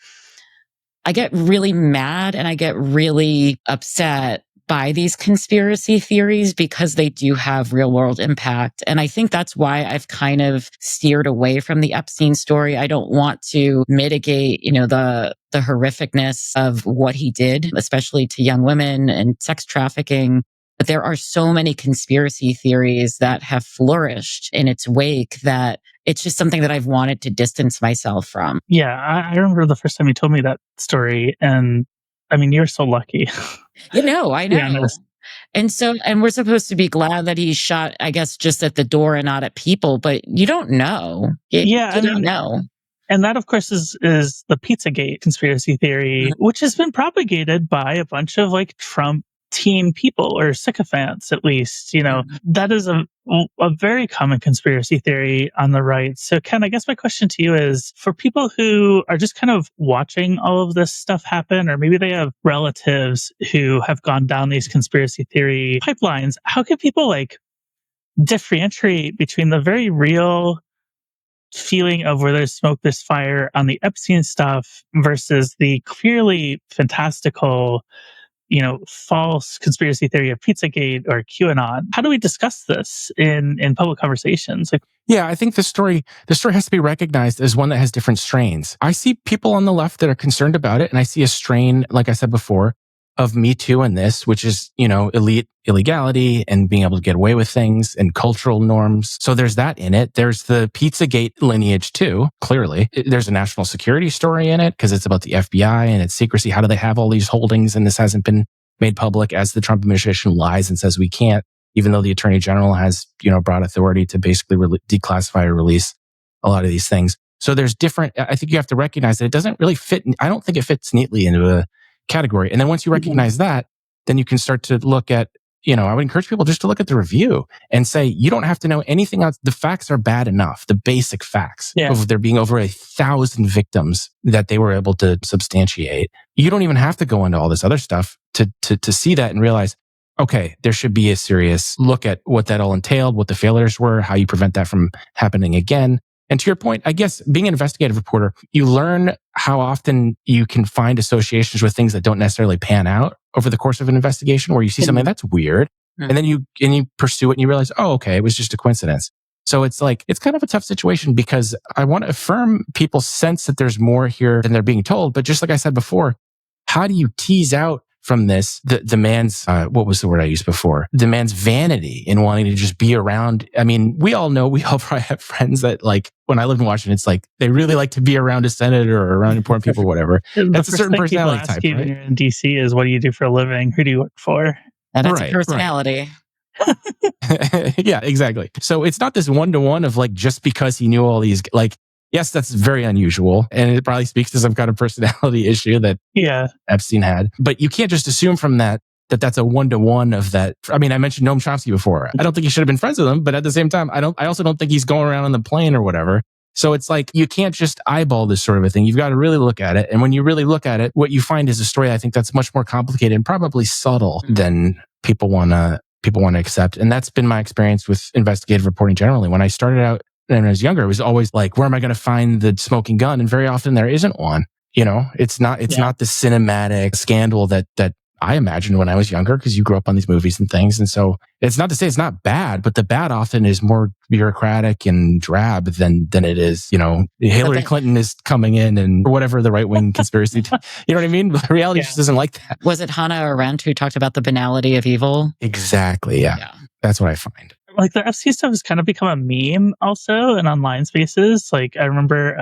mad and I get really upset by these conspiracy theories because they do have real world impact. And I think that's why I've kind of steered away from the Epstein story. I don't want to mitigate, the horrificness of what he did, especially to young women and sex trafficking. But there are so many conspiracy theories that have flourished in its wake that it's just something that I've wanted to distance myself from. Yeah, I remember the first time you told me that story. And I mean, you're so lucky. I know. And we're supposed to be glad that he shot, I guess, just at the door and not at people. But you don't know. You don't know. And that, of course, is the Pizzagate conspiracy theory, which has been propagated by a bunch of Trump team people or sycophants, at least. That is a very common conspiracy theory on the right. So Ken, I guess my question to you is, for people who are just kind of watching all of this stuff happen, or maybe they have relatives who have gone down these conspiracy theory pipelines, how can people differentiate between the very real feeling of where there's smoke, there's fire on the Epstein stuff versus the clearly fantastical false conspiracy theory of Pizzagate or QAnon? How do we discuss this in public conversations? Yeah, I think the story has to be recognized as one that has different strains. I see people on the left that are concerned about it, and I see a strain, like I said before, of Me Too and this, which is, elite illegality and being able to get away with things and cultural norms. So there's that in it. There's the Pizzagate lineage too, clearly. There's a national security story in it because it's about the FBI and its secrecy. How do they have all these holdings and this hasn't been made public, as the Trump administration lies and says we can't, even though the Attorney General has, broad authority to basically declassify or release a lot of these things. So there's different, I think you have to recognize that it doesn't really fit. I don't think it fits neatly into a category. And then once you recognize that, then you can start to look at, I would encourage people just to look at the review and say, you don't have to know anything else. The facts are bad enough. The basic facts of there being over 1,000 victims that they were able to substantiate. You don't even have to go into all this other stuff to see that and realize, okay, there should be a serious look at what that all entailed, what the failures were, how you prevent that from happening again. And to your point, I guess being an investigative reporter, you learn how often you can find associations with things that don't necessarily pan out over the course of an investigation, where you see something that's weird, and then you pursue it and you realize, oh, okay, it was just a coincidence. So it's kind of a tough situation because I want to affirm people's sense that there's more here than they're being told. But just like I said before, how do you tease out from this the man's, what was the word I used before? The man's vanity in wanting to just be around. I mean, we all probably have friends that when I lived in Washington, it's they really like to be around a senator or around important people or whatever. That's a certain personality type, right? When you're in DC is, what do you do for a living? Who do you work for? And that's a personality. Right. Yeah, exactly. So it's not this one-to-one of just because he knew all these, yes, that's very unusual. And it probably speaks to some kind of personality issue that Epstein had. But you can't just assume from that that's a one-to-one of that. I mean, I mentioned Noam Chomsky before. I don't think he should have been friends with him, but at the same time, I also don't think he's going around on the plane or whatever. So it's you can't just eyeball this sort of a thing. You've got to really look at it. And when you really look at it, what you find is a story, I think, that's much more complicated and probably subtle than people want to accept. And that's been my experience with investigative reporting generally. When I started out and when I was younger, it was always where am I going to find the smoking gun? And very often there isn't one. It's not the cinematic scandal that I imagined when I was younger, because you grew up on these movies and things. And so it's not to say it's not bad, but the bad often is more bureaucratic and drab than it is, Hillary Clinton is coming in and or whatever the right wing conspiracy, you know what I mean? The reality just isn't like that. Was it Hannah Arendt who talked about the banality of evil? Exactly. Yeah. That's what I find. Like the FC stuff has kind of become a meme also in online spaces. Like I remember,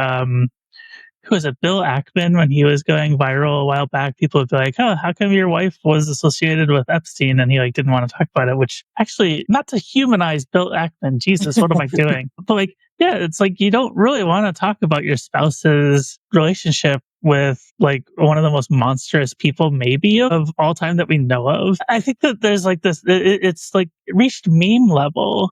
who was it? Bill Ackman, when he was going viral a while back, people would be like, "Oh, how come your wife was associated with Epstein?" And he didn't want to talk about it, which actually, not to humanize Bill Ackman, Jesus, what am I doing? But it's like, you don't really want to talk about your spouse's relationship with one of the most monstrous people maybe of all time that we know of. I think that there's this, it's reached meme level,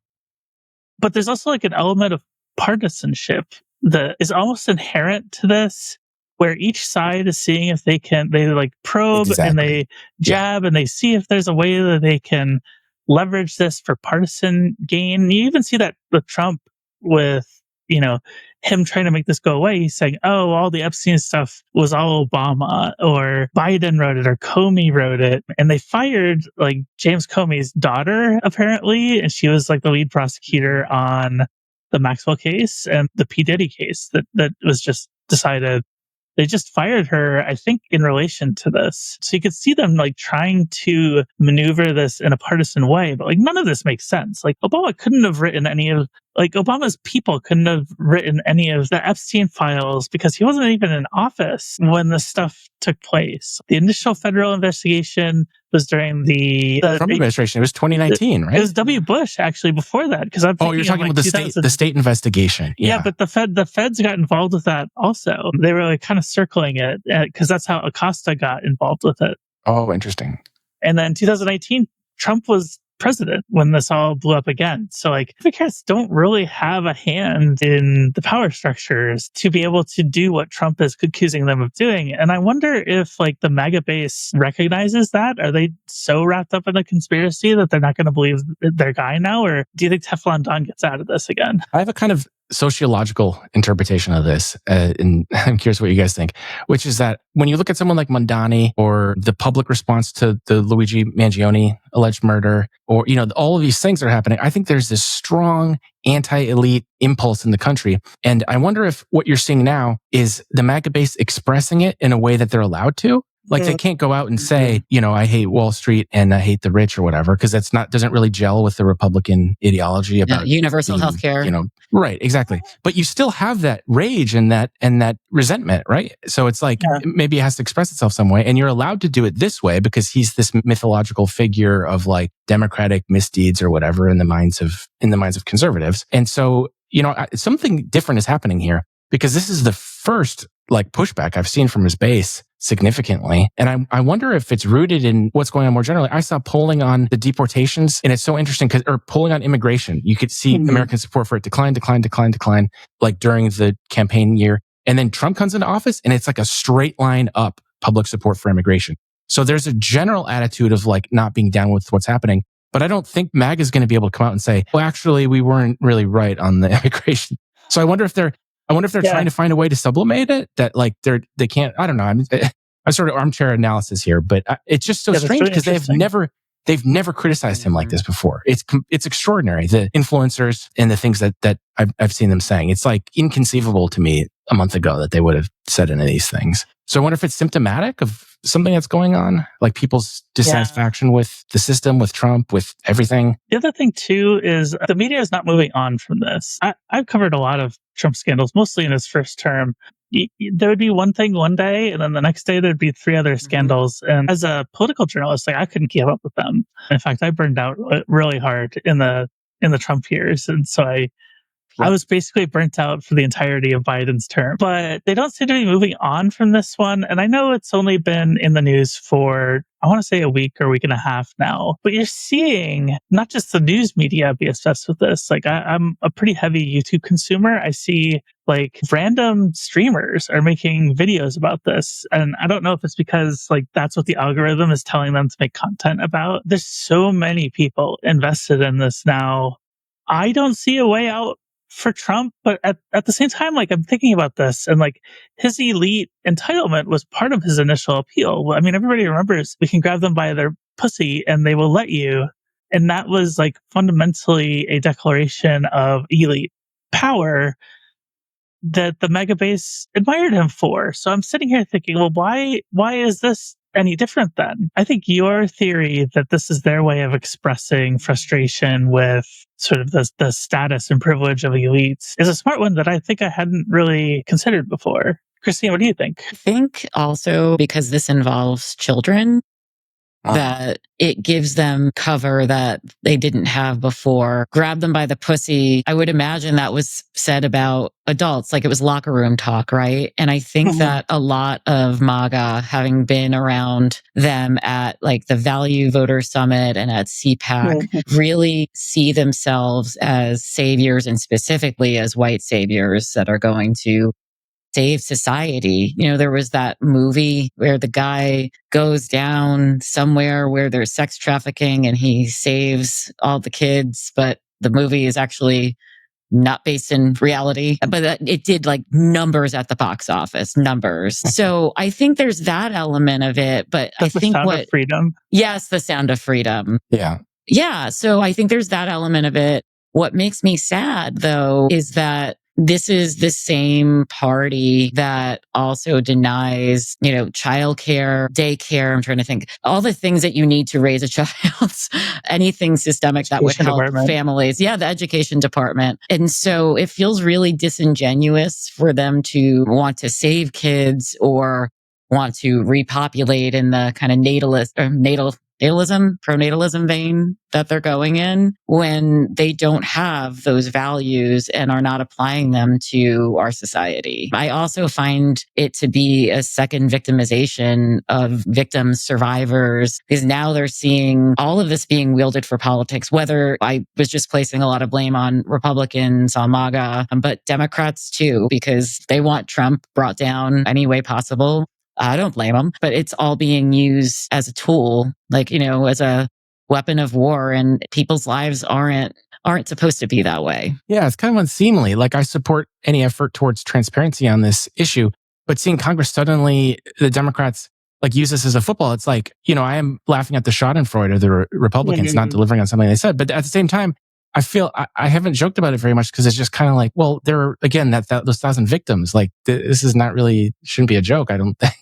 but there's also an element of partisanship that is almost inherent to this, where each side is seeing if they probe and they jab and they see if there's a way that they can leverage this for partisan gain. You even see that with Trump, with him trying to make this go away. He's saying, "Oh, all the Epstein stuff was all Obama, or Biden wrote it, or Comey wrote it." And they fired James Comey's daughter, apparently, and she was the lead prosecutor on the Maxwell case and the P. Diddy case that was just decided. They just fired her, I think, in relation to this. So you could see them trying to maneuver this in a partisan way, but none of this makes sense. Obama couldn't have written any of, Obama's people couldn't have written any of the Epstein files, because he wasn't even in office when this stuff took place. The initial federal investigation was during the Trump administration. It was 2019, right? It was W. Bush, actually, before that. Because you're talking about the state investigation. Yeah, but the feds got involved with that also. They were kind of circling it, because that's how Acosta got involved with it. Oh, interesting. And then 2019, Trump was president when this all blew up again. So Democrats don't really have a hand in the power structures to be able to do what Trump is accusing them of doing. And I wonder if the MAGA base recognizes that. Are they so wrapped up in the conspiracy that they're not going to believe their guy now? Or do you think Teflon Don gets out of this again? I have a kind of sociological interpretation of this, and I'm curious what you guys think, which is that when you look at someone like Mondani, or the public response to the Luigi Mangione alleged murder, or all of these things that are happening, I think there's this strong anti-elite impulse in the country. And I wonder if what you're seeing now is the MAGA base expressing it in a way that they're allowed to. They can't go out and say, I hate Wall Street and I hate the rich or whatever, because doesn't really gel with the Republican ideology about universal healthcare. Right, exactly. But you still have that rage and that resentment, right? So it's maybe it has to express itself some way, and you're allowed to do it this way because he's this mythological figure of democratic misdeeds or whatever in the minds of conservatives. And so, something different is happening here, because this is the first pushback I've seen from his base significantly. And I wonder if it's rooted in what's going on more generally. I saw polling on the deportations, and it's so interesting or polling on immigration. You could see American support for it decline during the campaign year. And then Trump comes into office, and it's a straight line up public support for immigration. So there's a general attitude of not being down with what's happening. But I don't think MAGA is going to be able to come out and say, well, actually, we weren't really right on the immigration. So I wonder if they're trying to find a way to sublimate it, that they can't. I don't know. I'm sort of armchair analysis here, but it's just so strange, because they've never criticized him like this before. It's extraordinary, the influencers and the things that I've seen them saying. It's inconceivable to me a month ago that they would have said any of these things. So I wonder if it's symptomatic of something that's going on, people's dissatisfaction with the system, with Trump, with everything. The other thing too is the media is not moving on from this. I've covered a lot of Trump scandals, mostly in his first term. There would be one thing one day, and then the next day there'd be 3 other scandals. And as a political journalist, I couldn't keep up with them. In fact, I burned out really hard in the Trump years, and so I was basically burnt out for the entirety of Biden's term. But they don't seem to be moving on from this one. And I know it's only been in the news for, I want to say, a week or week and a half now. But you're seeing not just the news media be obsessed with this. I'm a pretty heavy YouTube consumer. I see random streamers are making videos about this. And I don't know if it's because that's what the algorithm is telling them to make content about. There's so many people invested in this now. I don't see a way out for Trump, but at the same time, like, I'm thinking about this, and like, his elite entitlement was part of his initial appeal. I mean, everybody remembers we can grab them by their pussy and they will let you. And that was like fundamentally a declaration of elite power that the mega base admired him for. So I'm sitting here thinking, well, why is this any different then? I think your theory that this is their way of expressing frustration with sort of the status and privilege of elites is a smart one that I think I hadn't really considered before. Christine, what do you think? I think also because this involves children, that it gives them cover that they didn't have before. Grab them by the pussy. I would imagine that was said about adults, like it was locker room talk, right? And I think that a lot of MAGA, having been around them at like the Value Voter Summit and at CPAC, really see themselves as saviors, and specifically as white saviors that are going to save society. You know, there was that movie where the guy goes down somewhere where there's sex trafficking and he saves all the kids, but the movie is actually not based in reality, but it did like numbers at the box office, numbers. So I think there's that element of it, but I think Sound of Freedom. Yes, The Sound of Freedom. Yeah. Yeah. So I think there's that element of it. What makes me sad though is that this is the same party that also denies, you know, childcare, daycare. I'm trying to think all the things that you need to raise a child, anything systemic that would help families. Yeah, the education department. And so it feels really disingenuous for them to want to save kids or want to repopulate in the kind of pronatalism vein that they're going in when they don't have those values and are not applying them to our society. I also find it to be a second victimization of victims, survivors, because now they're seeing all of this being wielded for politics, whether I was just placing a lot of blame on Republicans, on MAGA, but Democrats too, because they want Trump brought down any way possible. I don't blame them, but it's all being used as a tool, like, you know, as a weapon of war, and people's lives aren't supposed to be that way. Yeah, it's kind of unseemly. Like, I support any effort towards transparency on this issue, but seeing Congress suddenly, the Democrats like use this as a football, it's like, you know, I am laughing at the Schadenfreude of the Republicans not delivering on something they said, but at the same time, I feel I haven't joked about it very much because it's just kind of like, well, there are, again, those 1,000 victims. Like, this is not really, shouldn't be a joke, I don't think.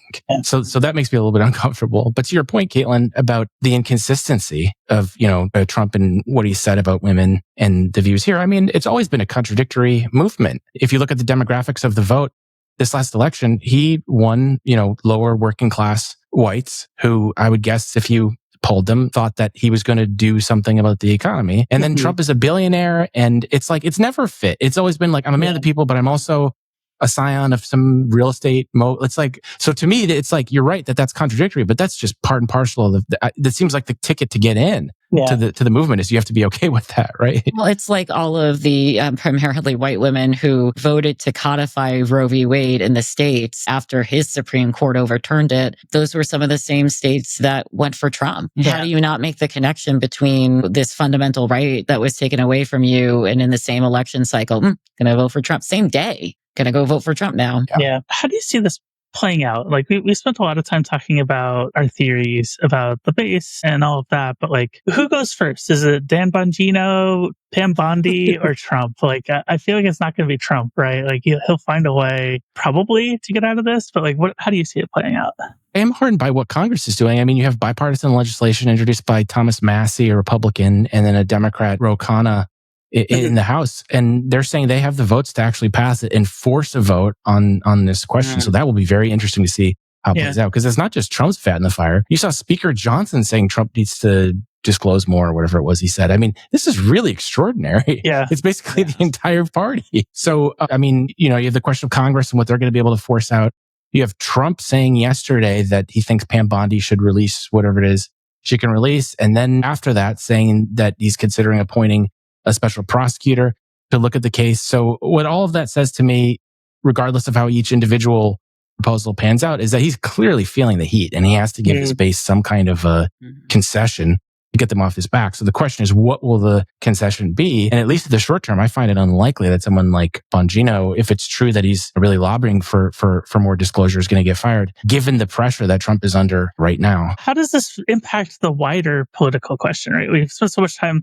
So that makes me a little bit uncomfortable. But to your point, Caitlin, about the inconsistency of, you know, Trump and what he said about women and the views here, I mean, it's always been a contradictory movement. If you look at the demographics of the vote, this last election, he won, you know, lower working class whites who I would guess if you polled them, thought that he was going to do something about the economy. And then Trump is a billionaire, and it's like, it's never fit. It's always been like, I'm a man of the people, but I'm also a scion of some real estate. It's like, so to me, it's like, you're right that that's contradictory, but that's just part and parcel of that seems like the ticket to get in to the movement is you have to be okay with that, right? Well, it's like all of the primarily white women who voted to codify Roe v. Wade in the States after his Supreme Court overturned it. Those were some of the same states that went for Trump. Yeah. How do you not make the connection between this fundamental right that was taken away from you and in the same election cycle, gonna vote for Trump same day? Gonna go vote for Trump now. Yeah. How do you see this playing out? Like, we spent a lot of time talking about our theories about the base and all of that, but like, who goes first? Is it Dan Bongino, Pam Bondi, or Trump? Like, I feel like it's not going to be Trump, right? Like, he'll find a way probably to get out of this, but like, how do you see it playing out? I am heartened by what Congress is doing. I mean, you have bipartisan legislation introduced by Thomas Massey, a Republican, and then a Democrat, Ro Khanna, in the House, and they're saying they have the votes to actually pass it and force a vote on this question. So that will be very interesting to see how it plays out, because it's not just Trump's fat in the fire. You saw Speaker Johnson saying Trump needs to disclose more, or whatever it was he said. I mean, this is really extraordinary. Yeah. It's basically the entire party. So, I mean, you know, you have the question of Congress and what they're going to be able to force out. You have Trump saying yesterday that he thinks Pam Bondi should release whatever it is she can release. And then after that, saying that he's considering appointing a special prosecutor to look at the case. So what all of that says to me, regardless of how each individual proposal pans out, is that he's clearly feeling the heat and he has to give his base some kind of a concession. to get them off his back. So the question is, what will the concession be? And at least in the short term, I find it unlikely that someone like Bongino, if it's true that he's really lobbying for more disclosure, is going to get fired, given the pressure that Trump is under right now. How does this impact the wider political question, right? We've spent so much time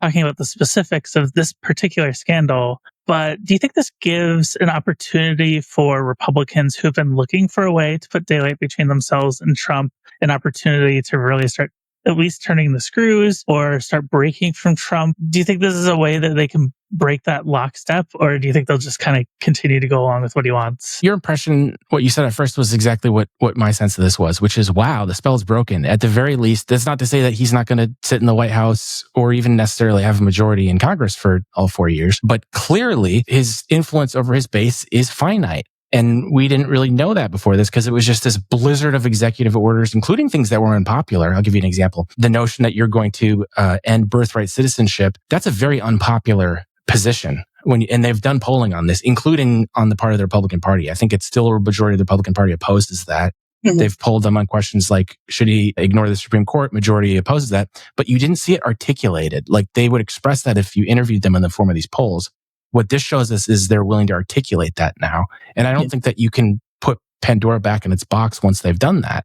talking about the specifics of this particular scandal, but do you think this gives an opportunity for Republicans who've been looking for a way to put daylight between themselves and Trump, an opportunity to really start at least turning the screws or start breaking from Trump? Do you think this is a way that they can break that lockstep, or do you think they'll just kind of continue to go along with what he wants? Your impression, what you said at first, was exactly what my sense of this was, which is, wow, the spell's broken. At the very least, that's not to say that he's not going to sit in the White House or even necessarily have a majority in Congress for all 4 years. But clearly, his influence over his base is finite. And we didn't really know that before this because it was just this blizzard of executive orders, including things that were unpopular. I'll give you an example. The notion that you're going to end birthright citizenship, that's a very unpopular position. And they've done polling on this, including on the part of the Republican Party. I think it's still a majority of the Republican Party opposes that. Mm-hmm. They've polled them on questions like, should he ignore the Supreme Court? Majority opposes that. But you didn't see it articulated. Like they would express that if you interviewed them in the form of these polls. What this shows us is they're willing to articulate that now. And I don't think that you can put Pandora back in its box once they've done that,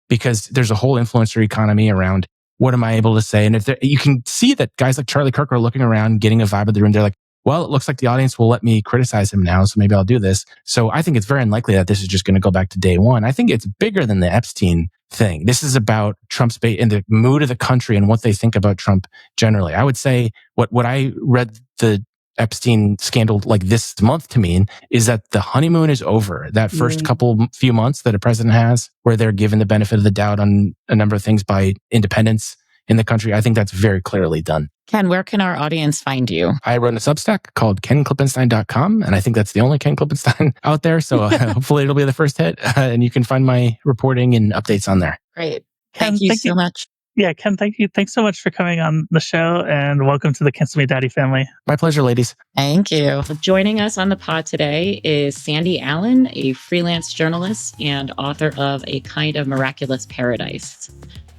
because there's a whole influencer economy around what am I able to say? And if you can see that guys like Charlie Kirk are looking around, getting a vibe of the room. They're like, well, it looks like the audience will let me criticize him now, so maybe I'll do this. So I think it's very unlikely that this is just going to go back to day one. I think it's bigger than the Epstein thing. This is about Trump's base and the mood of the country and what they think about Trump generally. I would say what I read the Epstein scandal like this month to mean is that the honeymoon is over. That first few months that a president has where they're given the benefit of the doubt on a number of things by independents in the country, I think that's very clearly done. Ken, where can our audience find you? I run a Substack called kenklippenstein.com, and I think that's the only Ken Klippenstein out there. So hopefully it'll be the first hit, and you can find my reporting and updates on there. Great. Thank you so much. Yeah, Ken, thank you. Thanks so much for coming on the show, and welcome to the Cancel Me Daddy family. My pleasure, ladies. Thank you. Joining us on the pod today is Sandy Allen, a freelance journalist and author of A Kind of Miraculous Paradise.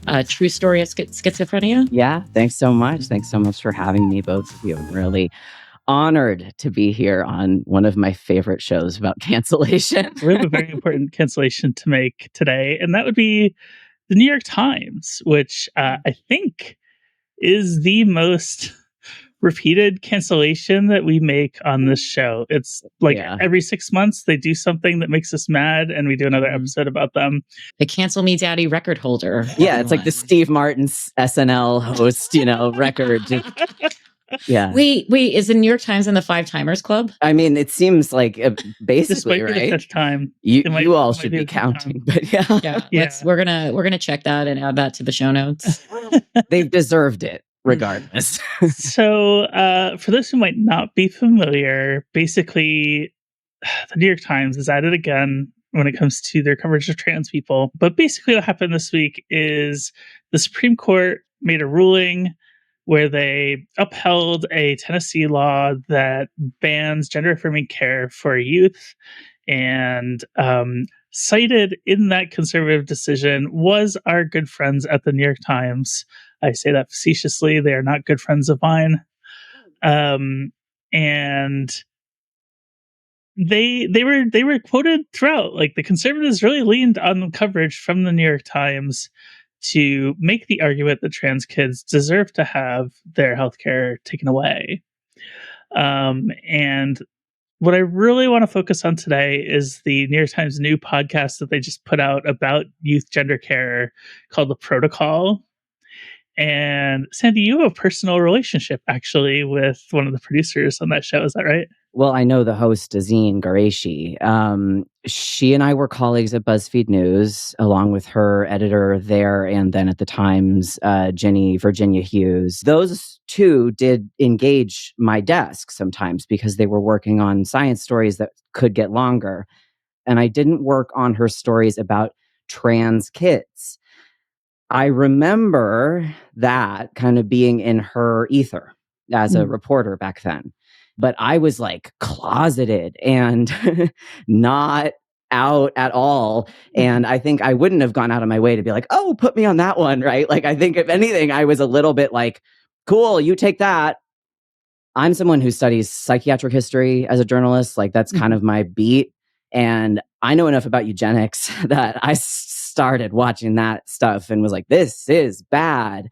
A true story of schizophrenia? Yeah, thanks so much. Thanks so much for having me, both of you. I'm really honored to be here on one of my favorite shows about cancellation. We have a very important cancellation to make today, and that would be the New York Times, which I think is the most repeated cancellation that we make on this show. It's like every 6 months they do something that makes us mad and we do another episode about them. The Cancel Me Daddy record holder. Yeah, it's like the Steve Martin's SNL host, record. Yeah. Wait, is the New York Times in the Five Timers Club? I mean, it seems like basically, right? The fifth time. You all should be counting, but yeah. We're gonna check that and add that to the show notes. They've deserved it regardless. So, for those who might not be familiar, basically, the New York Times is at it again when it comes to their coverage of trans people. But basically, what happened this week is the Supreme Court made a ruling where they upheld a Tennessee law that bans gender-affirming care for youth, and cited in that conservative decision was our good friends at the New York Times. I say that facetiously. They are not good friends of mine. And they were quoted throughout. Like, the conservatives really leaned on the coverage from the New York Times to make the argument that trans kids deserve to have their healthcare taken away. And what I really want to focus on today is the New York Times new podcast that they just put out about youth gender care called The Protocol. And Sandy, you have a personal relationship actually with one of the producers on that show. Is that right? Well, I know the host, Azine Qureshi. She and I were colleagues at BuzzFeed News, along with her editor there, and then at the Times, Virginia Hughes. Those two did engage my desk sometimes because they were working on science stories that could get longer. And I didn't work on her stories about trans kids. I remember that kind of being in her ether as a reporter back then. But I was like closeted and not out at all. And I think I wouldn't have gone out of my way to be like, oh, put me on that one, right? Like, I think if anything, I was a little bit like, cool, you take that. I'm someone who studies psychiatric history as a journalist. Like, that's kind of my beat. And I know enough about eugenics that I started watching that stuff and was like, this is bad.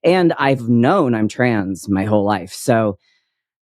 And I've known I'm trans my whole life. So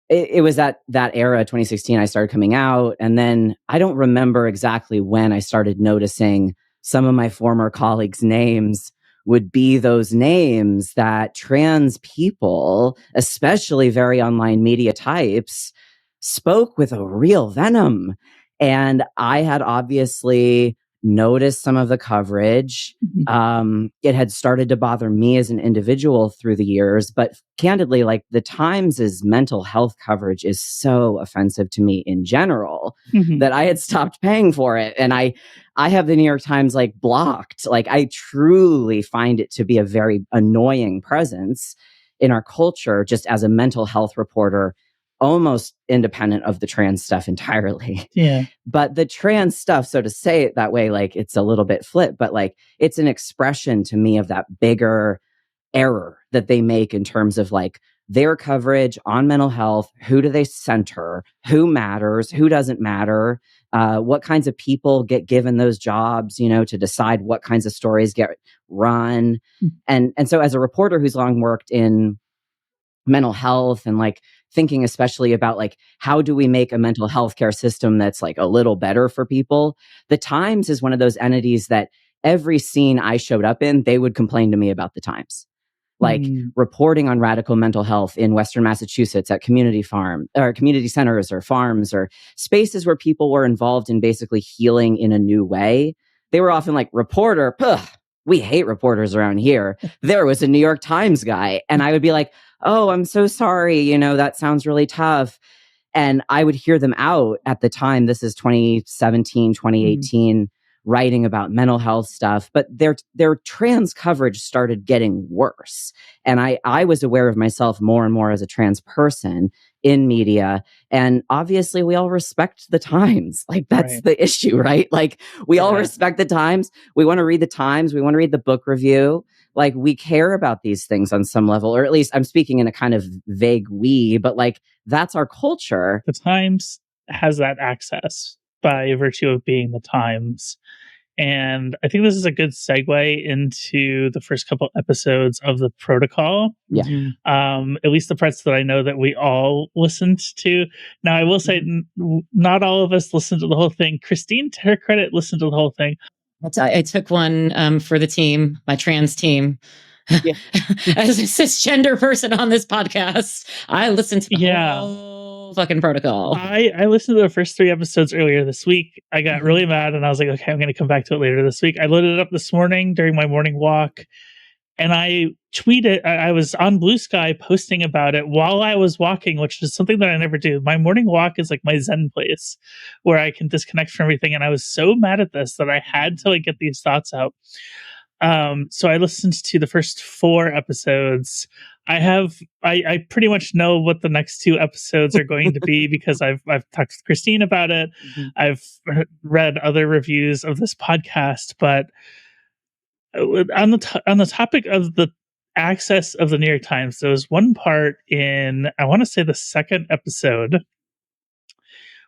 it was that era, 2016, I started coming out. And then I don't remember exactly when I started noticing some of my former colleagues' names would be those names that trans people, especially very online media types, spoke with a real venom. And I had obviously noticed some of the coverage. It had started to bother me as an individual through the years, but candidly, like, the Times' mental health coverage is so offensive to me in general that I had stopped paying for it. And I have the New York Times like blocked. Like, I truly find it to be a very annoying presence in our culture, just as a mental health reporter, almost independent of the trans stuff entirely. Yeah. But the trans stuff, so to say it that way, like, it's a little bit flip, but like, it's an expression to me of that bigger error that they make in terms of like their coverage on mental health. Who do they center? Who matters? Who doesn't matter? What kinds of people get given those jobs, to decide what kinds of stories get run. And so as a reporter who's long worked in mental health and like thinking especially about like, how do we make a mental health care system that's like a little better for people? The Times is one of those entities that every scene I showed up in, they would complain to me about the Times. Like reporting on radical mental health in Western Massachusetts at community centers or farms or spaces where people were involved in basically healing in a new way. They were often like, reporter, we hate reporters around here. There was a New York Times guy. And I would be like, oh, I'm so sorry. That sounds really tough. And I would hear them out at the time. This is 2017, 2018, writing about mental health stuff. But their trans coverage started getting worse. And I was aware of myself more and more as a trans person in media. And obviously, we all respect the Times. Like, that's the issue, right? Like, we all respect the Times. We want to read the Times. We want to read the book review. Like, we care about these things on some level, or at least I'm speaking in a kind of vague we, but like, that's our culture. The Times has that access by virtue of being the Times. And I think this is a good segue into the first couple episodes of the Protocol. Yeah. At least the parts that I know that we all listened to. Now, I will say, not all of us listened to the whole thing. Christine, to her credit, listened to the whole thing. I took one for the team, my trans team. Yeah. As a cisgender person on this podcast, I listened to the whole fucking Protocol. I listened to the first 3 episodes earlier this week. I got really mad and I was like, okay, I'm going to come back to it later this week. I loaded it up this morning during my morning walk and I tweeted, I was on Blue Sky posting about it while I was walking, which is something that I never do. My morning walk is like my Zen place where I can disconnect from everything. And I was so mad at this that I had to like get these thoughts out. So I listened to the first 4 episodes. I pretty much know what the next 2 episodes are going to be because I've talked with Christine about it. I've read other reviews of this podcast, but on the topic of the access of the New York Times, there was one part in, I want to say, the second episode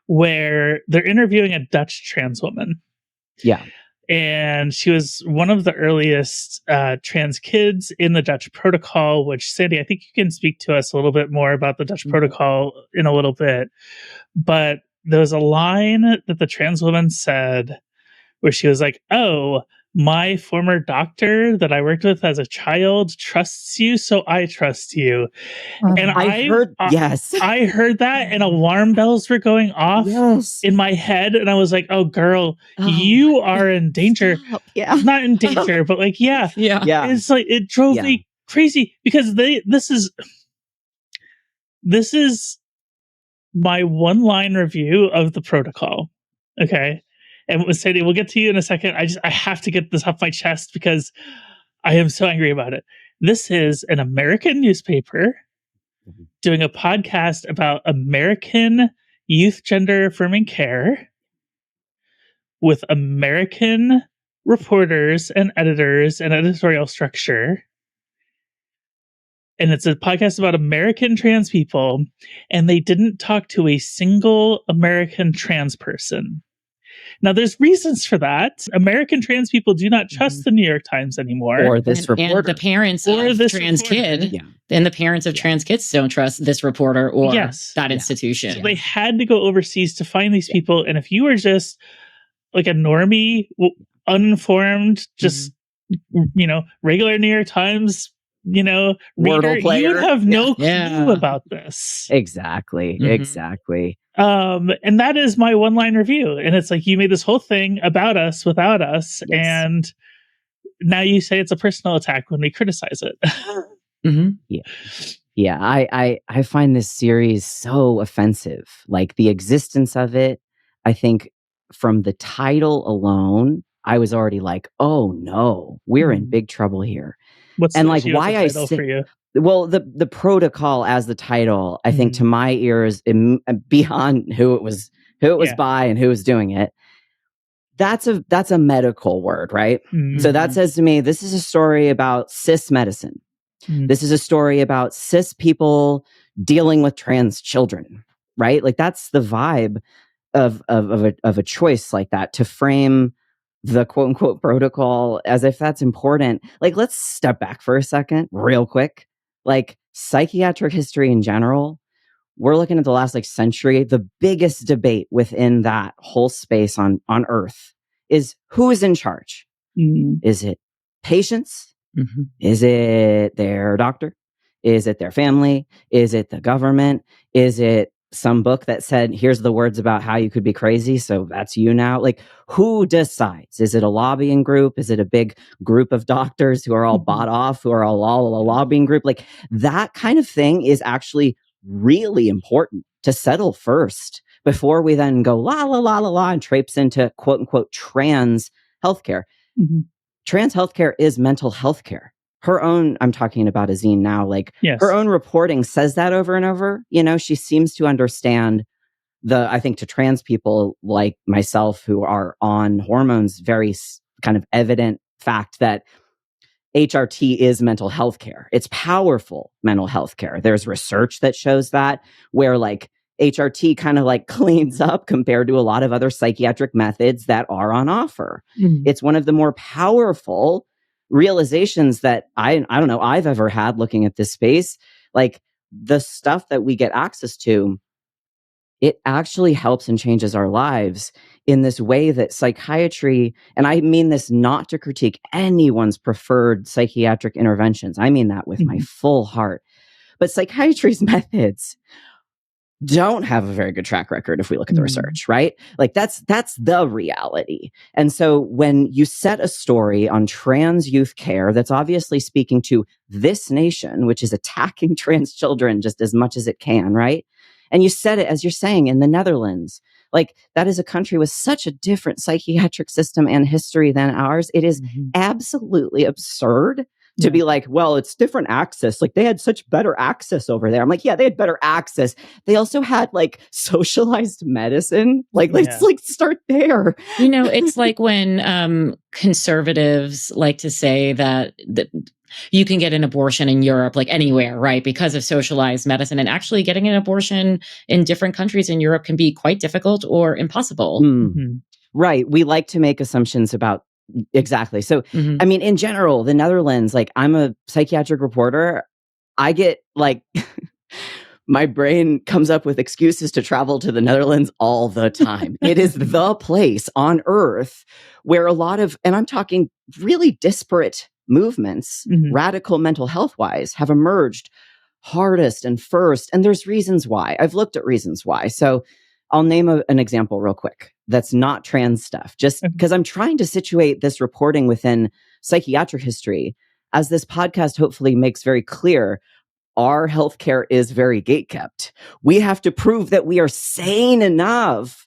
where they're interviewing a Dutch trans woman. Yeah. And she was one of the earliest trans kids in the Dutch Protocol, which, Sandy, I think you can speak to us a little bit more about the Dutch Protocol in a little bit. But there was a line that the trans woman said where she was like, oh, my former doctor that I worked with as a child trusts you, so I trust you. And I heard that and alarm bells were going off in my head. And I was like, oh, girl, you are in danger. Yeah. Not in danger, but like, yeah. It's like, it drove me crazy because this is my one-line review of the Protocol. Okay. And Sadie, we'll get to you in a second. I have to get this off my chest because I am so angry about it. This is an American newspaper doing a podcast about American youth gender affirming care with American reporters and editors and editorial structure. And it's a podcast about American trans people, and they didn't talk to a single American trans person. Now, there's reasons for that. American trans people do not trust the New York Times anymore. Or this reporter. And the parents Or of this trans reporter. kid. Yeah. And the parents of trans kids don't trust this reporter or Yes. that Yeah. institution. So they had to go overseas to find these people. And if you were just like a normie, uninformed, just, regular New York Times, Wordle reader, you player. would have no clue Yeah. about this. Exactly. Mhm. Exactly. And that is my one-line review. And it's like, you made this whole thing about us without us. Yes. And now you say it's a personal attack when we criticize it. Yeah, I find this series so offensive. Like the existence of it, I think from the title alone, I was already like, oh no, we're in big trouble here. What's And the like issue with why the I title say, for you? well, the protocol as the title, I think to my ears, beyond who it was Yeah. by and who was doing it, that's a medical word, right? So that says to me, this is a story about cis medicine. This is a story about cis people dealing with trans children, right? Like that's the vibe of a choice like that, to frame the quote unquote protocol as if that's important. Like, let's step back for a second, real quick. Like psychiatric history in general, we're looking at the last century. The biggest debate within that whole space on Earth is who is in charge. Is it patients? Is it their doctor? Is it their family? Is it the government? Is it some book that said, here's the words about how you could be crazy, so that's you now? Like, who decides? Is it a lobbying group? Is it a big group of doctors who are all bought off, who are all a lobbying group? Like, that kind of thing is actually really important to settle first before we then go la la la la la and traipse into quote unquote trans healthcare. Trans healthcare is mental health care. Her own, I'm talking about Azine now, her own reporting says that over and over. She seems to understand I think to trans people like myself who are on hormones, very kind of evident fact that HRT is mental health care. It's powerful mental health care. There's research that shows that, where HRT kind of cleans up compared to a lot of other psychiatric methods that are on offer. It's one of the more powerful realizations that I don't know I've ever had looking at this space. Like the stuff that we get access to, it actually helps and changes our lives in this way that psychiatry, and I mean this not to critique anyone's preferred psychiatric interventions. I mean that with my full heart. But psychiatry's methods don't have a very good track record if we look at the research, right? That's the reality. And so when you set a story on trans youth care that's obviously speaking to this nation, which is attacking trans children just as much as it can, right? And you set it, as you're saying, in the Netherlands, that is a country with such a different psychiatric system and history than ours. It is absolutely absurd to be well, it's different access. They had such better access over there. I'm yeah, they had better access. They also had socialized medicine. Let's start there. It's like when conservatives like to say that you can get an abortion in Europe, anywhere, right? Because of socialized medicine. And actually getting an abortion in different countries in Europe can be quite difficult or impossible. Right. We like to make assumptions about exactly. So, I mean, in general, the Netherlands, I'm a psychiatric reporter. I get my brain comes up with excuses to travel to the Netherlands all the time. It is the place on earth where a lot of, and I'm talking really disparate movements, radical mental health wise, have emerged hardest and first. And there's reasons why. I've looked at reasons why. So I'll name an example real quick that's not trans stuff, just because I'm trying to situate this reporting within psychiatric history. As this podcast hopefully makes very clear, our healthcare is very gatekept. We have to prove that we are sane enough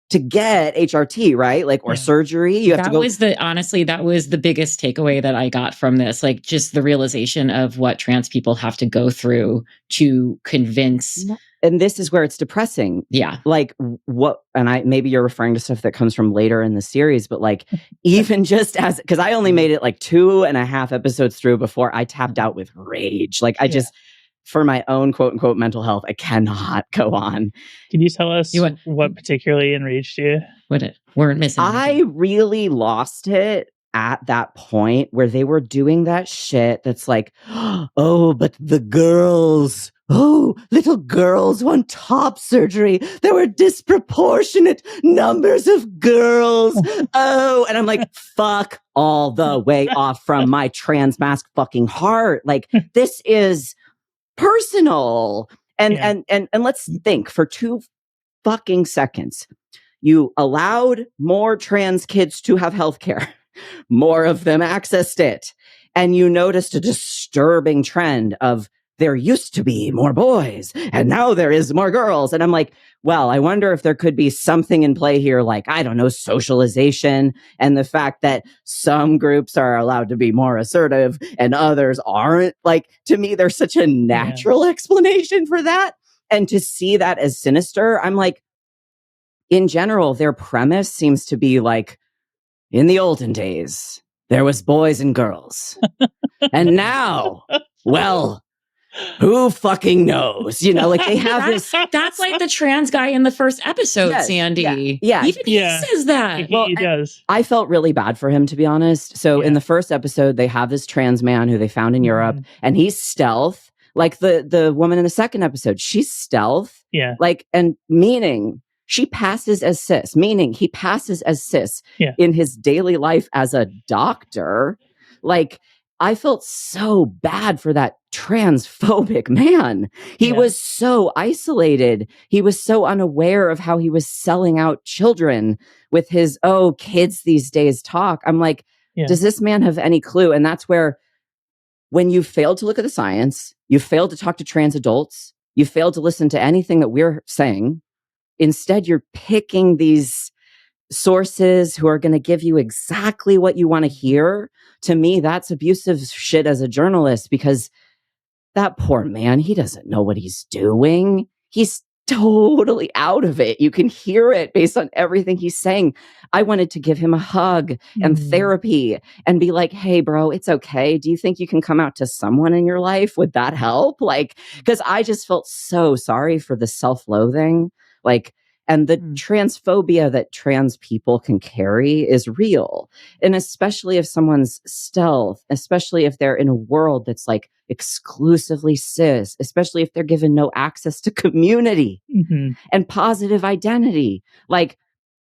to get HRT, right? Like, or surgery. You have to go. Honestly, that was the biggest takeaway that I got from this. Like, just the realization of what trans people have to go through to convince. And this is where it's depressing. Yeah. Like, what, and maybe you're referring to stuff that comes from later in the series, but like, even just because I only made it like 2.5 episodes through before I tapped out with rage. Like, I just, for my own quote unquote mental health, I cannot go on. Can you tell us what particularly enraged you? Weren't missing anything. I really lost it at that point where they were doing that shit that's like, oh, but the girls, oh, little girls want top surgery. There were disproportionate numbers of girls. Oh, and I'm like, fuck all the way off from my trans mask fucking heart. Like, this is personal. And let's think for 2 fucking seconds. You allowed more trans kids to have healthcare. More of them accessed it. And you noticed a disturbing trend of there used to be more boys and now there is more girls. And I'm like, well, I wonder if there could be something in play here, like, I don't know, socialization and the fact that some groups are allowed to be more assertive and others aren't. Like, to me, there's such a natural explanation for that. And to see that as sinister, I'm like, in general, their premise seems to be like, in the olden days, there was boys and girls. And now, well, who fucking knows? You know, like they have this. That's like the trans guy in the first episode, Sandy. Yeah. Even he says that. He does. I felt really bad for him, to be honest. So in the first episode, they have this trans man who they found in Europe, and he's stealth. Like the woman in the second episode, she's stealth. Yeah. Like, and meaning she passes as cis, meaning he passes as cis in his daily life as a doctor. Like, I felt so bad for that transphobic man. He was so isolated. He was so unaware of how he was selling out children with his, oh, kids these days talk. I'm like, does this man have any clue? And that's where, when you fail to look at the science, you fail to talk to trans adults, you fail to listen to anything that we're saying. Instead, you're picking these sources who are going to give you exactly what you want to hear. To me, that's abusive shit as a journalist, because that poor man, he doesn't know what he's doing. He's totally out of it. You can hear it based on everything he's saying. I wanted to give him a hug and therapy and be like, hey, bro, it's okay. Do you think you can come out to someone in your life? Would that help? Like, because I just felt so sorry for the self-loathing. Like, and the transphobia that trans people can carry is real. And especially if someone's stealth, especially if they're in a world that's like exclusively cis, especially if they're given no access to community and positive identity. Like,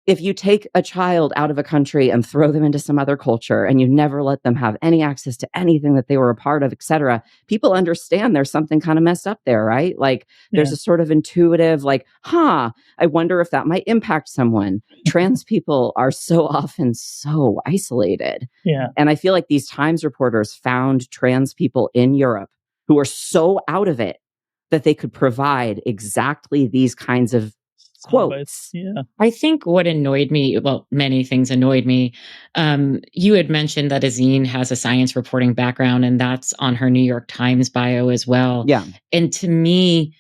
if you take a child out of a country and throw them into some other culture and you never let them have any access to anything that they were a part of, etc., people understand there's something kind of messed up there, right? Like, there's a sort of intuitive, like, I wonder if that might impact someone. Trans people are so often so isolated. Yeah. And I feel like these Times reporters found trans people in Europe who are so out of it that they could provide exactly these kinds of quotes. Yeah. I think what annoyed me, well, many things annoyed me. You had mentioned that Azine has a science reporting background, and that's on her New York Times bio as well. Yeah. And to me,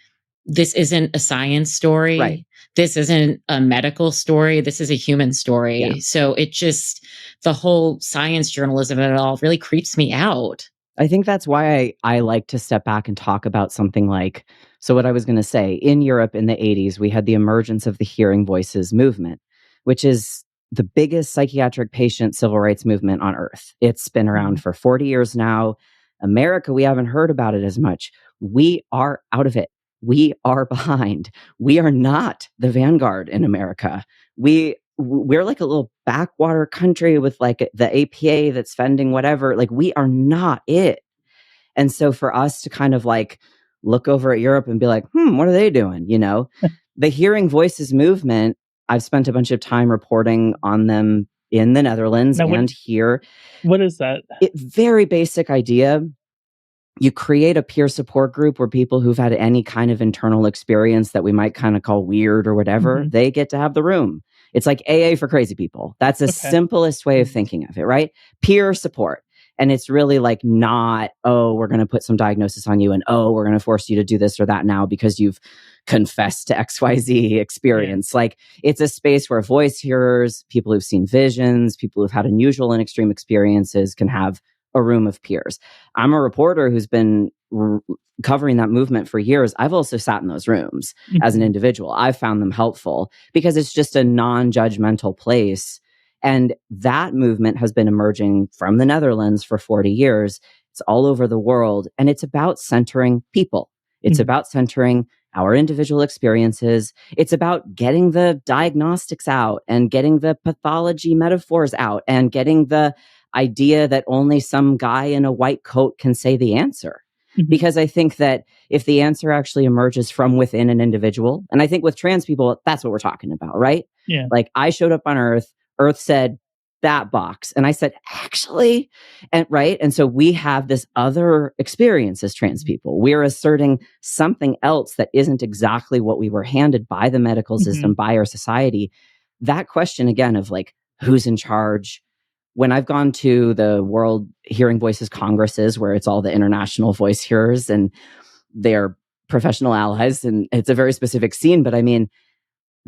this isn't a science story. Right. This isn't a medical story. This is a human story. Yeah. So it just, the whole science journalism of it all really creeps me out. I think that's why I like to step back and talk about something like, so what I was going to say, in Europe in the 80s, we had the emergence of the Hearing Voices movement, which is the biggest psychiatric patient civil rights movement on earth. It's been around for 40 years now. America, we haven't heard about it as much. We are out of it. We are behind. We are not the vanguard in America. We're like a little backwater country with like the APA that's funding whatever. Like, we are not it. And so for us to kind of like look over at Europe and be like, what are they doing? You know, the Hearing Voices movement, I've spent a bunch of time reporting on them in the Netherlands and here. What is that? Very basic idea. You create a peer support group where people who've had any kind of internal experience that we might kind of call weird or whatever, they get to have the room. It's like AA for crazy people. That's the simplest way of thinking of it, right? Peer support. And it's really like not, oh, we're going to put some diagnosis on you and, oh, we're going to force you to do this or that now because you've confessed to XYZ experience. Yeah. Like it's a space where voice hearers, people who've seen visions, people who've had unusual and extreme experiences can have a room of peers. I'm a reporter who's been covering that movement for years. I've also sat in those rooms as an individual. I've found them helpful because it's just a non-judgmental place. And that movement has been emerging from the Netherlands for 40 years. It's all over the world. And it's about centering people. It's about centering our individual experiences. It's about getting the diagnostics out and getting the pathology metaphors out and getting the idea that only some guy in a white coat can say the answer. Because I think that if the answer actually emerges from within an individual, and I think with trans people, that's what we're talking about, right? Yeah. Like I showed up on Earth said that box. And I said, actually, and right. And so we have this other experience as trans people. We're asserting something else that isn't exactly what we were handed by the medical system, by our society. That question again of like, who's in charge? When I've gone to the World Hearing Voices Congresses, where it's all the international voice hearers and they're professional allies, and it's a very specific scene, but I mean,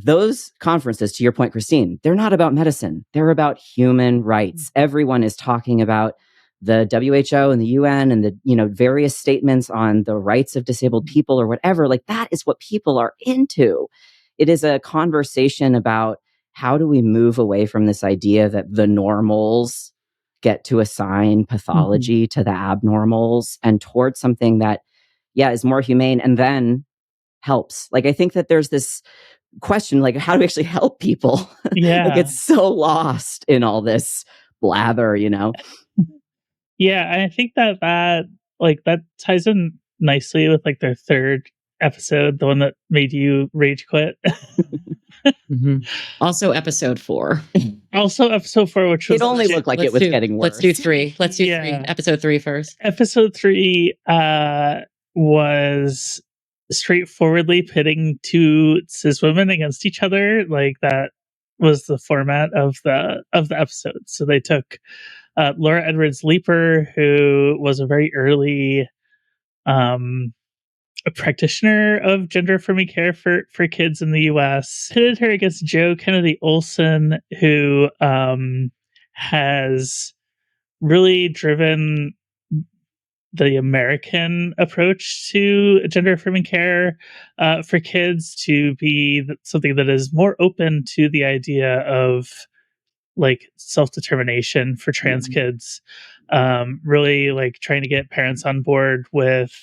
those conferences, to your point, Christine, they're not about medicine. They're about human rights. Everyone is talking about the WHO and the UN and the, various statements on the rights of disabled people or whatever. Like that is what people are into. It is a conversation about how do we move away from this idea that the normals get to assign pathology to the abnormals and towards something that, is more humane and then helps. Like, I think that there's this question, like, how do we actually help people? Yeah. Like, it's so lost in all this blather, Yeah, I think that ties in nicely with like their third episode, the one that made you rage quit. Also episode 4. Also episode 4, which was... It only looked like it was getting worse. Let's do 3. Let's do 3. Episode 3 first. Episode 3 was straightforwardly pitting two cis women against each other. Like that was the format of the episode. So they took Laura Edwards Leeper, who was a very early a practitioner of gender affirming care for kids in the US, pitted her against Joe Kennedy Olson, who has really driven the American approach to gender affirming care for kids to be something that is more open to the idea of like self-determination for trans kids, really like trying to get parents on board with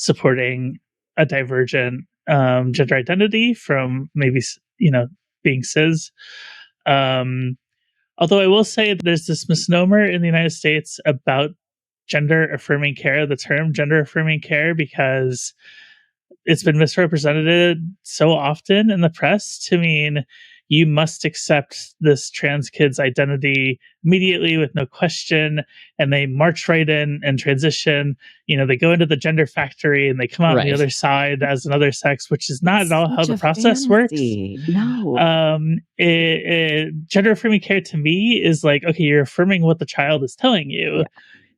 supporting a divergent gender identity from maybe, being cis. Although I will say there's this misnomer in the United States about gender affirming care, the term gender affirming care, because it's been misrepresented so often in the press to mean you must accept this trans kid's identity immediately with no question, and they march right in and transition. They go into the gender factory and they come out on the other side as another sex, which is not at all how the process works. No. Gender affirming care to me is like, okay, you're affirming what the child is telling you. Yeah.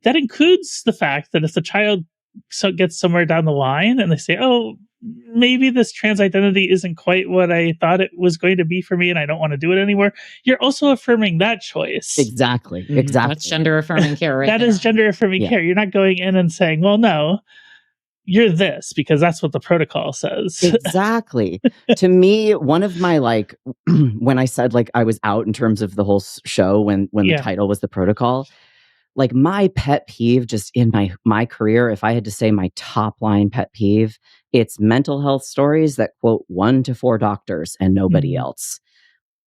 That includes the fact that if the child gets somewhere down the line and they say, oh, maybe this trans identity isn't quite what I thought it was going to be for me and I don't want to do it anymore, you're also affirming that choice. Exactly. That's gender affirming care, right? That is gender affirming care. You're not going in and saying, well, no, you're this because that's what the protocol says. Exactly. To me, one of my when I said I was out in terms of the whole show when the title was the protocol, like my pet peeve just in my career, if I had to say my top line pet peeve, it's mental health stories that quote 1 to 4 doctors and nobody else.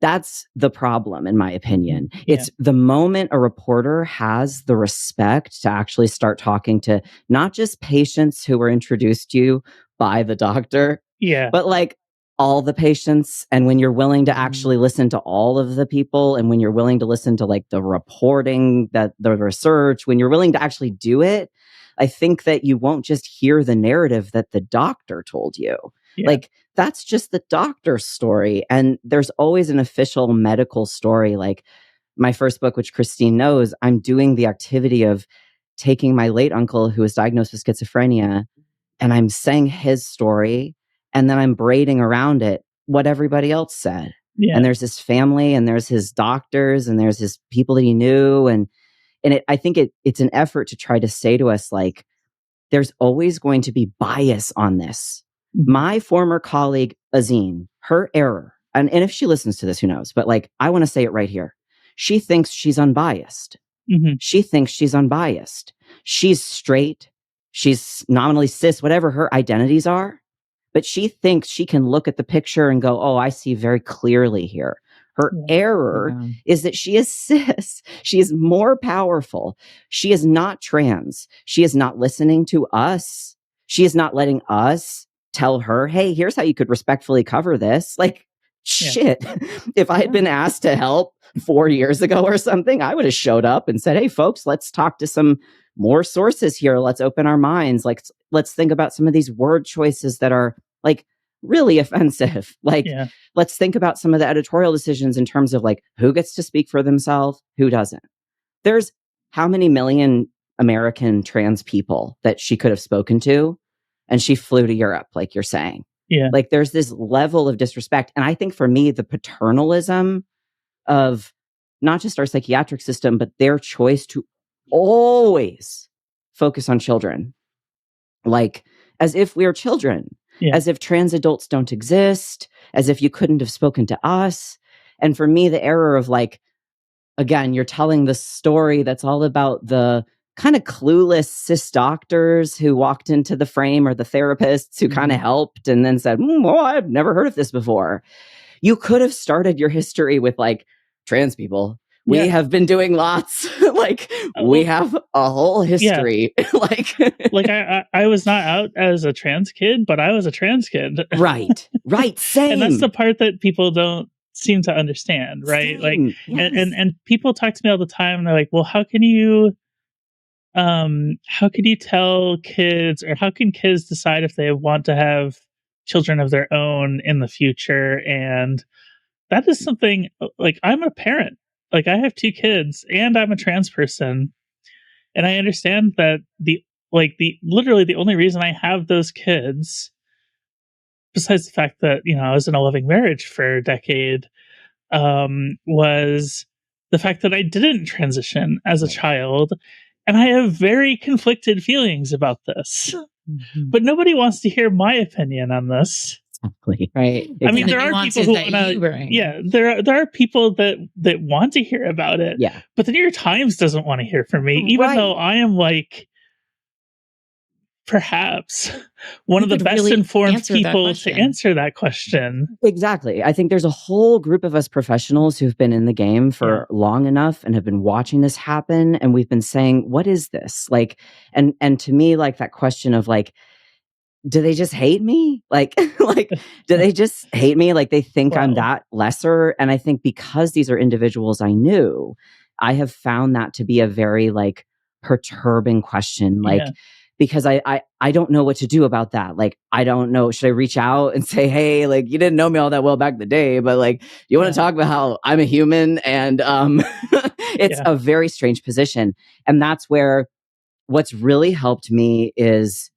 That's the problem, in my opinion. It's the moment a reporter has the respect to actually start talking to not just patients who were introduced to you by the doctor, but all the patients. And when you're willing to actually listen to all of the people, and when you're willing to listen to the reporting, that the research, when you're willing to actually do it, I think that you won't just hear the narrative that the doctor told you. Yeah. Like, that's just the doctor's story. And there's always an official medical story. Like my first book, which Christine knows, I'm doing the activity of taking my late uncle who was diagnosed with schizophrenia, and I'm saying his story, and then I'm braiding around it what everybody else said. Yeah. And there's his family, and there's his doctors, and there's his people that he knew. And I think it's an effort to try to say to us, like, there's always going to be bias on this. My former colleague, Azine, her error, and if she listens to this, who knows? But like, I want to say it right here. She thinks she's unbiased. She thinks she's unbiased. She's straight. She's nominally cis, whatever her identities are. But she thinks she can look at the picture and go, oh, I see very clearly here. Her error is that she is cis. She is more powerful. She is not trans. She is not listening to us. She is not letting us tell her, hey, here's how you could respectfully cover this. Like, shit. If I had been asked to help 4 years ago or something, I would have showed up and said, hey, folks, let's talk to some more sources here. Let's open our minds. Like, let's think about some of these word choices that are like really offensive. Like, let's think about some of the editorial decisions in terms of like who gets to speak for themselves, who doesn't. There's how many million American trans people that she could have spoken to, and she flew to Europe, like you're saying. Yeah. Like, there's this level of disrespect. And I think for me, the paternalism of not just our psychiatric system, but their choice to always focus on children, like as if we're children, as if trans adults don't exist, as if you couldn't have spoken to us. And for me, the error of like, again, you're telling the story that's all about the kind of clueless cis doctors who walked into the frame, or the therapists who kind of helped and then said, oh, I've never heard of this before. You could have started your history with like, trans people, we have been doing lots. Like, we have a whole history. Like I was not out as a trans kid, but I was a trans kid. Right. Same. And that's the part that people don't seem to understand, right? Same. Like, Yes. and people talk to me all the time, and they're like, well, how can you tell kids, or how can kids decide if they want to have children of their own in the future? And that is something, like, I'm a parent, like I have 2 kids and I'm a trans person. And I understand that literally the only reason I have those kids, besides the fact that, I was in a loving marriage for a decade, was the fact that I didn't transition as a child. And I have very conflicted feelings about this. But nobody wants to hear my opinion on this. Exactly. Right. I mean, there are people who want to. There are people that want to hear about it. Yeah. But the New York Times doesn't want to hear from me, even though I am like perhaps one of the best informed people to answer that question. Exactly. I think there's a whole group of us professionals who've been in the game for long enough and have been watching this happen. And we've been saying, what is this? Like, and to me, like that question of like, do they just hate me? Like, do they just hate me? Like, they think I'm that lesser. And I think because these are individuals I knew, I have found that to be a very like perturbing question. Like, because I don't know what to do about that. Like, I don't know. Should I reach out and say, hey, like, you didn't know me all that well back in the day, but like, you want to talk about how I'm a human? And it's a very strange position. And that's where what's really helped me is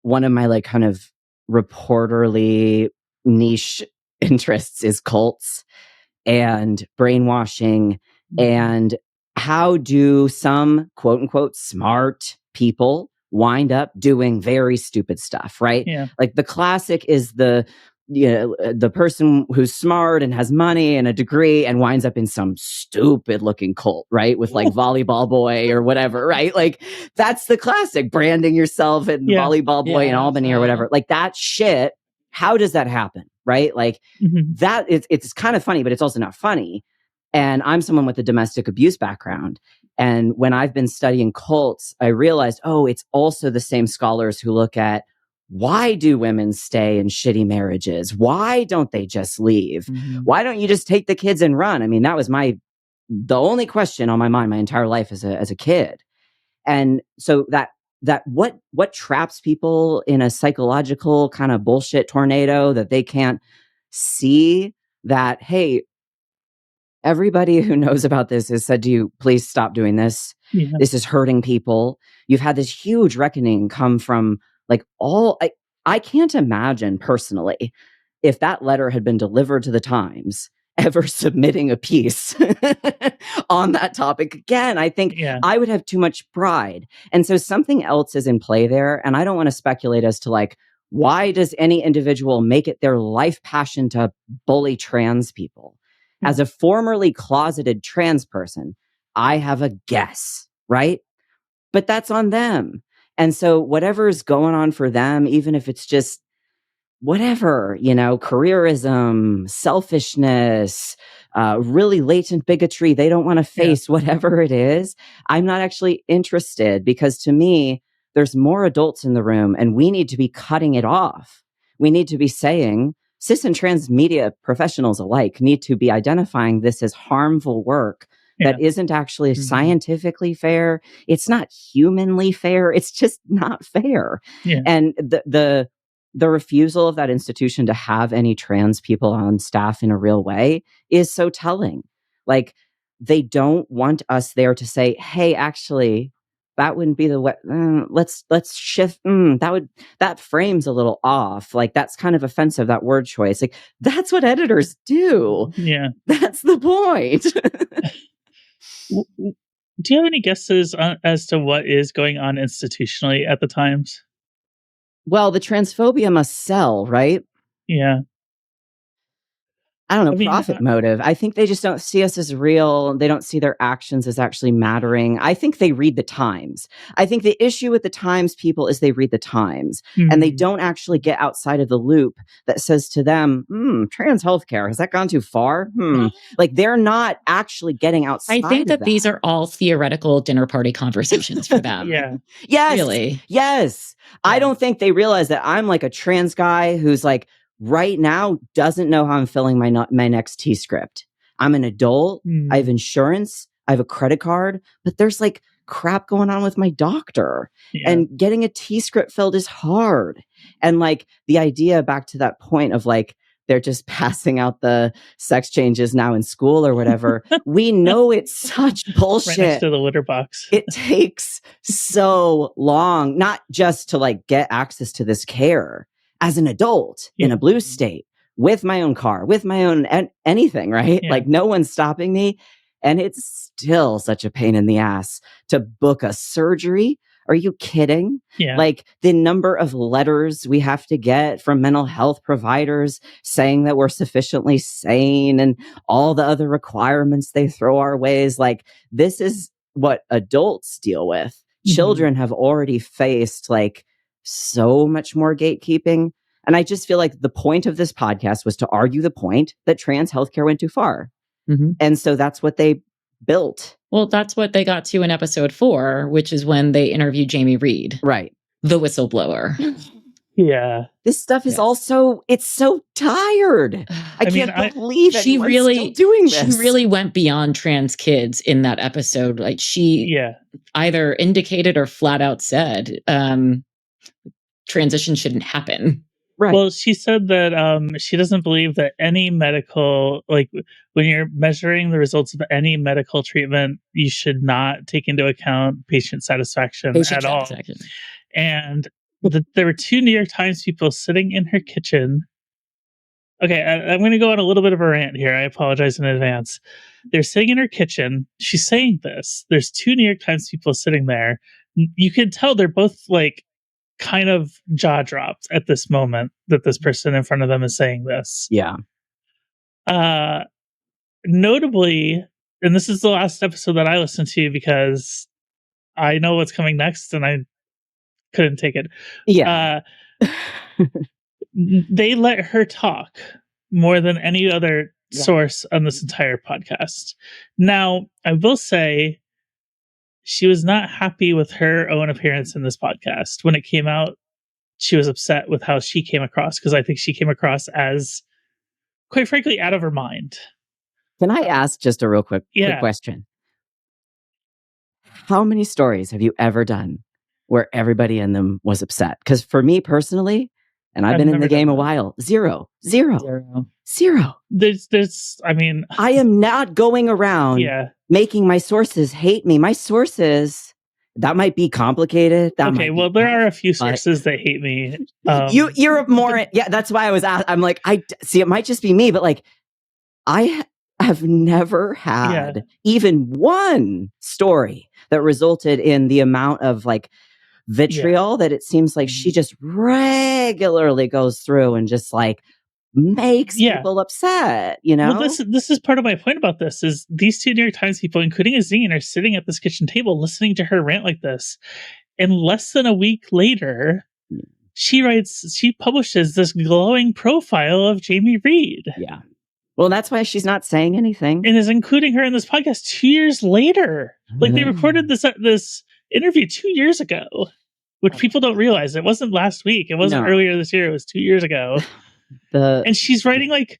one of my like kind of reporterly niche interests is cults and brainwashing, and how do some quote unquote smart people wind up doing very stupid stuff, right? Like the classic is the person who's smart and has money and a degree and winds up in some stupid looking cult, right? With like volleyball boy or whatever, right? Like that's the classic, branding yourself and volleyball boy in Albany or whatever. Like that shit. How does that happen? Right? Like that it's kind of funny, but it's also not funny. And I'm someone with a domestic abuse background. And when I've been studying cults, I realized, it's also the same scholars who look at, why do women stay in shitty marriages? Why don't they just leave? Why don't you just take the kids and run? I mean, that was the only question on my mind my entire life as a kid. And so that that what traps people in a psychological kind of bullshit tornado, that they can't see that, hey, everybody who knows about this has said to you, please stop doing this. Yeah. This is hurting people. You've had this huge reckoning come from like I can't imagine personally if that letter had been delivered to the Times ever submitting a piece on that topic again. I think I would have too much pride. And so something else is in play there. And I don't want to speculate as to like, why does any individual make it their life passion to bully trans people? As a formerly closeted trans person, I have a guess, right? But that's on them. And so whatever's going on for them, even if it's just whatever, careerism, selfishness, really latent bigotry, they don't want to face whatever it is. I'm not actually interested, because to me, there's more adults in the room and we need to be cutting it off. We need to be saying, cis and trans media professionals alike need to be identifying this as harmful work that isn't actually scientifically fair. It's not humanly fair. It's just not fair. Yeah. And the refusal of that institution to have any trans people on staff in a real way is so telling. Like, they don't want us there to say, hey, actually, that wouldn't be the way. Let's shift. That frame's a little off. Like, that's kind of offensive, that word choice. Like, that's what editors do. Yeah. That's the point. Do you have any guesses as to what is going on institutionally at the Times? Well, the transphobia must sell, right? Yeah. I don't know, profit motive. I think they just don't see us as real. They don't see their actions as actually mattering. I think they read the Times. I think the issue with the Times people is they read the Times and they don't actually get outside of the loop that says to them, trans healthcare, has that gone too far? Like, they're not actually getting outside. I think that these are all theoretical dinner party conversations for them. Yes. Really. Yes. I don't think they realize that I'm like a trans guy who's like, right now doesn't know how I'm filling my next T-script. I'm an adult. I have insurance. I have a credit card, but there's like crap going on with my doctor, and getting a T-script filled is hard. And like the idea, back to that point of like, they're just passing out the sex changes now in school or whatever. We know it's such bullshit. Right next to the litter box. It takes so long, not just to like get access to this care as an adult in a blue state, with my own car, with my own anything, right? Like, no one's stopping me. And it's still such a pain in the ass to book a surgery. Are you kidding? Like, the number of letters we have to get from mental health providers saying that we're sufficiently sane, and all the other requirements they throw our ways. Like, this is what adults deal with. Children have already faced like so much more gatekeeping. And I just feel like the point of this podcast was to argue the point that trans healthcare went too far. And so that's what they built. Well, that's what they got to in episode 4, which is when they interviewed Jamie Reed. Right. The whistleblower. This stuff is also, it's so tired. I can't believe she really still doing this. She really went beyond trans kids in that episode. Like, she either indicated or flat out said, transition shouldn't happen. Right. Well, she said that she doesn't believe that any medical, like, when you're measuring the results of any medical treatment, you should not take into account patient satisfaction at all. And there were 2 New York Times people sitting in her kitchen. Okay, I'm going to go on a little bit of a rant here. I apologize in advance. They're sitting in her kitchen. She's saying this. There's 2 New York Times people sitting there. You can tell they're both like kind of jaw dropped at this moment that this person in front of them is saying this. Notably, and this is the last episode that I listened to because I know what's coming next and I couldn't take it. They let her talk more than any other source on this entire podcast. Now, I will say, she was not happy with her own appearance in this podcast. When it came out, she was upset with how she came across, because I think she came across as, quite frankly, out of her mind. Can I ask just a real quick question? How many stories have you ever done where everybody in them was upset. Because for me personally, and I've been in the game a while, zero. There's I mean, I am not going around making my sources hate me. My sources, that might be complicated. Well, there are a few sources that hate me. You're more, that's why I was I'm like, I see, it might just be me, but like, I have never had even one story that resulted in the amount of like vitriol that it seems like she just regularly goes through and just like makes people upset, you know? Well, this is part of my point about this is these two New York Times people, including Azine, are sitting at this kitchen table listening to her rant like this. And less than a week later, she publishes this glowing profile of Jamie Reed. Yeah. Well, that's why she's not saying anything. And is including her in this podcast 2 years later. Like they recorded this interview 2 years ago, which people don't realize. It wasn't last week. It wasn't earlier this year. It was 2 years ago. And she's writing like,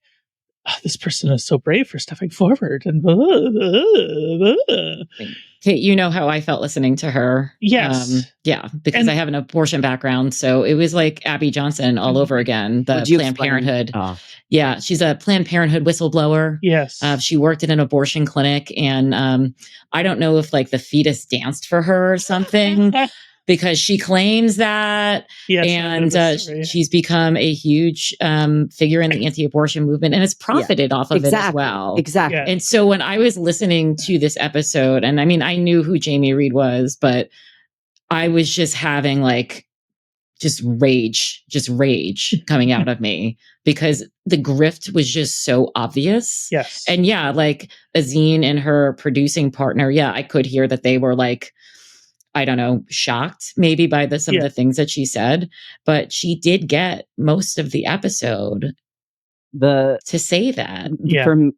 this person is so brave for stepping forward. And Kate, you know how I felt listening to her. Yes. Because I have an abortion background. So it was like Abby Johnson all over again, the Planned Parenthood. Yeah, she's a Planned Parenthood whistleblower. Yes. She worked at an abortion clinic. And I don't know if like the fetus danced for her or something. Because she claims that, she's become a huge figure in the anti-abortion movement and has profited off of it as well. Exactly. Yeah. And so when I was listening to this episode, and I mean, I knew who Jamie Reed was, but I was just having like, just rage coming out of me because the grift was just so obvious. Yes. And like Azine and her producing partner, I could hear that they were like, I don't know, shocked maybe by some of the things that she said, but she did get most of the episode to say that.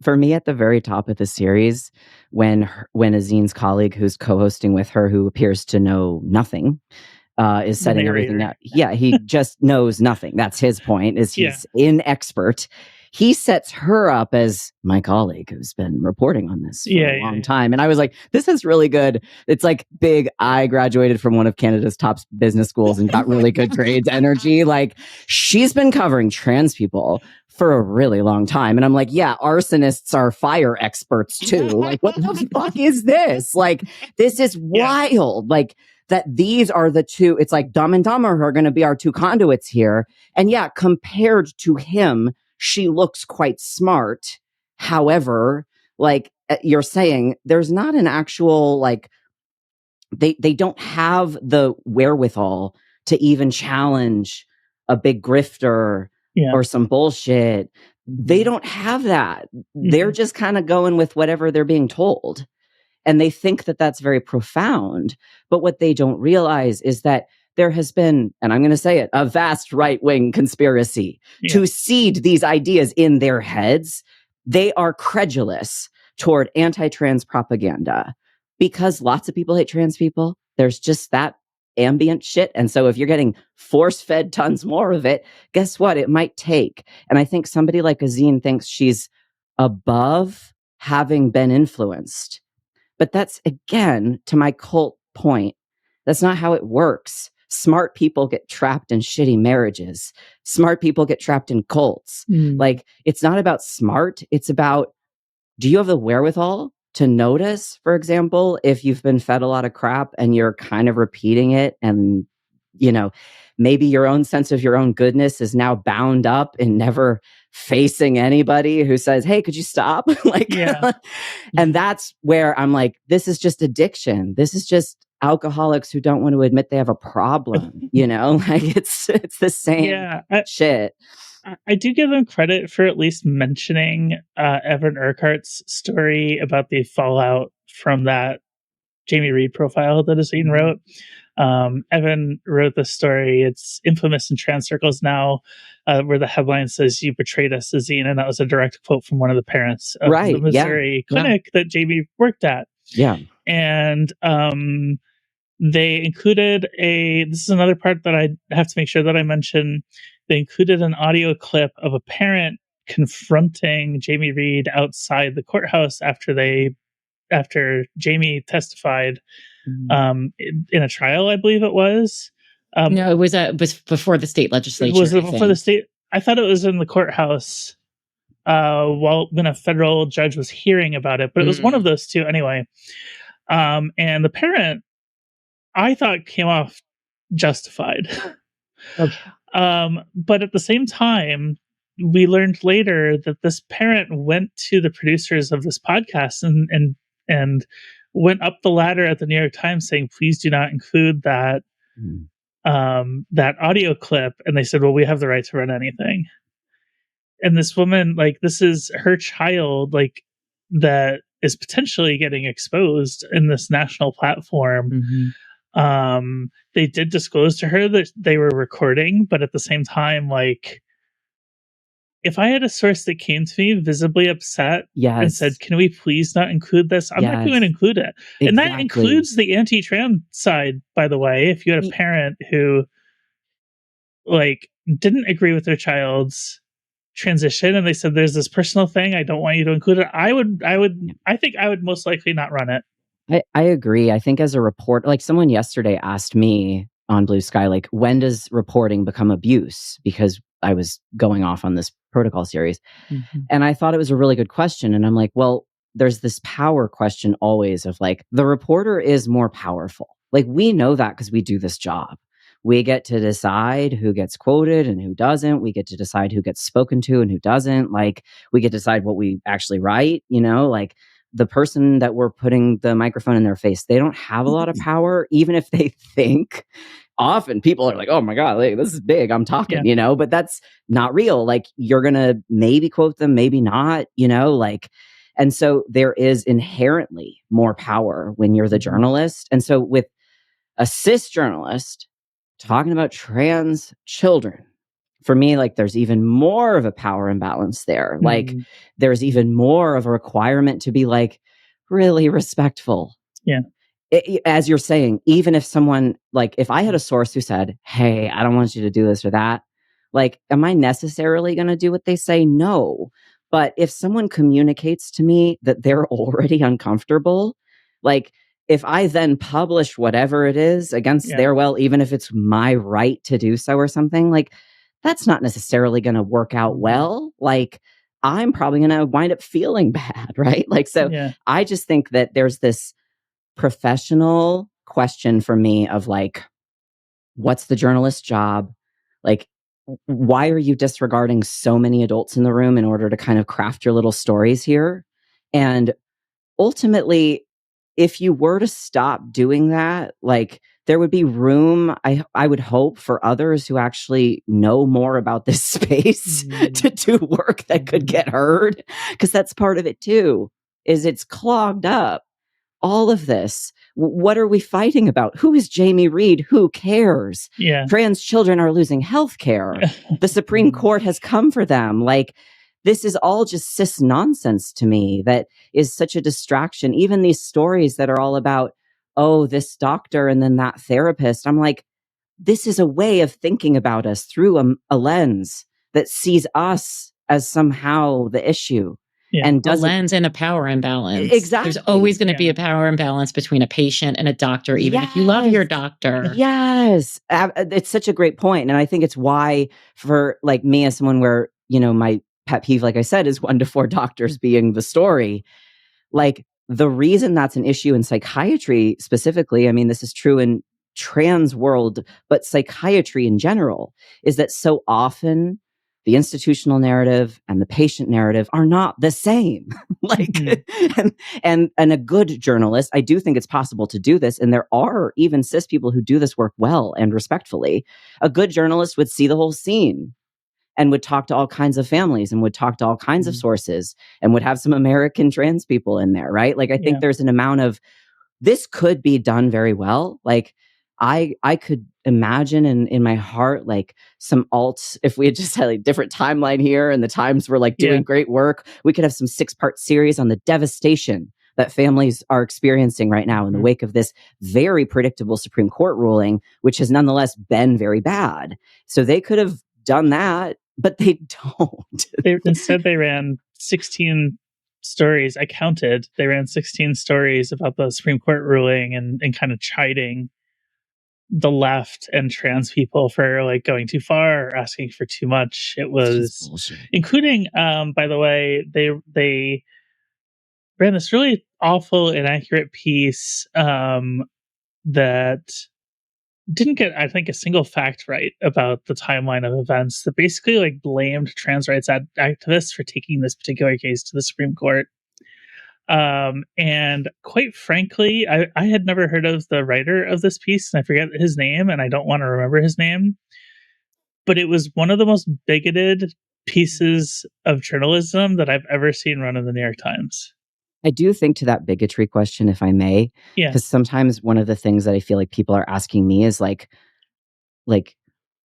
For me at the very top of the series, when Azine's colleague who's co-hosting with her, who appears to know nothing, is setting everything up. Yeah, he just knows nothing. That's his point, is he's inexpert. He sets her up as my colleague who's been reporting on this for a long time. And I was like, this is really good. It's like big, I graduated from one of Canada's top business schools and got really good grades energy. Like, she's been covering trans people for a really long time. And I'm like, arsonists are fire experts too. Like, what the fuck is this? Like, this is wild. Like, that these are the two, it's like Dumb and Dumber are going to be our two conduits here. And compared to him, she looks quite smart. However, like you're saying, there's not an actual, like, they don't have the wherewithal to even challenge a big grifter or some bullshit. They don't have that. They're just kind of going with whatever they're being told. And they think that that's very profound. But what they don't realize is that there has been, and I'm going to say it, a vast right-wing conspiracy to seed these ideas in their heads. They are credulous toward anti-trans propaganda because lots of people hate trans people. There's just that ambient shit. And so if you're getting force-fed tons more of it, guess what? It might take. And I think somebody like Azine thinks she's above having been influenced. But that's, again, to my cult point, that's not how it works. Smart people get trapped in shitty marriages. Smart people get trapped in cults. Like, it's not about smart. It's about, do you have the wherewithal to notice, for example, if you've been fed a lot of crap and you're kind of repeating it, and, you know, maybe your own sense of your own goodness is now bound up in never facing anybody who says, hey, could you stop? And that's where I'm like, this is just addiction. This is just alcoholics who don't want to admit they have a problem, you know, like it's the same shit. I do give them credit for at least mentioning Evan Urquhart's story about the fallout from that Jamie Reed profile that Azine wrote. Evan wrote this story. It's infamous in trans circles now, where the headline says, "You betrayed us, Azine," and that was a direct quote from one of the parents of the Missouri clinic that Jamie worked at. Yeah. And they included this is another part that I have to make sure that I mention. They included an audio clip of a parent confronting Jamie Reed outside the courthouse after they after Jamie testified in a trial, I believe it was. No, it was before the state legislature. Was it before the state? I thought it was in the courthouse when a federal judge was hearing about it, but it was one of those two anyway. And the parent, I thought, came off justified. Okay. But at the same time, we learned later that this parent went to the producers of this podcast and went up the ladder at the New York Times saying, please do not include that that audio clip. And they said, well, we have the right to run anything. And this woman, like, this is her child, like, that is potentially getting exposed in this national platform. They did disclose to her that they were recording, but at the same time, like, if I had a source that came to me visibly upset and said, can we please not include this? I'm not going to include it. Exactly. And that includes the anti-trans side, by the way. If you had a parent who, like, didn't agree with their child's transition and they said, there's this personal thing, I don't want you to include it, I think I would most likely not run it. I agree. I think as a reporter, like, someone yesterday asked me on Blue Sky, like, when does reporting become abuse? Because I was going off on this protocol series. And I thought it was a really good question. And I'm like, well, there's this power question always of, like, the reporter is more powerful. Like, we know that because we do this job. We get to decide who gets quoted and who doesn't. We get to decide who gets spoken to and who doesn't. Like, we get to decide what we actually write, you know, like, the person that we're putting the microphone in their face, they don't have a lot of power, even if they think. Often people are like, oh my God, like, this is big, I'm talking, you know, but that's not real. Like, you're going to maybe quote them, maybe not, you know, like, and so there is inherently more power when you're the journalist. And so with a cis journalist talking about trans children, for me, like, there's even more of a power imbalance there. Like, there's even more of a requirement to be, like, really respectful. Yeah. As you're saying, even if someone, like, if I had a source who said, hey, I don't want you to do this or that, like, am I necessarily going to do what they say? No. But if someone communicates to me that they're already uncomfortable, like, if I then publish whatever it is against their will, even if it's my right to do so or something, like, that's not necessarily going to work out well. Like, I'm probably going to wind up feeling bad, right? Like, so I just think that there's this professional question for me of, like, what's the journalist's job? Like, why are you disregarding so many adults in the room in order to kind of craft your little stories here? And ultimately, if you were to stop doing that, like, there would be room, I would hope, for others who actually know more about this space to do work that could get heard. Because that's part of it too, is it's clogged up. All of this. What are we fighting about? Who is Jamie Reed? Who cares? Yeah. Trans children are losing health care. The Supreme Court has come for them. Like, this is all just cis nonsense to me that is such a distraction. Even these stories that are all about, oh, this doctor and then that therapist. I'm like, this is a way of thinking about us through a lens that sees us as somehow the issue. And a lens and a power imbalance. Exactly. There's always going to be a power imbalance between a patient and a doctor, even if you love your doctor. Yes. It's such a great point. And I think it's why, for, like, me as someone where, you know, my pet peeve, like I said, is 1 to 4 doctors being the story. Like, the reason that's an issue in psychiatry specifically, I mean, this is true in trans world, but psychiatry in general, is that so often the institutional narrative and the patient narrative are not the same. Like, and a good journalist, I do think it's possible to do this. And there are even cis people who do this work well and respectfully. A good journalist would see the whole scene and would talk to all kinds of families and would talk to all kinds of sources and would have some American trans people in there, right? Like, I think there's an amount of, this could be done very well. Like, I could imagine in my heart, like, some alts, if we had just had a different timeline here and the Times were, like, doing great work, we could have some 6-part series on the devastation that families are experiencing right now in the wake of this very predictable Supreme Court ruling, which has nonetheless been very bad. So they could have done that, but they don't. Instead, they ran 16 stories. I counted. They ran 16 stories about the Supreme Court ruling and kind of chiding the left and trans people for like going too far or asking for too much. It was including, by the way, they ran this really awful, inaccurate piece that didn't get, I think, a single fact right about the timeline of events, that basically like blamed trans rights activists for taking this particular case to the Supreme Court. And quite frankly, I had never heard of the writer of this piece, and I forget his name, and I don't want to remember his name, but it was one of the most bigoted pieces of journalism that I've ever seen run in the New York Times. I do think to that bigotry question, if I may, because sometimes one of the things that I feel like people are asking me is like,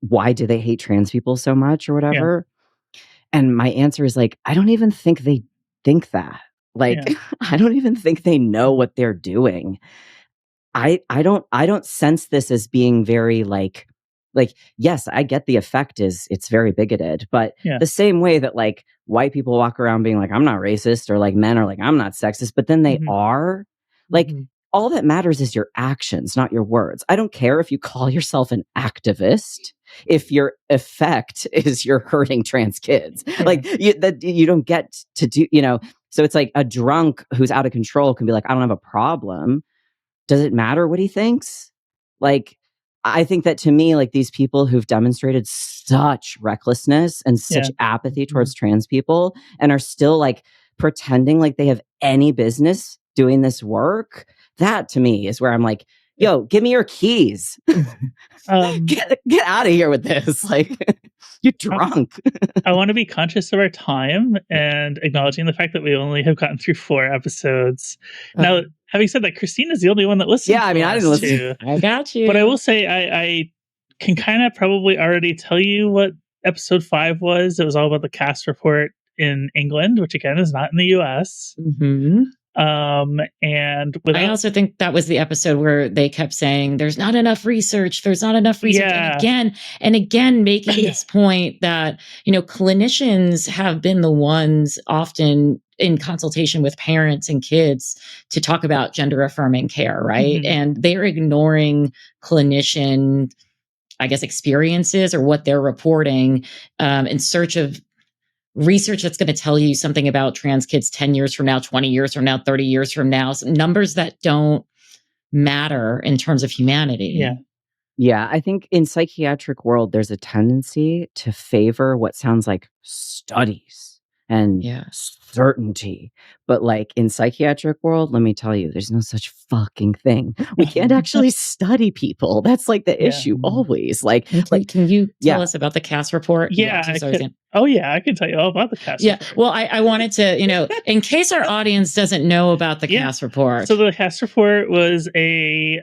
why do they hate trans people so much or whatever? Yeah. And my answer is like, I don't even think they think that. Like, I don't even think they know what they're doing. I don't sense this as being very like, yes, I get the effect is it's very bigoted, but the same way that like white people walk around being like, I'm not racist, or like men are like, I'm not sexist, but then they are like, all that matters is your actions, not your words. I don't care if you call yourself an activist, if your effect is you're hurting trans kids, like you don't get to do, so it's like a drunk who's out of control can be like, I don't have a problem. Does it matter what he thinks? Like, I think that to me, like these people who've demonstrated such recklessness and such apathy towards trans people and are still like pretending like they have any business doing this work, that to me is where I'm like, yo, give me your keys. Get out of here with this. Like, you're drunk. I want to be conscious of our time and acknowledging the fact that we only have gotten through 4 episodes. Now, having said that, Christina's the only one that listens. Yeah, I mean, I didn't listen. To. I got you. But I will say I can kind of probably already tell you what episode 5 was. It was all about the cast report in England, which again is not in the US. Mm-hmm. And I also think that was the episode where they kept saying there's not enough research, and again making this point that clinicians have been the ones often in consultation with parents and kids to talk about gender affirming care, right? And they're ignoring clinician, I guess, experiences or what they're reporting in search of research that's going to tell you something about trans kids 10 years from now, 20 years from now, 30 years from now, some numbers that don't matter in terms of humanity. Yeah, I think in psychiatric world, there's a tendency to favor what sounds like studies and certainty. But like in psychiatric world, let me tell you, there's no such fucking thing. We can't actually study people. That's like the issue always. Like, can you tell us about the CAS report? I can tell you all about the CAS report. Well, I wanted to, in case our audience doesn't know about the CAS report. So the CAS report was a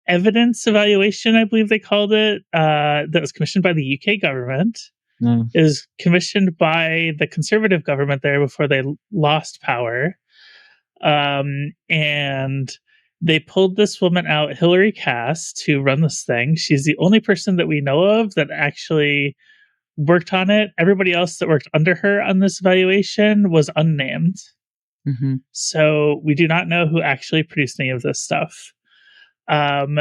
evidence evaluation, I believe they called it, that was commissioned by the UK government. It was commissioned by the Conservative government there before they lost power. And they pulled this woman out, Hillary Cass, to run this thing. She's the only person that we know of that actually worked on it. Everybody else that worked under her on this evaluation was unnamed. So we do not know who actually produced any of this stuff. And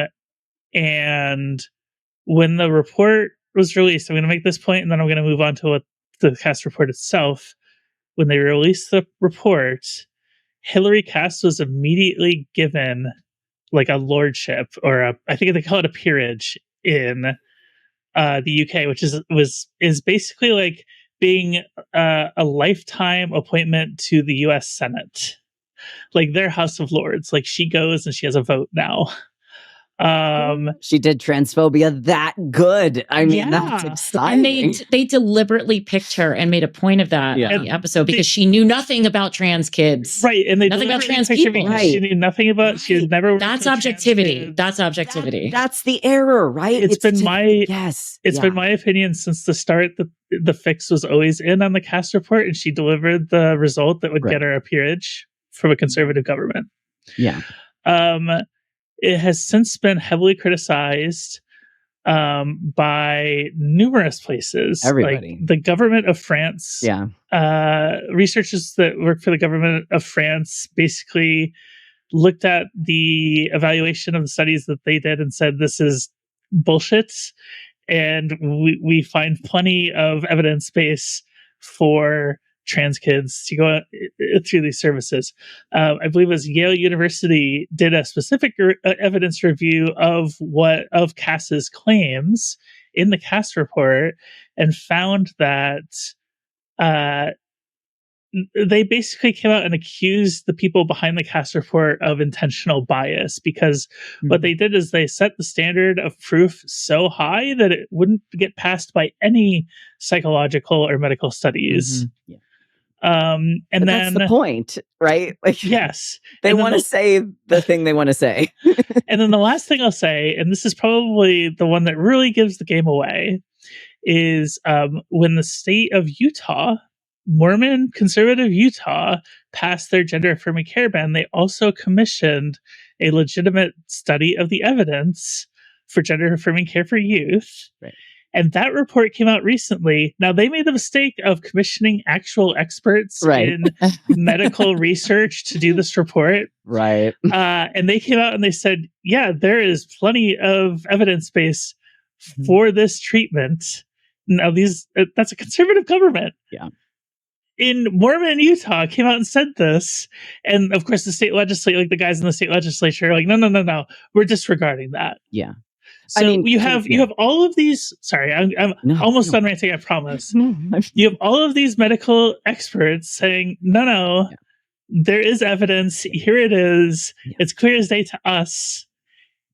when the report was released, I'm going to make this point and then I'm going to move on to what the CAS report itself. When they released the report, Hillary Cass was immediately given like a lordship, or I think they call it a peerage in the UK, which is basically like being a lifetime appointment to the US Senate, like their House of Lords. Like she goes and she has a vote now. She did transphobia that good. I mean, that's exciting. And they deliberately picked her and made a point of that in the episode because she knew nothing about trans kids. Right. And they nothing about trans people. Right. She knew nothing about, she had never. That's objectivity. That's objectivity. That's the error, right? It's been my opinion since the start that the fix was always in on the CAS report, and she delivered the result that would get her a peerage from a conservative government. Yeah. It has since been heavily criticized by numerous places. Everybody. Like the government of France. Yeah. Researchers that work for the government of France basically looked at the evaluation of the studies that they did and said, this is bullshit. And we find plenty of evidence base for trans kids to go through these services. I believe it was Yale University did a specific evidence review of Cass's claims in the Cass report and found that they basically came out and accused the people behind the Cass report of intentional bias, because what they did is they set the standard of proof so high that it wouldn't get passed by any psychological or medical studies. Yeah. And but then that's the point, right? Like, yes, they want to say the thing they want to say. And then the last thing I'll say, and this is probably the one that really gives the game away, is when the state of Utah, Mormon conservative Utah, passed their gender affirming care ban, they also commissioned a legitimate study of the evidence for gender affirming care for youth. Right. And that report came out recently. Now, they made the mistake of commissioning actual experts in medical research to do this report. Right. And they came out and they said, yeah, there is plenty of evidence base for this treatment. Now, that's a conservative government. Yeah. In Mormon Utah came out and said this. And of course, the state legislature, like the guys in the state legislature are like, no, we're disregarding that. Yeah. So you have all of these. Sorry, I'm almost done ranting. I promise. You have all of these medical experts saying, no, there is evidence. Here it is. Yeah. It's clear as day to us.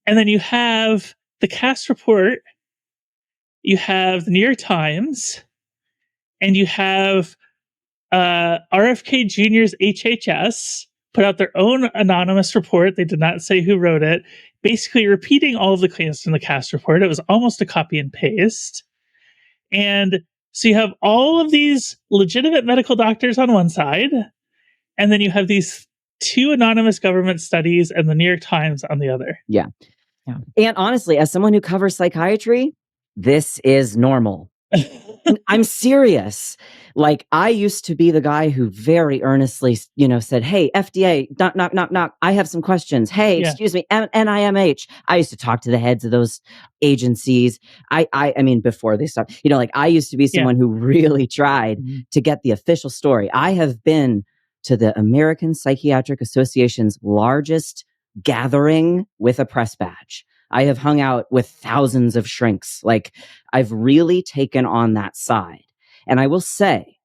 And then you have the Cass report. You have the New York Times, and you have RFK Jr.'s HHS put out their own anonymous report. They did not say who wrote it, basically repeating all of the claims from the Cass report. It was almost a copy and paste. And so you have all of these legitimate medical doctors on one side, and then you have these two anonymous government studies and the New York Times on the other. Yeah. And honestly, as someone who covers psychiatry, this is normal. I'm serious. Like, I used to be the guy who very earnestly, said, hey, FDA, knock. I have some questions. Hey, excuse me, NIMH. I used to talk to the heads of those agencies. I mean, before they stopped, I used to be someone who really tried to get the official story. I have been to the American Psychiatric Association's largest gathering with a press badge. I have hung out with thousands of shrinks. Like, I've really taken on that side. And I will say,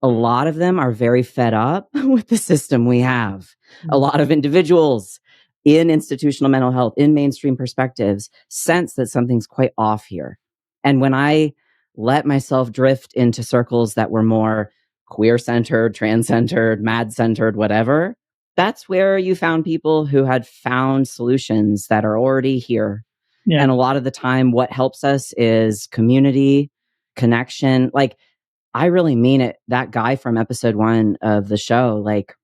a lot of them are very fed up with the system we have. A lot of individuals in institutional mental health, in mainstream perspectives, sense that something's quite off here. And when I let myself drift into circles that were more queer-centered, trans-centered, mad-centered, whatever, that's where you found people who had found solutions that are already here. Yeah. And a lot of the time, what helps us is community, connection. Like, I really mean it. That guy from episode 1 of the show, like,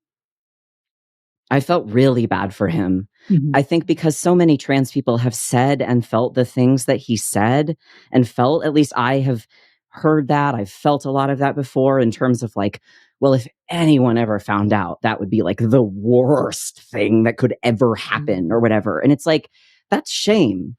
I felt really bad for him. I think because so many trans people have said and felt the things that he said and felt, at least I have heard that. I've felt a lot of that before in terms of like, well, if anyone ever found out, that would be like the worst thing that could ever happen or whatever. And it's like, that's shame.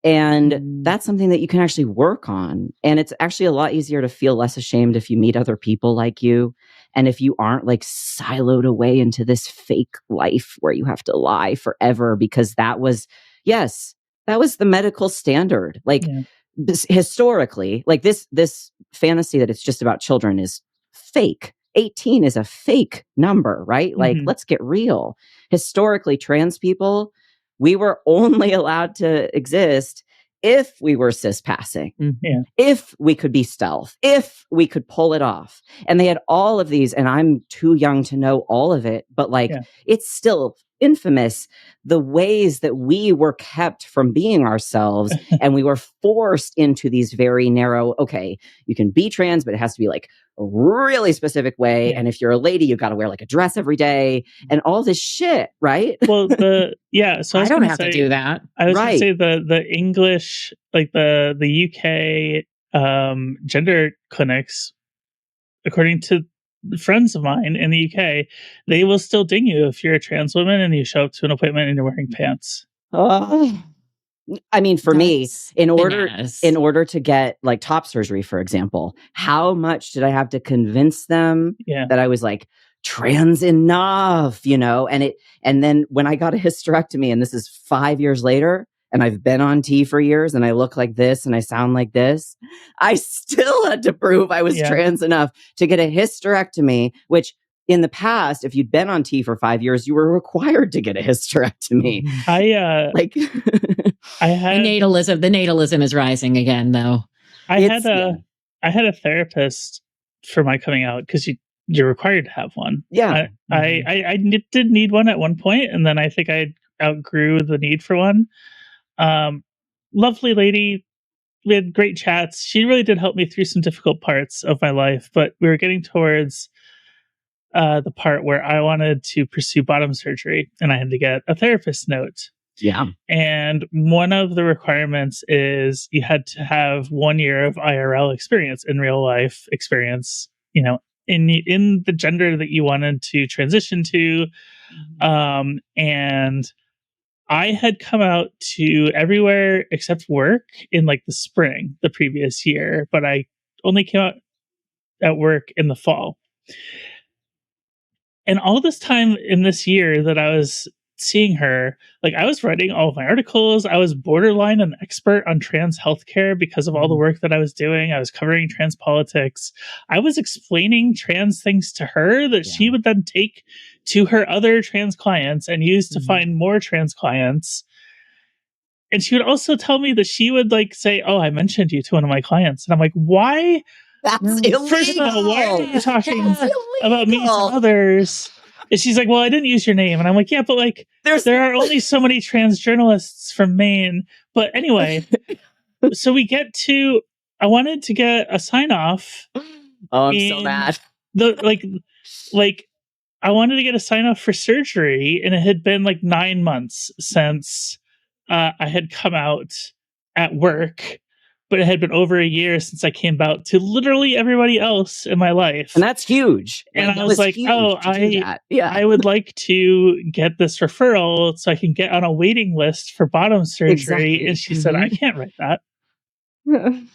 And that's something that you can actually work on. And it's actually a lot easier to feel less ashamed if you meet other people like you. And if you aren't like siloed away into this fake life where you have to lie forever, because that was the medical standard. Like historically, like this fantasy that it's just about children is fake. 18 is a fake number, right? Like, let's get real. Historically, trans people, we were only allowed to exist if we were cis passing, if we could be stealth, if we could pull it off. And they had all of these, and I'm too young to know all of it, but like, it's still infamous the ways that we were kept from being ourselves and we were forced into these very narrow, okay, you can be trans, but it has to be like a really specific way. And if you're a lady, you've got to wear like a dress every day and all this shit, right? Well, so I don't have to do that. I was going to say the English, like the UK gender clinics, according to friends of mine in the UK, they will still ding you if you're a trans woman and you show up to an appointment and you're wearing pants. I mean, for me, in order to get like top surgery, for example, how much did I have to convince them that I was like trans enough, you know? And then when I got a hysterectomy, and this is 5 years later, and I've been on T for years, and I look like this and I sound like this, I still had to prove I was trans enough to get a hysterectomy, which in the past, if you'd been on T for 5 years, you were required to get a hysterectomy. I had the natalism is rising again, though. I had a therapist for my coming out because you're required to have one. Yeah. I did need one at one point, and then I think I outgrew the need for one. Lovely lady. We had great chats. She really did help me through some difficult parts of my life, but we were getting towards the part where I wanted to pursue bottom surgery, and I had to get a therapist note. Yeah. And one of the requirements is you had to have 1 year of IRL experience, in real life experience, you know, in the gender that you wanted to transition to. And I had come out to everywhere except work in like the spring the previous year, but I only came out at work in the fall. And all this time in this year that I was seeing her, like I was writing all of my articles. I was borderline an expert on trans healthcare because of all the work that I was doing. I was covering trans politics. I was explaining trans things to her that she would then take to her other trans clients and use to find more trans clients. And she would also tell me that she would like say, "Oh, I mentioned you to one of my clients." And I'm like, why? That's illegal. First of all, why are you talking about me to others? And she's like, "Well, I didn't use your name." And I'm like, "Yeah, but like, there are only so many trans journalists from Maine." But anyway, so I wanted to get a sign off. Oh, I'm so mad. I wanted to get a sign off for surgery, and it had been like 9 months since I had come out at work. But it had been over a year since I came out to literally everybody else in my life. And that's huge. And I was like, I would like to get this referral so I can get on a waiting list for bottom surgery. Exactly. And she said, I can't write that. And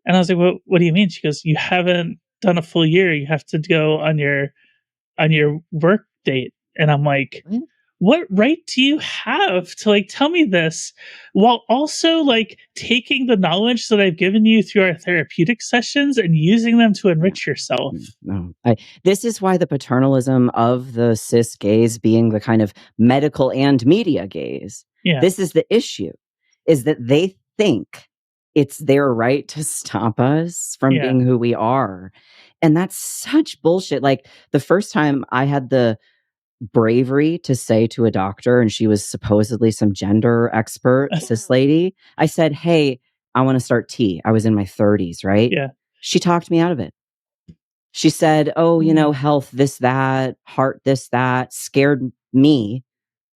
I was like, well, what do you mean? She goes, you haven't done a full year. You have to go on your work date. And I'm like, what right do you have to like tell me this while also like taking the knowledge that I've given you through our therapeutic sessions and using them to enrich yourself? No, this is why the paternalism of the cis gays being the kind of medical and media gays. Yeah. This is the issue, is that they think it's their right to stop us from being who we are. And that's such bullshit. Like the first time I had the bravery to say to a doctor, and she was supposedly some gender expert, cis lady, I said, hey, I want to start T. I was in my 30s, right? Yeah. She talked me out of it. She said, oh, you know, health, this, that, heart, this, that, scared me.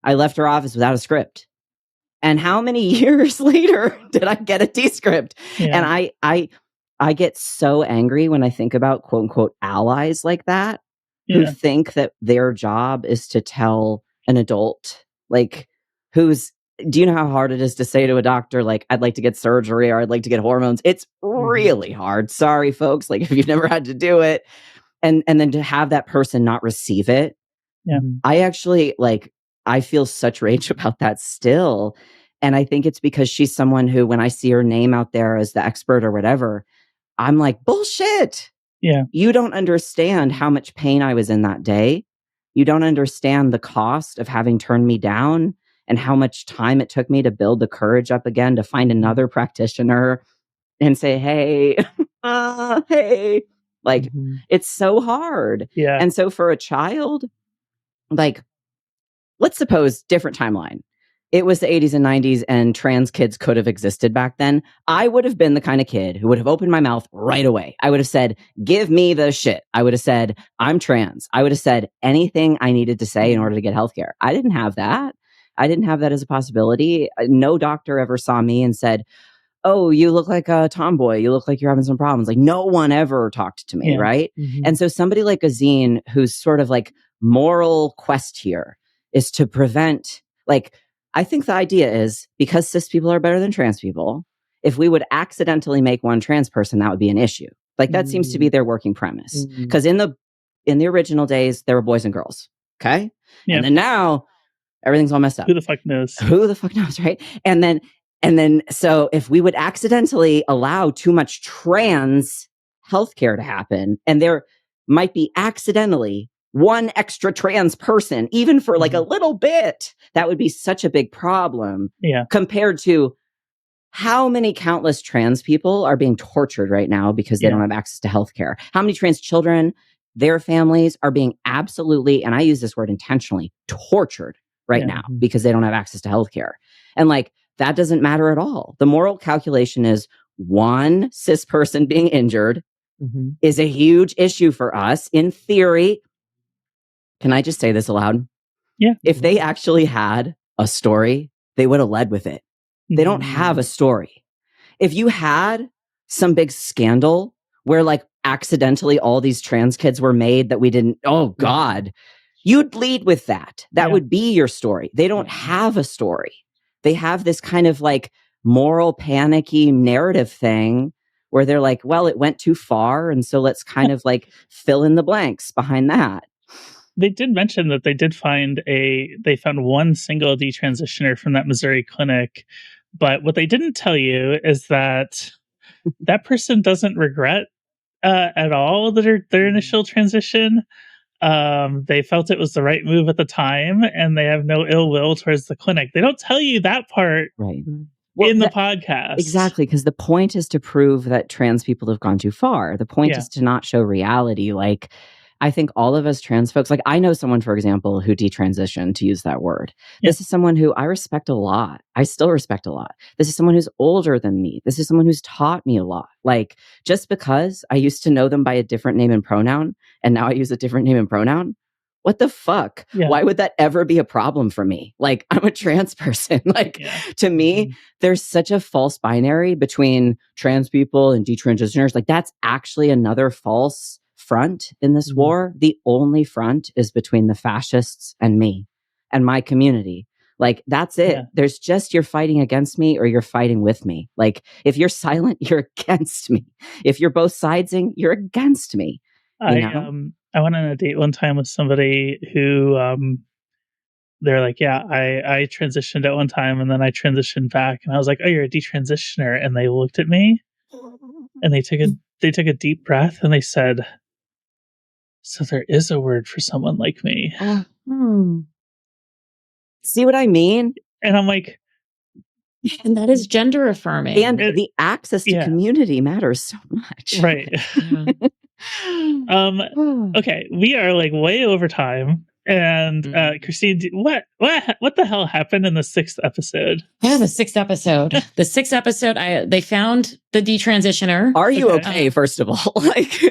I left her office without a script. And how many years later did I get a T script? Yeah. And I get so angry when I think about quote unquote allies like that. Who think that their job is to tell an adult, like, do you know how hard it is to say to a doctor, like, I'd like to get surgery or I'd like to get hormones? It's really hard. Sorry, folks. Like, if you've never had to do it. And then to have that person not receive it. Yeah. I actually, I feel such rage about that still. And I think it's because she's someone who, when I see her name out there as the expert or whatever, I'm like, bullshit. Yeah. You don't understand how much pain I was in that day. You don't understand the cost of having turned me down and how much time it took me to build the courage up again to find another practitioner and say, hey, hey, it's so hard. Yeah. And so for a child, let's suppose different timeline. It was the 80s and 90s and trans kids could have existed back then. I would have been the kind of kid who would have opened my mouth right away. I would have said, give me the shit. I would have said, I'm trans. I would have said anything I needed to say in order to get healthcare. I didn't have that. I didn't have that as a possibility. No doctor ever saw me and said, oh, you look like a tomboy. You look like you're having some problems. Like no one ever talked to me, right? Mm-hmm. And so somebody like Azine, whose sort of like moral quest here is to prevent, like, I think the idea is because cis people are better than trans people, if we would accidentally make one trans person, that would be an issue. Like that seems to be their working premise. Because in the original days, there were boys and girls. Okay. Yeah. And then now everything's all messed up. Who the fuck knows? Who the fuck knows, right? And then, so if we would accidentally allow too much trans healthcare to happen, and there might be accidentally one extra trans person, even for like a little bit, that would be such a big problem. Yeah. Compared to how many countless trans people are being tortured right now because they don't have access to healthcare. How many trans children, their families are being absolutely, and I use this word intentionally, tortured right now because they don't have access to healthcare. And like, that doesn't matter at all. The moral calculation is one cis person being injured is a huge issue for us. In theory, can I just say this aloud? Yeah. If they actually had a story, they would have led with it. They don't have a story. If you had some big scandal where like accidentally all these trans kids were made that we didn't, oh God, you'd lead with that. That would be your story. They don't have a story. They have this kind of like moral panicky narrative thing where they're like, well, it went too far. And so let's kind of like fill in the blanks behind that. They did mention that they found one single detransitioner from that Missouri clinic. But what they didn't tell you is that that person doesn't regret at all their initial transition. They felt it was the right move at the time, and they have no ill will towards the clinic. They don't tell you that part in the podcast. Exactly, because the point is to prove that trans people have gone too far. The point is to not show reality. Like, I think all of us trans folks, like I know someone, for example, who detransitioned, to use that word. Yeah. This is someone who I respect a lot. I still respect a lot. This is someone who's older than me. This is someone who's taught me a lot. Like, just because I used to know them by a different name and pronoun, and now I use a different name and pronoun, what the fuck? Yeah. Why would that ever be a problem for me? Like, I'm a trans person. Like, to me, there's such a false binary between trans people and detransitioners. Like, that's actually another false front in this war. The only front is between the fascists and me and my community. Like, that's it. There's just, you're fighting against me or you're fighting with me. Like, if you're silent, you're against me. If you're both sidesing, you're against me. You know? I went on a date one time with somebody who they're like, I transitioned at one time and then I transitioned back, and I was like, oh, you're a detransitioner. And they looked at me and they took a deep breath and they said, so there is a word for someone like me. See what I mean? And I'm like, and that is gender affirming. And the access to community matters so much. Right. Okay, we are like way over time. And Christine, what the hell happened in the 6th episode? Yeah, the 6th episode. The 6th episode, they found the detransitioner. Are you okay? First of all, like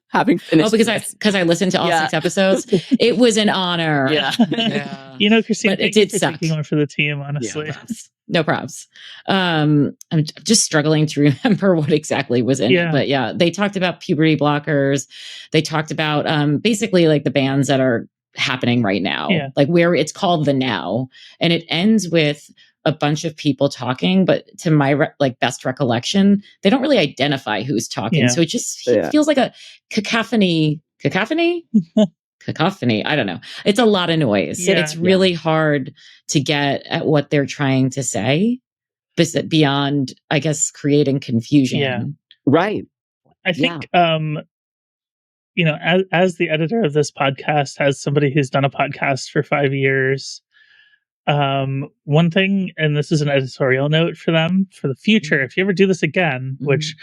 having finished. Oh, because I listened to all 6 episodes. It was an honor. Yeah. You know, Christine, but it did suck. Taking one for the team, honestly. No props. I'm just struggling to remember what exactly was in it. But they talked about puberty blockers. They talked about basically like the bans that are happening right now, like where it's called The Now, and it ends with a bunch of people talking, but to my best recollection, they don't really identify who's talking. So it just feels like a cacophony. I don't know. It's a lot of noise. It's really hard to get at what they're trying to say, beyond, I guess, creating confusion. Yeah. Right. I think, you know, as the editor of this podcast, as somebody who's done a podcast for 5 years, one thing, and this is an editorial note for them for the future, if you ever do this again, which,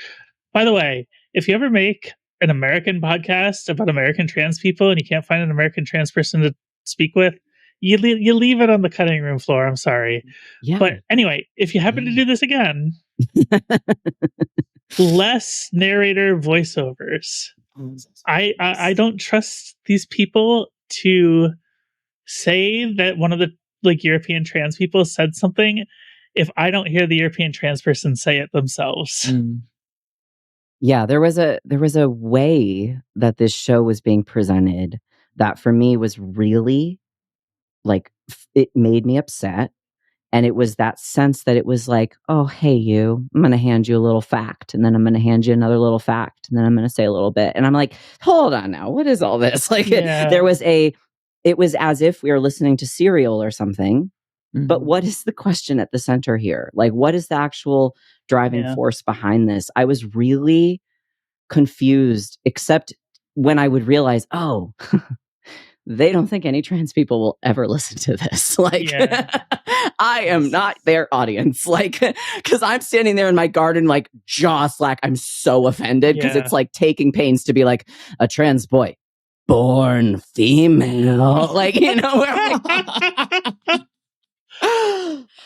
by the way, if you ever make an American podcast about American trans people and you can't find an American trans person to speak with, you leave it on the cutting room floor. I'm sorry. Yeah. But anyway, if you happen to do this again, less narrator voiceovers. I don't trust these people to say that one of the European trans people said something if I don't hear the European trans person say it themselves. Yeah, there was a way that this show was being presented that for me was really it made me upset. And it was that sense that it was like, oh, hey, I'm going to hand you a little fact. And then I'm going to hand you another little fact. And then I'm going to say a little bit. And I'm like, hold on now. What is all this? It was as if we were listening to Serial or something. Mm-hmm. But what is the question at the center here? What is the actual driving force behind this? I was really confused, except when I would realize, oh, they don't think any trans people will ever listen to this. I am not their audience. Because I'm standing there in my garden, jaw slack. I'm so offended because it's taking pains to be like a trans boy, born female.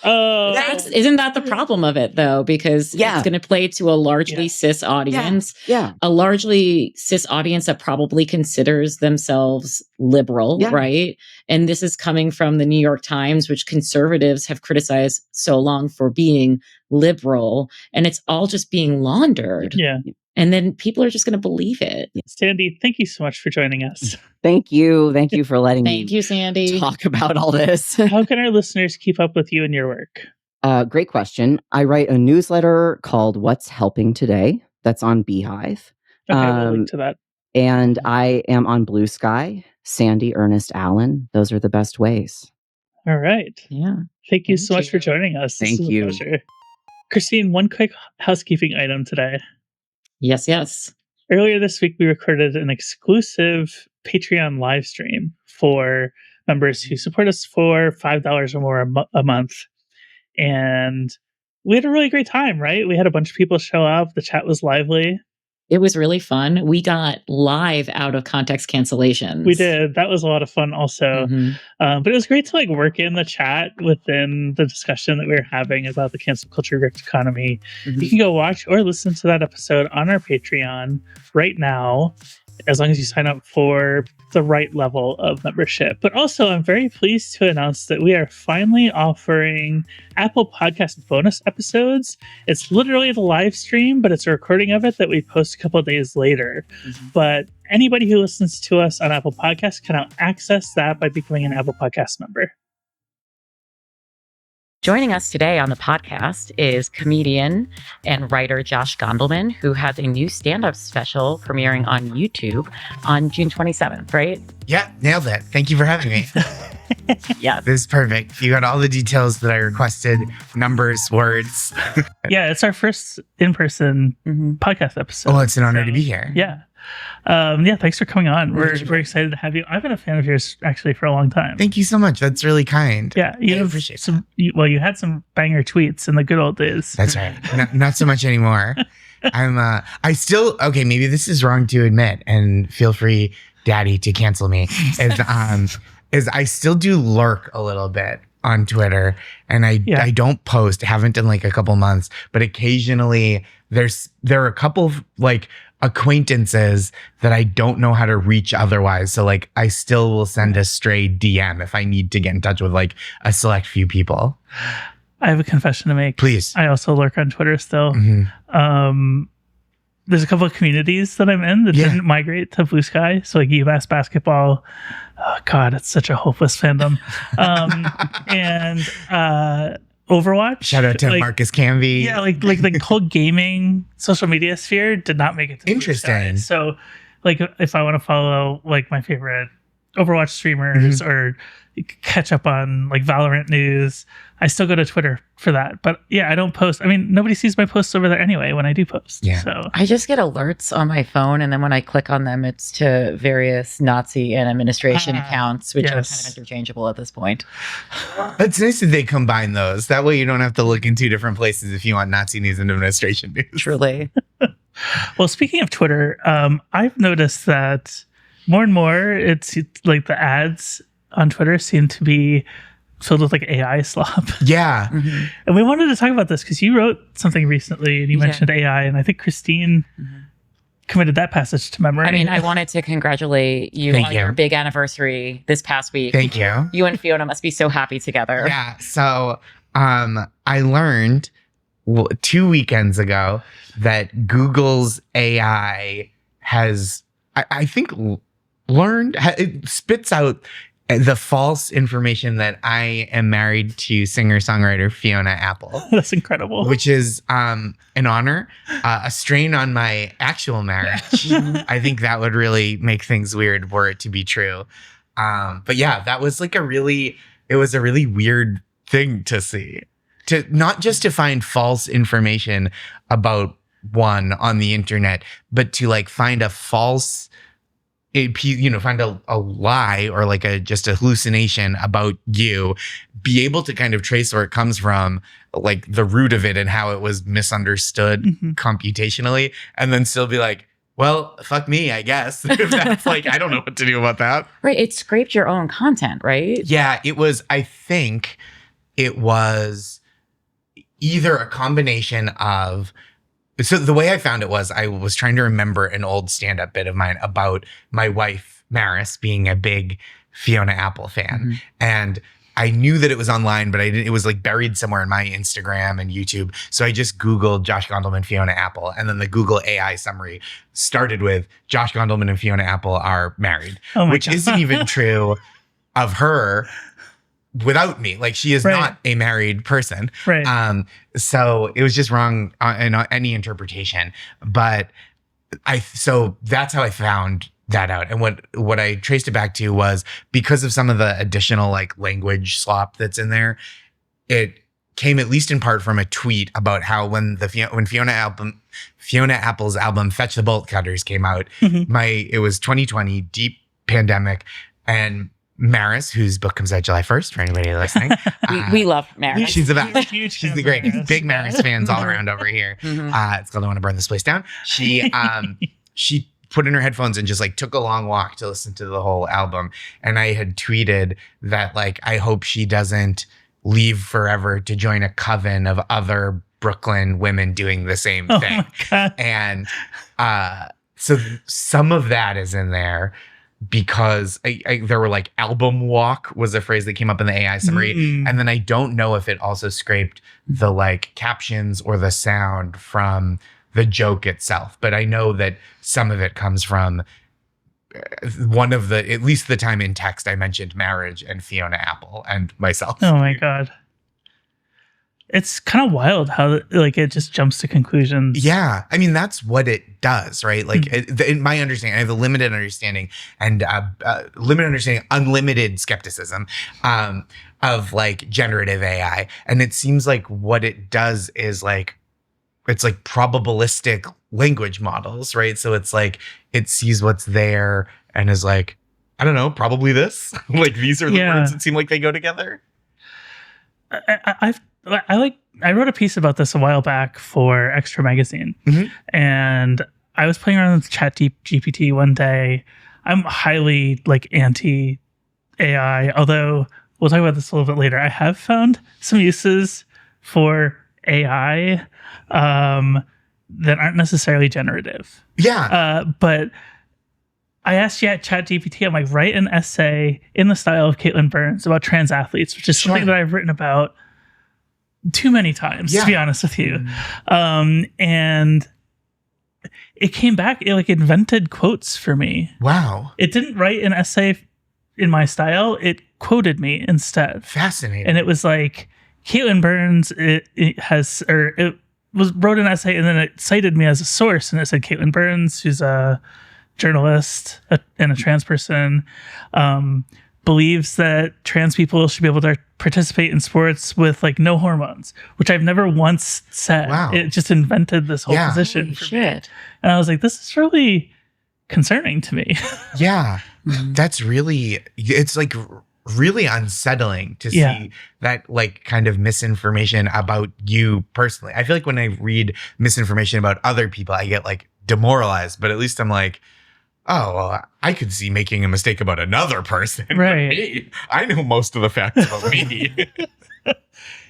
Isn't that the problem of it though? Because it's going to play to a largely cis audience. Yeah. A largely cis audience that probably considers themselves liberal, right? And this is coming from the New York Times, which conservatives have criticized so long for being liberal. And it's all just being laundered. Yeah. And then people are just going to believe it. Sandy, thank you so much for joining us. Thank you. Thank you for letting me Thank you, Sandy. talk about all this. How can our listeners keep up with you and your work? Great question. I write a newsletter called What's Helping Today. That's on Beehive. Okay, we'll link to that. And I am on Blue Sky, Sandy Ernest Allen. Those are the best ways. All right. Yeah. Thank you so much for joining us. Thank you. This is a pleasure. Christine, one quick housekeeping item today. Yes. Earlier this week, we recorded an exclusive Patreon live stream for members who support us for $5 or more a month. And we had a really great time, right? We had a bunch of people show up. The chat was lively. It was really fun. We got live out of context cancellations. We did. That was a lot of fun also. Mm-hmm. But it was great to work in the chat within the discussion that we were having about the cancel culture grift economy. Mm-hmm. You can go watch or listen to that episode on our Patreon right now, as long as you sign up for the right level of membership. But also, I'm very pleased to announce that we are finally offering Apple Podcast bonus episodes. It's literally the live stream, but it's a recording of it that we post a couple of days later. Mm-hmm. But anybody who listens to us on Apple Podcasts can now access that by becoming an Apple Podcast member. Joining us today on the podcast is comedian and writer Josh Gondelman, who has a new stand-up special premiering on YouTube on June 27th, right? Yeah, nailed it. Thank you for having me. Yeah. This is perfect. You got all the details that I requested, numbers, words. Yeah, it's our first in-person podcast episode. Oh, it's an honor to be here. Yeah. Thanks for coming on. We're excited to have you. I've been a fan of yours actually for a long time. Thank you so much. That's really kind. Yeah, I appreciate you had some banger tweets in the good old days. That's right. Not so much anymore. Maybe this is wrong to admit, and feel free, Daddy, to cancel me. Is I still do lurk a little bit on Twitter, and I don't post. Haven't in a couple months, but occasionally there are a couple of acquaintances that I don't know how to reach otherwise. So I still will send a stray DM if I need to get in touch with a select few people. I have a confession to make. Please. I also lurk on Twitter still. Mm-hmm. There's a couple of communities that I'm in that didn't migrate to Blue Sky. So UMass basketball. Oh God, it's such a hopeless fandom. And Overwatch. Shout out to Marcus Canvey. Yeah, the whole gaming social media sphere did not make it to Interesting. So if I want to follow my favorite Overwatch streamers or catch up on Valorant news, I still go to Twitter for that. But I don't post. I mean, nobody sees my posts over there anyway when I do post. Yeah. So I just get alerts on my phone, and then when I click on them, it's to various Nazi and administration accounts, which are kind of interchangeable at this point. It's nice that they combine those. That way you don't have to look in two different places if you want Nazi news and administration news. Truly. Well, speaking of Twitter, I've noticed that more and more it's the ads on Twitter seem to be filled with like AI slop. Yeah. And we wanted to talk about this because you wrote something recently and you mentioned AI, and I think Christine committed that passage to memory. I mean, I wanted to congratulate you Thank on you. your big anniversary this past week. Thank you. You and Fiona must be so happy together. Yeah. So I learned 2 weekends ago that Google's AI has, I think, it spits out the false information that I am married to singer-songwriter Fiona Apple. That's incredible. Which is an honor, a strain on my actual marriage. I think that would really make things weird were it to be true. But yeah, that was like it was a really weird thing to see. To not just to find false information about one on the internet, but to like find a false, find a lie or like just a hallucination about you, be able to kind of trace where it comes from, like the root of it and how it was misunderstood computationally, and then still be like, well, fuck me, I guess. That's like, I don't know what to do about that. Right. It scraped your own content, right? Yeah, I think it was either a combination of, so the way I found it was I was trying to remember an old stand-up bit of mine about my wife, Maris, being a big Fiona Apple fan. And I knew that it was online, but it was like buried somewhere in my Instagram and YouTube. So I just Googled Josh Gondelman, Fiona Apple. And then the Google AI summary started with Josh Gondelman and Fiona Apple are married, which isn't even true of her without me. Like, she is not a married person. Right. So it was just wrong in any interpretation. But so that's how I found that out. And what I traced it back to was because of some of the additional like language slop that's in there, it came at least in part from a tweet about how when Fiona Apple's album Fetch the Bolt Cutters came out, it was 2020, deep pandemic, and Maris, whose book comes out July 1st, for anybody listening. We love Maris. She's the best. She's the great. Big Maris fans all around over here. It's called I Want to Burn This Place Down. She put in her headphones and just like took a long walk to listen to the whole album. And I had tweeted that like, I hope she doesn't leave forever to join a coven of other Brooklyn women doing the same thing. And so some of that is in there, because there were like album walk was a phrase that came up in the AI summary. And then I don't know if it also scraped the like captions or the sound from the joke itself. But I know that some of it comes from one of at least the time in text I mentioned marriage and Fiona Apple and myself. Oh my God. It's kind of wild how like it just jumps to conclusions. Yeah. I mean, that's what it does, right? Like in my understanding, I have a limited understanding and unlimited skepticism of like generative AI. And it seems like what it does is like, it's like probabilistic language models, right? So it's like, it sees what's there and is like, I don't know, probably this. Like these are the words that seem like they go together. I wrote a piece about this a while back for Extra Magazine, and I was playing around with ChatGPT one day. I'm highly like anti AI, although we'll talk about this a little bit later. I have found some uses for AI that aren't necessarily generative. Yeah. But I asked ChatGPT, I'm like, write an essay in the style of Caitlin Burns about trans athletes, which is something that I've written about too many times, to be honest with you. And it came back, it like invented quotes for me. Wow. It didn't write an essay in my style. It quoted me instead. Fascinating. And it was like, Caitlin Burns wrote an essay and then it cited me as a source. And it said Caitlin Burns, who's a journalist and a trans person, believes that trans people should be able to participate in sports with like no hormones, which I've never once said. Wow. It just invented this whole position. Shit. And I was like, this is really concerning to me. Yeah. That's really, it's like really unsettling to see that like kind of misinformation about you personally. I feel like when I read misinformation about other people, I get like demoralized, but at least I'm like, oh, well, I could see making a mistake about another person. Right. Me, I know most of the facts about me.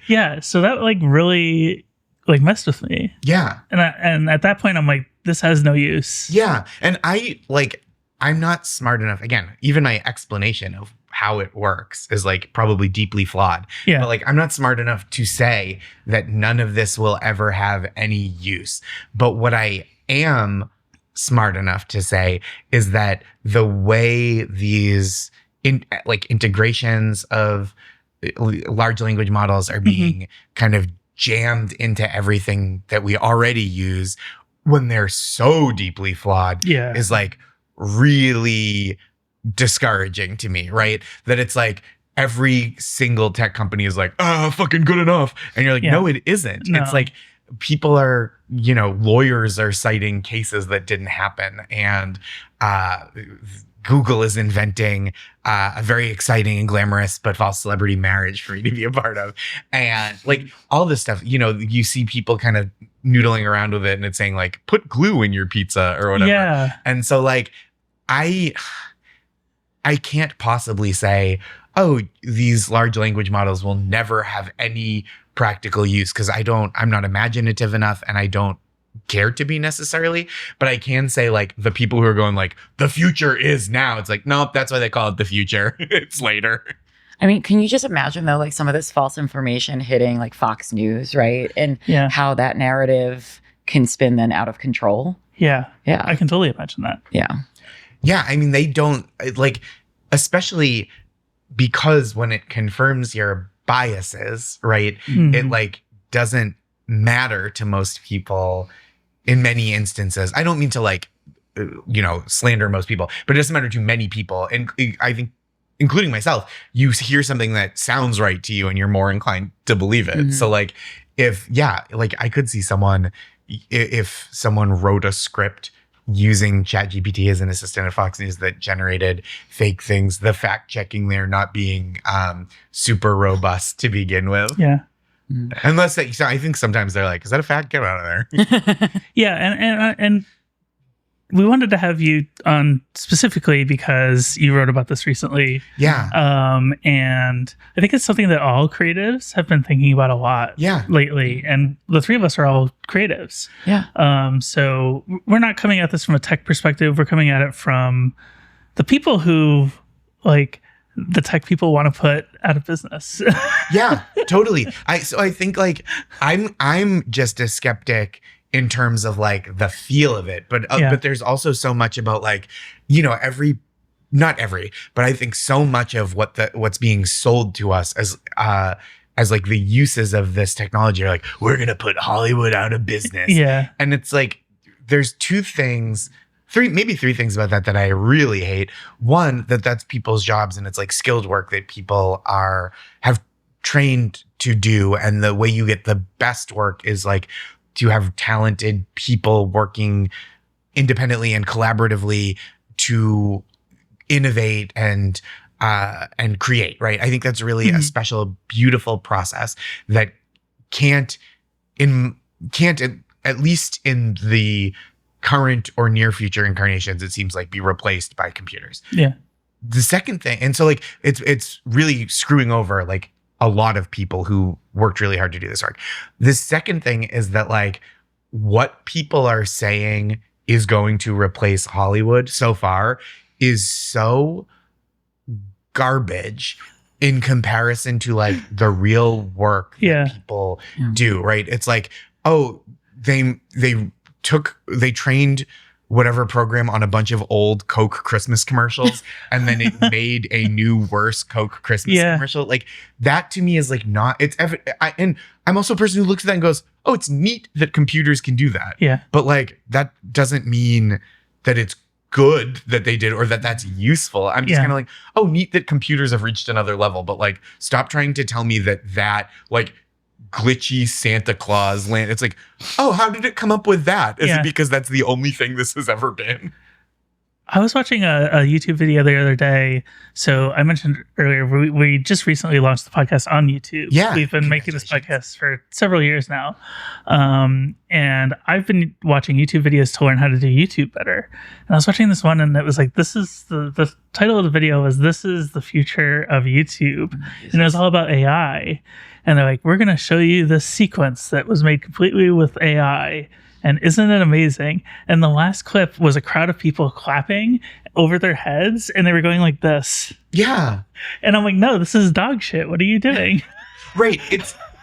Yeah. So that like really like messed with me. Yeah. And at that point, I'm like, this has no use. Yeah. And I'm not smart enough. Again, even my explanation of how it works is like probably deeply flawed. Yeah. But like, I'm not smart enough to say that none of this will ever have any use. But what I am smart enough to say is that the way these integrations of large language models are being kind of jammed into everything that we already use when they're so deeply flawed is like really discouraging to me, right? That it's like every single tech company is like, fucking good enough. And you're like, no, it isn't. No. It's like people are, lawyers are citing cases that didn't happen. And Google is inventing a very exciting and glamorous but false celebrity marriage for me to be a part of. And like all this stuff, you see people kind of noodling around with it and it's saying like, put glue in your pizza or whatever. Yeah. And so like, I can't possibly say, oh, these large language models will never have any practical use because I'm not imaginative enough and I don't care to be necessarily. But I can say like the people who are going like, the future is now. It's like, nope, that's why they call it the future. It's later. I mean, can you just imagine though, like some of this false information hitting like Fox News, right? And how that narrative can spin then out of control. Yeah. Yeah. I can totally imagine that. Yeah. Yeah, I mean, they don't like, especially because when it confirms your biases, right? It like doesn't matter to most people in many instances. I don't mean to like, slander most people, but it doesn't matter to many people. And I think, including myself, you hear something that sounds right to you and you're more inclined to believe it. So like, I could see if someone wrote a script using ChatGPT as an assistant at Fox News that generated fake things, the fact checking there not being super robust to begin with. Yeah. Unless I think sometimes they're like, is that a fact? Get out of there. Yeah. And we wanted to have you on specifically because you wrote about this recently. Yeah. And I think it's something that all creatives have been thinking about a lot lately. And the three of us are all creatives. Yeah. So we're not coming at this from a tech perspective. We're coming at it from the people who like the tech people want to put out of business. Yeah, totally. I think like I'm just a skeptic in terms of like the feel of it, but there's also so much about like, not every, but I think so much of what's being sold to us as like the uses of this technology are like, we're going to put Hollywood out of business. Yeah. And it's like, there's three things about that I really hate. One, that's people's jobs and it's like skilled work that people have trained to do. And the way you get the best work is like to have talented people working independently and collaboratively to innovate and create, right? I think that's really a special, beautiful process that can't at least in the current or near future incarnations, it seems like be replaced by computers. Yeah. The second thing, and so like it's really screwing over like a lot of people who worked really hard to do this work. The second thing is that like what people are saying is going to replace Hollywood so far is so garbage in comparison to like the real work that people do, right? It's like, oh, they trained whatever program on a bunch of old Coke Christmas commercials and then it made a new worse Coke Christmas commercial. Like that to me is like not, and I'm also a person who looks at that and goes, oh, it's neat that computers can do that. Yeah. But like, that doesn't mean that it's good that they did or that that's useful. I'm just kind of like, oh, neat that computers have reached another level, but like, stop trying to tell me that like glitchy Santa Claus land. It's like, oh, how did it come up with that? Is it because that's the only thing this has ever been? I was watching a YouTube video the other day. So I mentioned earlier, we just recently launched the podcast on YouTube. Yeah. We've been making this podcast for several years now. And I've been watching YouTube videos to learn how to do YouTube better. And I was watching this one and it was like, this is the title of the video was, "This is the future of YouTube." And it was all about AI. And they're like, we're going to show you this sequence that was made completely with AI. And isn't it amazing? And the last clip was a crowd of people clapping over their heads, and they were going like this. Yeah. And I'm like, no, this is dog shit. What are you doing? Right.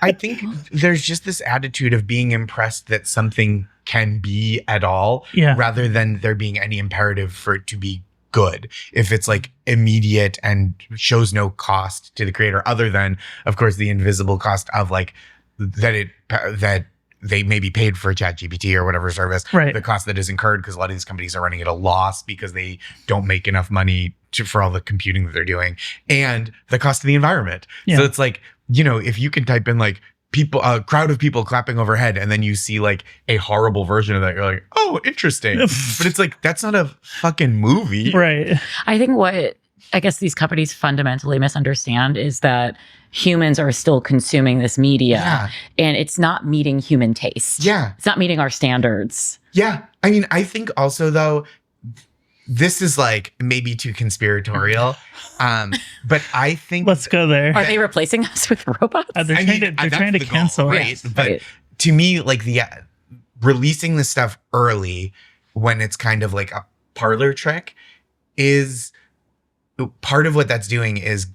I think there's just this attitude of being impressed that something can be at all, rather than there being any imperative for it to be good. If it's like immediate and shows no cost to the creator, other than, of course, the invisible cost of like that they may be paid for ChatGPT or whatever service, right? The cost that is incurred because a lot of these companies are running at a loss because they don't make enough money for all the computing that they're doing, and the cost of the environment. So it's like, if you can type in like a crowd of people clapping overhead, and then you see like a horrible version of that, you're like, oh, interesting. But it's like, that's not a fucking movie. Right. I think what I guess these companies fundamentally misunderstand is that humans are still consuming this media and it's not meeting human taste. Yeah. It's not meeting our standards. Yeah. I mean, I think also though, this is like maybe too conspiratorial. But I think let's go there. Are they replacing us with robots? They're trying to cancel us. Right? But to me, like releasing this stuff early when it's kind of like a parlor trick is part of what that's doing is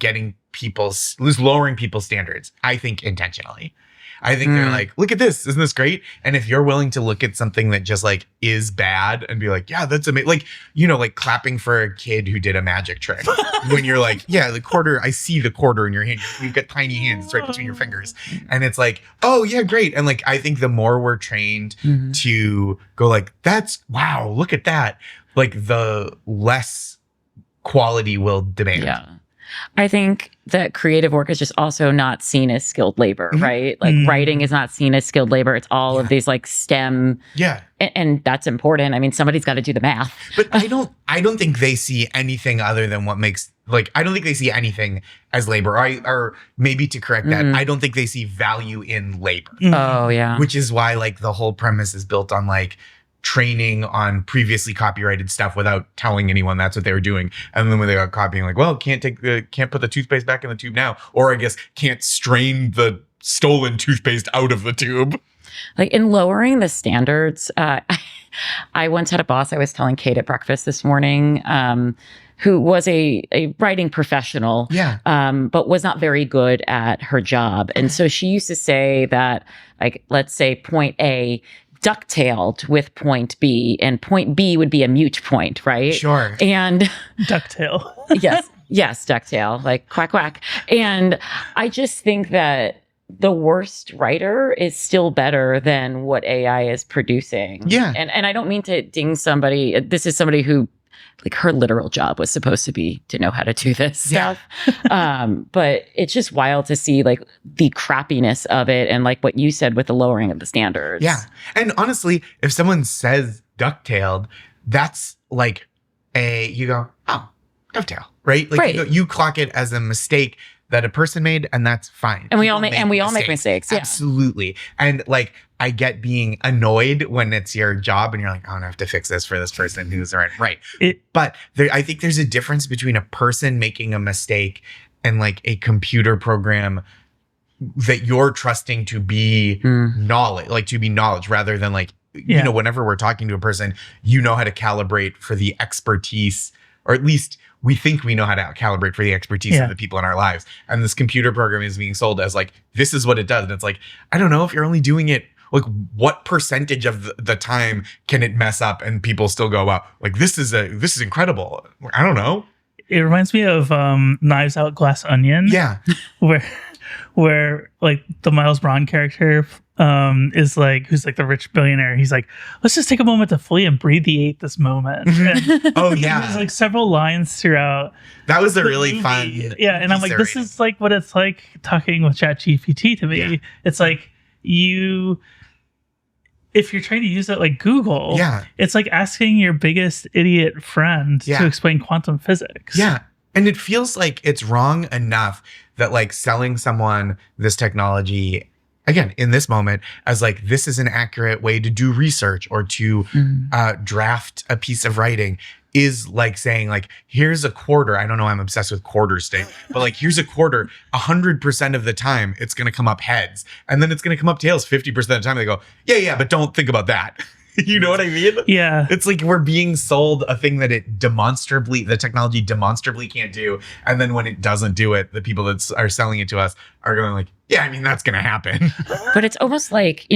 lowering people's standards, I think, intentionally. I think they're like, look at this. Isn't this great? And if you're willing to look at something that just like is bad and be like, yeah, that's amazing. Like, like clapping for a kid who did a magic trick when you're like, yeah, the quarter, I see the quarter in your hand. You've got tiny hands. It's right between your fingers. And it's like, oh yeah, great. And like, I think the more we're trained to go like, wow, look at that. Like the less quality will demand. Yeah. I think that creative work is just also not seen as skilled labor, right? Like writing is not seen as skilled labor. It's all of these like STEM. Yeah. And that's important. I mean, somebody's got to do the math. But I don't think they see anything other than what makes, like, I don't think they see anything as labor. Or maybe to correct that, I don't think they see value in labor. Oh, yeah. Which is why like the whole premise is built on like training on previously copyrighted stuff without telling anyone that's what they were doing. And then when they got copying, like, well, can't put the toothpaste back in the tube now. Or I guess can't strain the stolen toothpaste out of the tube. Like in lowering the standards, I once had a boss I was telling Kate at breakfast this morning, who was a writing professional, but was not very good at her job. And so she used to say that, like, let's say point A ducktailed with point B, and point B would be a mute point, right? Sure. And ducktail. yes, ducktail, like quack quack. And I just think that the worst writer is still better than what AI is producing. Yeah. And I don't mean to ding somebody. This is somebody who, like, her literal job was supposed to be to know how to do this stuff. But it's just wild to see like the crappiness of it and like what you said with the lowering of the standards. Yeah. And honestly, if someone says ducktailed, that's like you go, oh, dovetail, right? Like you clock it as a mistake that a person made, and that's fine. And we all make mistakes. Yeah. Absolutely. And like, I get being annoyed when it's your job and you're like, oh, I have to fix this for this person who's right. But I think there's a difference between a person making a mistake and like a computer program that you're trusting to be knowledge, rather than like, whenever we're talking to a person, how to calibrate for the expertise, or at least we think we know how to calibrate for the expertise of the people in our lives. And this computer program is being sold as like, this is what it does. And it's like, I don't know if you're only doing it, like what percentage of the time can it mess up and people still go, wow, like this is incredible. I don't know. It reminds me of Knives Out Glass Onion. Yeah. where like the Miles Braun character is like, who's like the rich billionaire. He's like, let's just take a moment to fully and breathe this moment. And oh yeah. There's like several lines throughout. That was a really fun. Yeah. And I'm like, this is like what it's like talking with ChatGPT to me. Yeah. It's like if you're trying to use it like Google, it's like asking your biggest idiot friend to explain quantum physics. Yeah. And it feels like it's wrong enough that like selling someone this technology, again, in this moment, as like, this is an accurate way to do research or to draft a piece of writing, is like saying like, here's a quarter. I don't know, I'm obsessed with quarter state, but like, here's a quarter. 100% of the time it's going to come up heads, and then it's going to come up tails 50% of the time. They go, yeah, but don't think about that. You know what I mean? Yeah. It's like we're being sold a thing that the technology demonstrably can't do. And then when it doesn't do it, the people that are selling it to us are going like, yeah, I mean, that's going to happen. But it's almost like,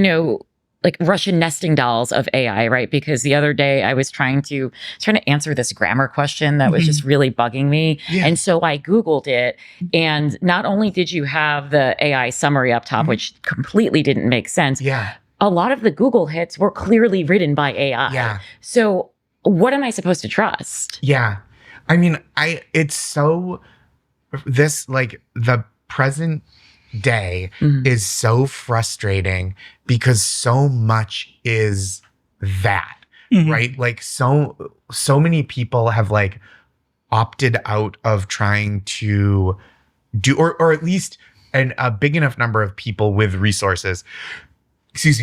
like Russian nesting dolls of AI, right? Because the other day I was trying to answer this grammar question that was just really bugging me. Yeah. And so I Googled it. And not only did you have the AI summary up top, which completely didn't make sense. Yeah. A lot of the Google hits were clearly written by AI. Yeah. So what am I supposed to trust? Yeah. I mean, the present day is so frustrating because so much is that, right? Like so many people have like opted out of trying to do, or at least a big enough number of people with resources,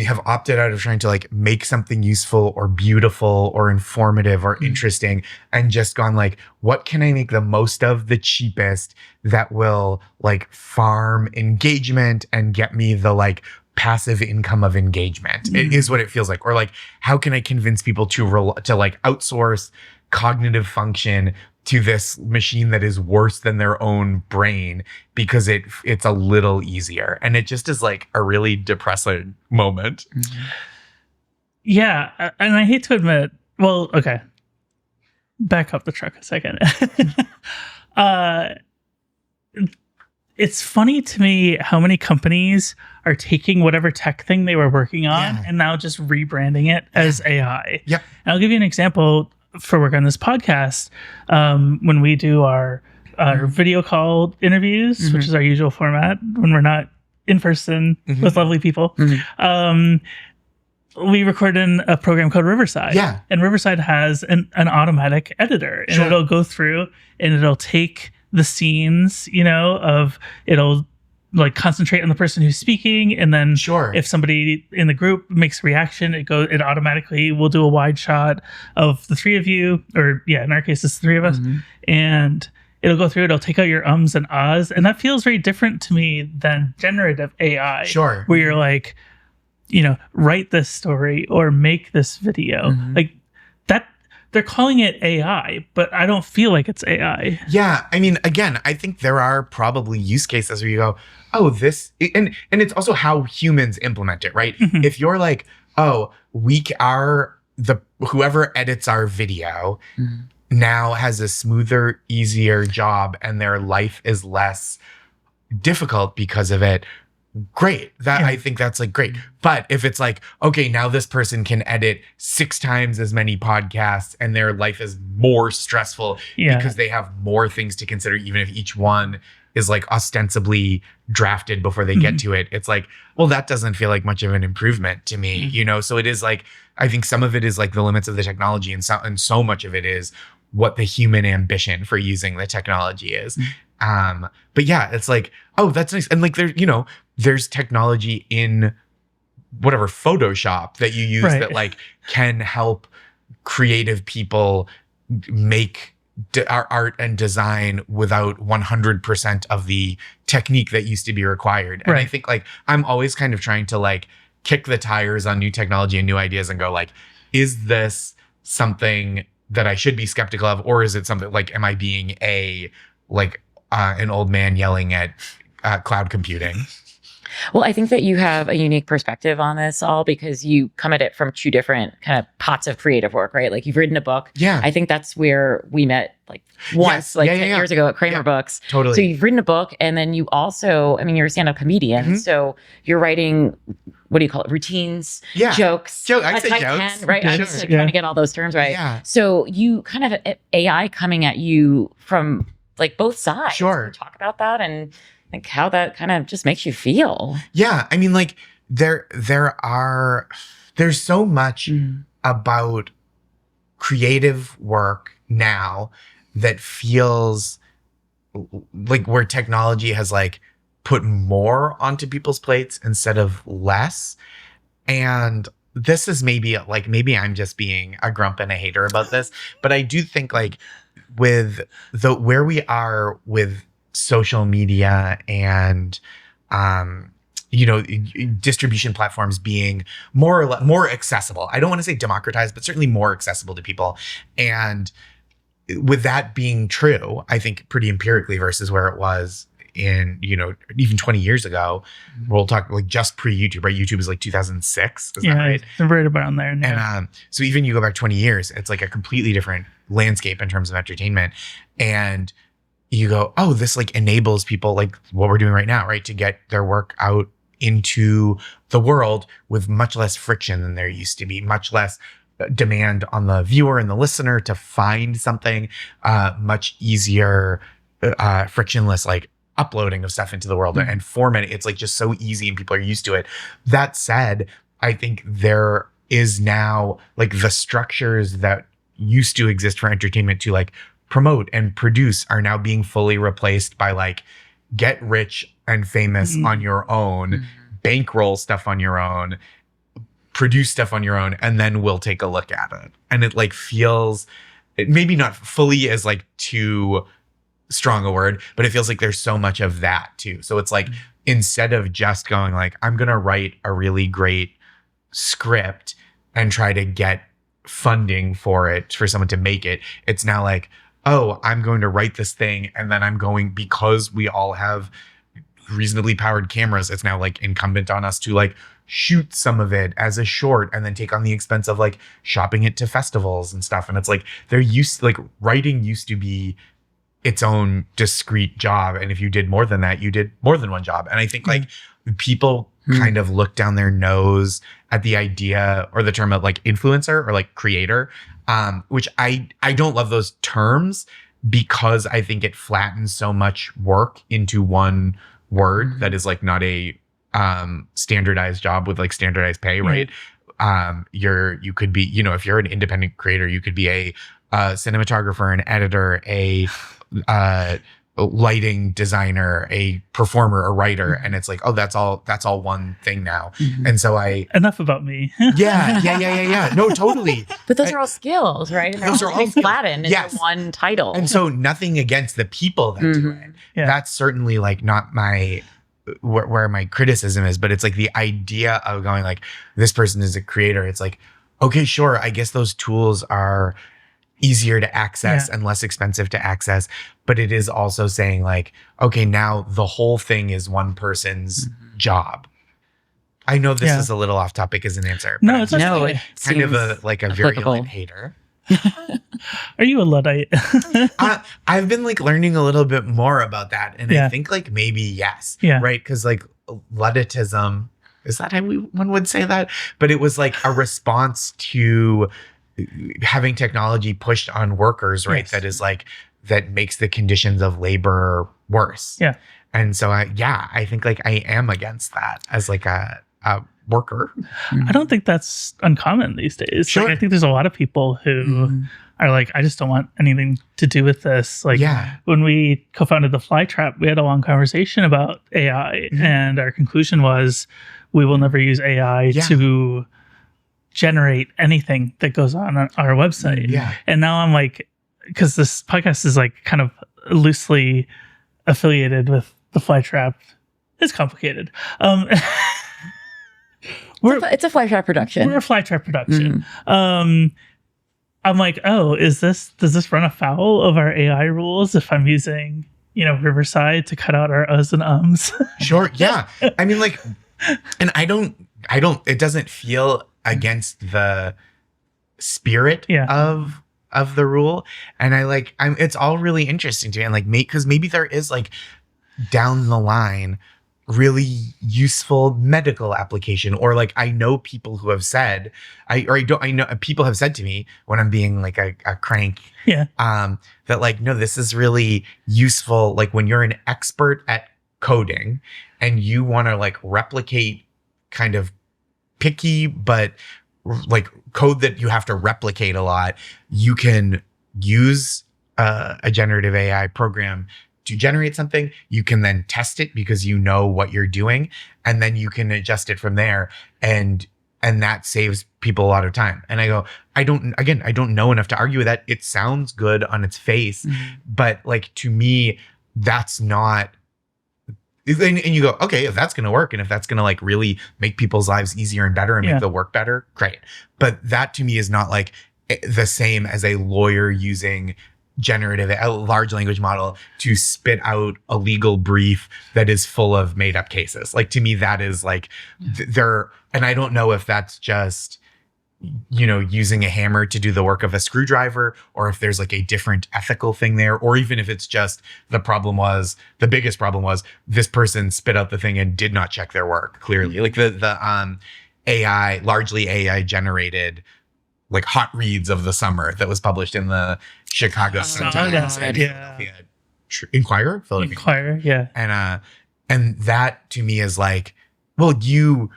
have opted out of trying to like make something useful or beautiful or informative or interesting, and just gone like, what can I make the most of the cheapest that will like farm engagement and get me the like passive income of engagement? It is what it feels like. Or like, how can I convince people to like outsource cognitive function to this machine that is worse than their own brain because it's a little easier? And it just is like a really depressing moment. Yeah. And I hate to admit, well, okay, back up the truck a second. It's funny to me how many companies are taking whatever tech thing they were working on and now just rebranding it as AI. Yep. And I'll give you an example for work on this podcast. When we do our video call interviews, which is our usual format when we're not in person with lovely people, we record in a program called Riverside. Yeah. And Riverside has an automatic editor, and it'll go through and it'll take the scenes, it'll like concentrate on the person who's speaking, and then if somebody in the group makes a reaction, it automatically will do a wide shot of the three of you, or in our case it's the three of us, and it'll go through, it'll take out your ums and ahs, and that feels very different to me than generative AI, where you're like, write this story or make this video, like that. They're calling it AI, but I don't feel like it's AI. Yeah. I mean, again, I think there are probably use cases where you go, oh, this, and it's also how humans implement it, right? If you're like, oh, whoever edits our video now has a smoother, easier job and their life is less difficult because of it, great. I think that's like great. But if it's like, okay, now this person can edit 6 times as many podcasts and their life is more stressful because they have more things to consider, even if each one is like ostensibly drafted before they get to it. It's like, well, that doesn't feel like much of an improvement to me, So it is like, I think some of it is like the limits of the technology, and so much of it is what the human ambition for using the technology is. But yeah, it's like, oh, that's nice. And like there's technology in whatever Photoshop that you use that like can help creative people make art and design without 100% of the technique that used to be required. And I think like I'm always kind of trying to like kick the tires on new technology and new ideas and go like, is this something that I should be skeptical of, or is it something like, am I being an old man yelling at cloud computing? Well, I think that you have a unique perspective on this all because you come at it from 2 different kind of pots of creative work, right? Like you've written a book. Yeah. I think that's where we met like once, 10 years ago at Kramer Books. Totally. So you've written a book, and then you also, you're a stand-up comedian. So you're writing, what do you call it? Routines, jokes. I say jokes. Right? I'm just trying to get all those terms right. Yeah. So you kind of AI coming at you from like both sides. Sure. Talk about that and like how that kind of just makes you feel. Yeah. I mean, like there are there's so much about creative work now that feels like where technology has like put more onto people's plates instead of less. And this is maybe I'm just being a grump and a hater about this, but I do think like with where we are with social media and distribution platforms being more accessible. I don't want to say democratized, but certainly more accessible to people. And with that being true, I think pretty empirically versus where it was in, even 20 years ago, we'll talk like just pre-YouTube, right? YouTube is like 2006. Is that right? Right around there. Yeah. And so even you go back 20 years, it's like a completely different landscape in terms of entertainment. And you go, oh, this like enables people like what we're doing right now, right? To get their work out into the world with much less friction than there used to be, much less demand on the viewer and the listener to find something, much easier, frictionless, like uploading of stuff into the world and formatting. It's like just so easy and people are used to it. That said, I think there is now like the structures that used to exist for entertainment to like promote and produce are now being fully replaced by like get rich and famous on your own, bankroll stuff on your own, produce stuff on your own, and then we'll take a look at it. And it like feels, maybe not fully as like too strong a word, but it feels like there's so much of that too. So it's like instead of just going like, I'm going to write a really great script and try to get funding for it for someone to make it, it's now like, oh, I'm going to write this thing and then I'm going, because we all have reasonably powered cameras, it's now like incumbent on us to like shoot some of it as a short and then take on the expense of like shopping it to festivals and stuff. And it's like writing used to be its own discrete job. And if you did more than that, you did more than one job. And I think like people kind of look down their nose at the idea or the term of like influencer or like creator, which I don't love those terms because I think it flattens so much work into one word that is like not a standardized job with like standardized pay, right? You could be, if you're an independent creator, you could be a cinematographer, an editor, a lighting designer, a performer, a writer, and it's like, oh, that's all one thing now. And so enough about me. yeah. No, totally. But those are all skills, right? And those are all flattened into one title. And so nothing against the people that do it. Yeah. That's certainly like not my where my criticism is, but it's like the idea of going like, this person is a creator. It's like, okay, sure. I guess those tools are easier to access and less expensive to access. But it is also saying like, okay, now the whole thing is one person's job. I know this is a little off topic as an answer. No, it's okay. Kind of a virulent hater. Are you a Luddite? I've been like learning a little bit more about that. And I think like maybe yes. Yeah. Right. Because like Ludditism, is that how one would say that? But it was like a response to having technology pushed on workers, right? Yes. That is like, that makes the conditions of labor worse. Yeah. And so I think like I am against that as like a worker. I don't think that's uncommon these days. Sure. Like, I think there's a lot of people who are like, I just don't want anything to do with this. Like when we co-founded the Flytrap, we had a long conversation about AI and our conclusion was we will never use AI to generate anything that goes on our website. Yeah. And now I'm like, because this podcast is like kind of loosely affiliated with the Flytrap. It's complicated. It's a Flytrap production. We're a Flytrap production. I'm like, oh, does this run afoul of our AI rules if I'm using, Riverside to cut out our uhs and ums? Sure. Yeah. I mean, like, and I don't, it doesn't feel against the spirit of the rule. And it's all really interesting to me. And like, because maybe there is like down the line really useful medical application, or like I know people who have said, I know people have said to me when I'm being like a crank, that like, no, this is really useful. Like when you're an expert at coding and you want to like replicate kind of picky but like code that you have to replicate a lot, you can use a generative AI program to generate something. You can then test it because you know what you're doing, and then you can adjust it from there. And that saves people a lot of time. And I go, I don't know enough to argue with that. It sounds good on its face, but like to me, that's not. And you go, okay, if that's going to work, and if that's going to like really make people's lives easier and better and make the work better, great. But that to me is not like the same as a lawyer using a large language model to spit out a legal brief that is full of made up cases. Like, to me, that is like and I don't know if that's just, using a hammer to do the work of a screwdriver, or if there's like a different ethical thing there, or even if it's just the biggest problem was this person spit out the thing and did not check their work clearly. Like the AI, largely AI generated, like hot reads of the summer that was published in the Chicago Sun-Times and Inquirer, yeah. And that to me is like, well, you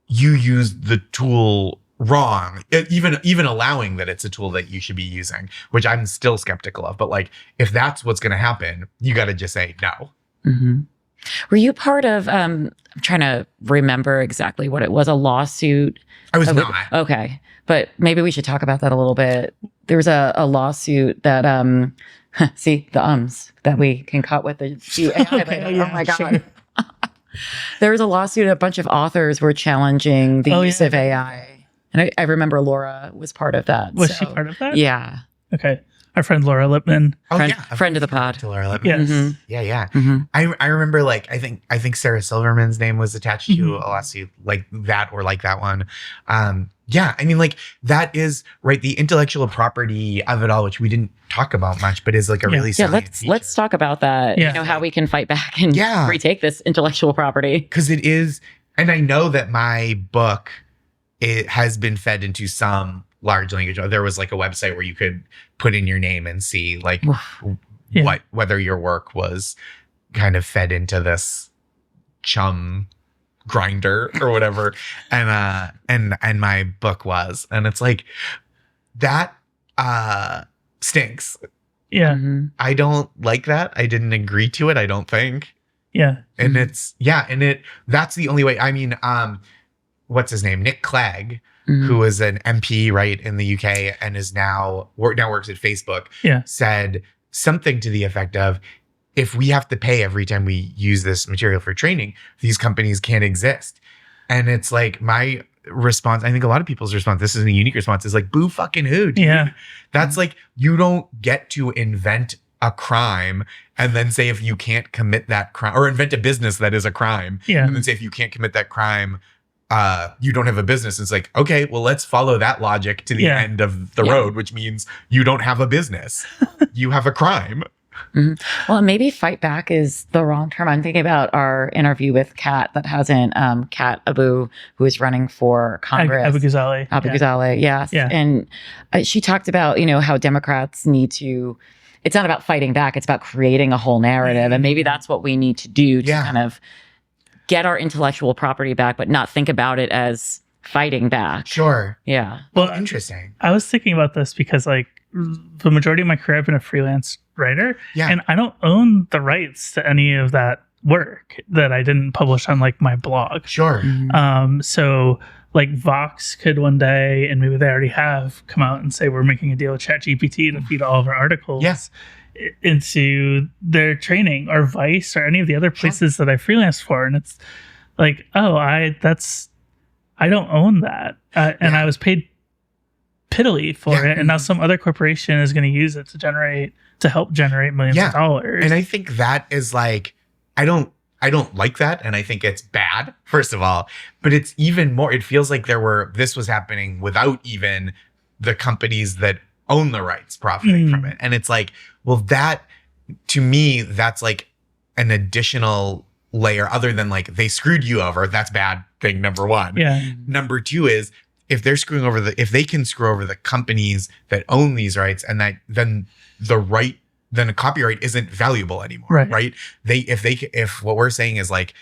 used the tool wrong, even allowing that it's a tool that you should be using, which I'm still skeptical of. But like, if that's what's going to happen, you got to just say no. Mm-hmm. Were you part of, I'm trying to remember exactly what it was, a lawsuit? I was not. Okay. But maybe we should talk about that a little bit. There was a lawsuit that, see, that we can cut with the AI later. Yeah, oh my God. Sure. There was a lawsuit, a bunch of authors were challenging the use of AI. And I remember Laura was part of that. Was she part of that? Yeah. Okay. Our friend Laura Lipman. Friend of the pod. To Laura Lipman. Yes. Mm-hmm. Yeah. Mm-hmm. I remember, like, I think Sarah Silverman's name was attached to a lawsuit like that, or like that one. Yeah, I mean, like, that is right, the intellectual property of it all, which we didn't talk about much, but is like a really salient feature. Let's talk about that. Yeah. How we can fight back and retake this intellectual property. Because it is, and I know that my book, it has been fed into some large language. There was like a website where you could put in your name and see like whether your work was kind of fed into this chum grinder or whatever. And my book was, and it's like, that stinks. Yeah. Mm-hmm. I don't like that. I didn't agree to it, I don't think. Yeah. And that's the only way. I mean, what's his name? Nick Clegg, who was an MP, right, in the UK, and is now works at Facebook, said something to the effect of, if we have to pay every time we use this material for training, these companies can't exist. And it's like, my response, I think a lot of people's response, this is a unique response, is like, boo fucking who, dude? Yeah. That's like, you don't get to invent a crime and then say if you can't commit that crime, or invent a business that is a crime, and then say if you can't commit that crime, you don't have a business. It's like, okay, well, let's follow that logic to the end of the road, which means you don't have a business. You have a crime. Mm-hmm. Well, maybe fight back is the wrong term. I'm thinking about our interview with Kat that hasn't, Kat who is running for Congress. Abughazaleh. Yes. Yeah. And she talked about, how Democrats need to, it's not about fighting back, it's about creating a whole narrative. And maybe that's what we need to do to kind of get our intellectual property back, but not think about it as fighting back. Sure. Yeah. Well, interesting. I was thinking about this because, like, the majority of my career, I've been a freelance writer, and I don't own the rights to any of that work that I didn't publish on, like, my blog. Sure. Mm-hmm. So, like, Vox could one day, and maybe they already have, come out and say, we're making a deal with ChatGPT to feed all of our articles into their training, or Vice, or any of the other places that I freelance for. And it's like, I don't own that. And I was paid piddly for it. And now some other corporation is going to use it to help generate millions of dollars. And I think that is like, I don't like that. And I think it's bad, first of all, but it's even more, it feels like this was happening without even the companies that own the rights profiting from it. And it's like, well, that, to me, that's like an additional layer, other than like, they screwed you over. That's bad thing, number one. Yeah. Number two is, if they're screwing over if they can screw over the companies that own these rights, and that then a copyright isn't valuable anymore, right? If what we're saying is like,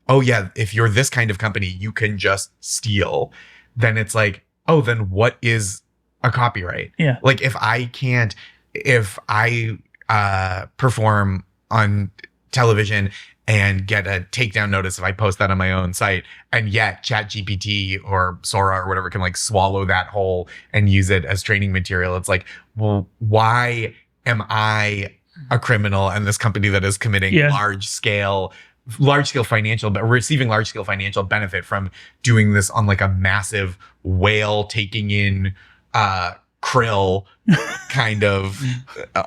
oh yeah, if you're this kind of company, you can just steal, then it's like, oh, then what is a copyright? Yeah. Like if I perform on television and get a takedown notice if I post that on my own site, and yet ChatGPT or Sora or whatever can like swallow that whole and use it as training material. It's like, well, why am I a criminal and this company that is committing large scale financial, but receiving large scale financial benefit from doing this on like a massive whale taking in krill kind of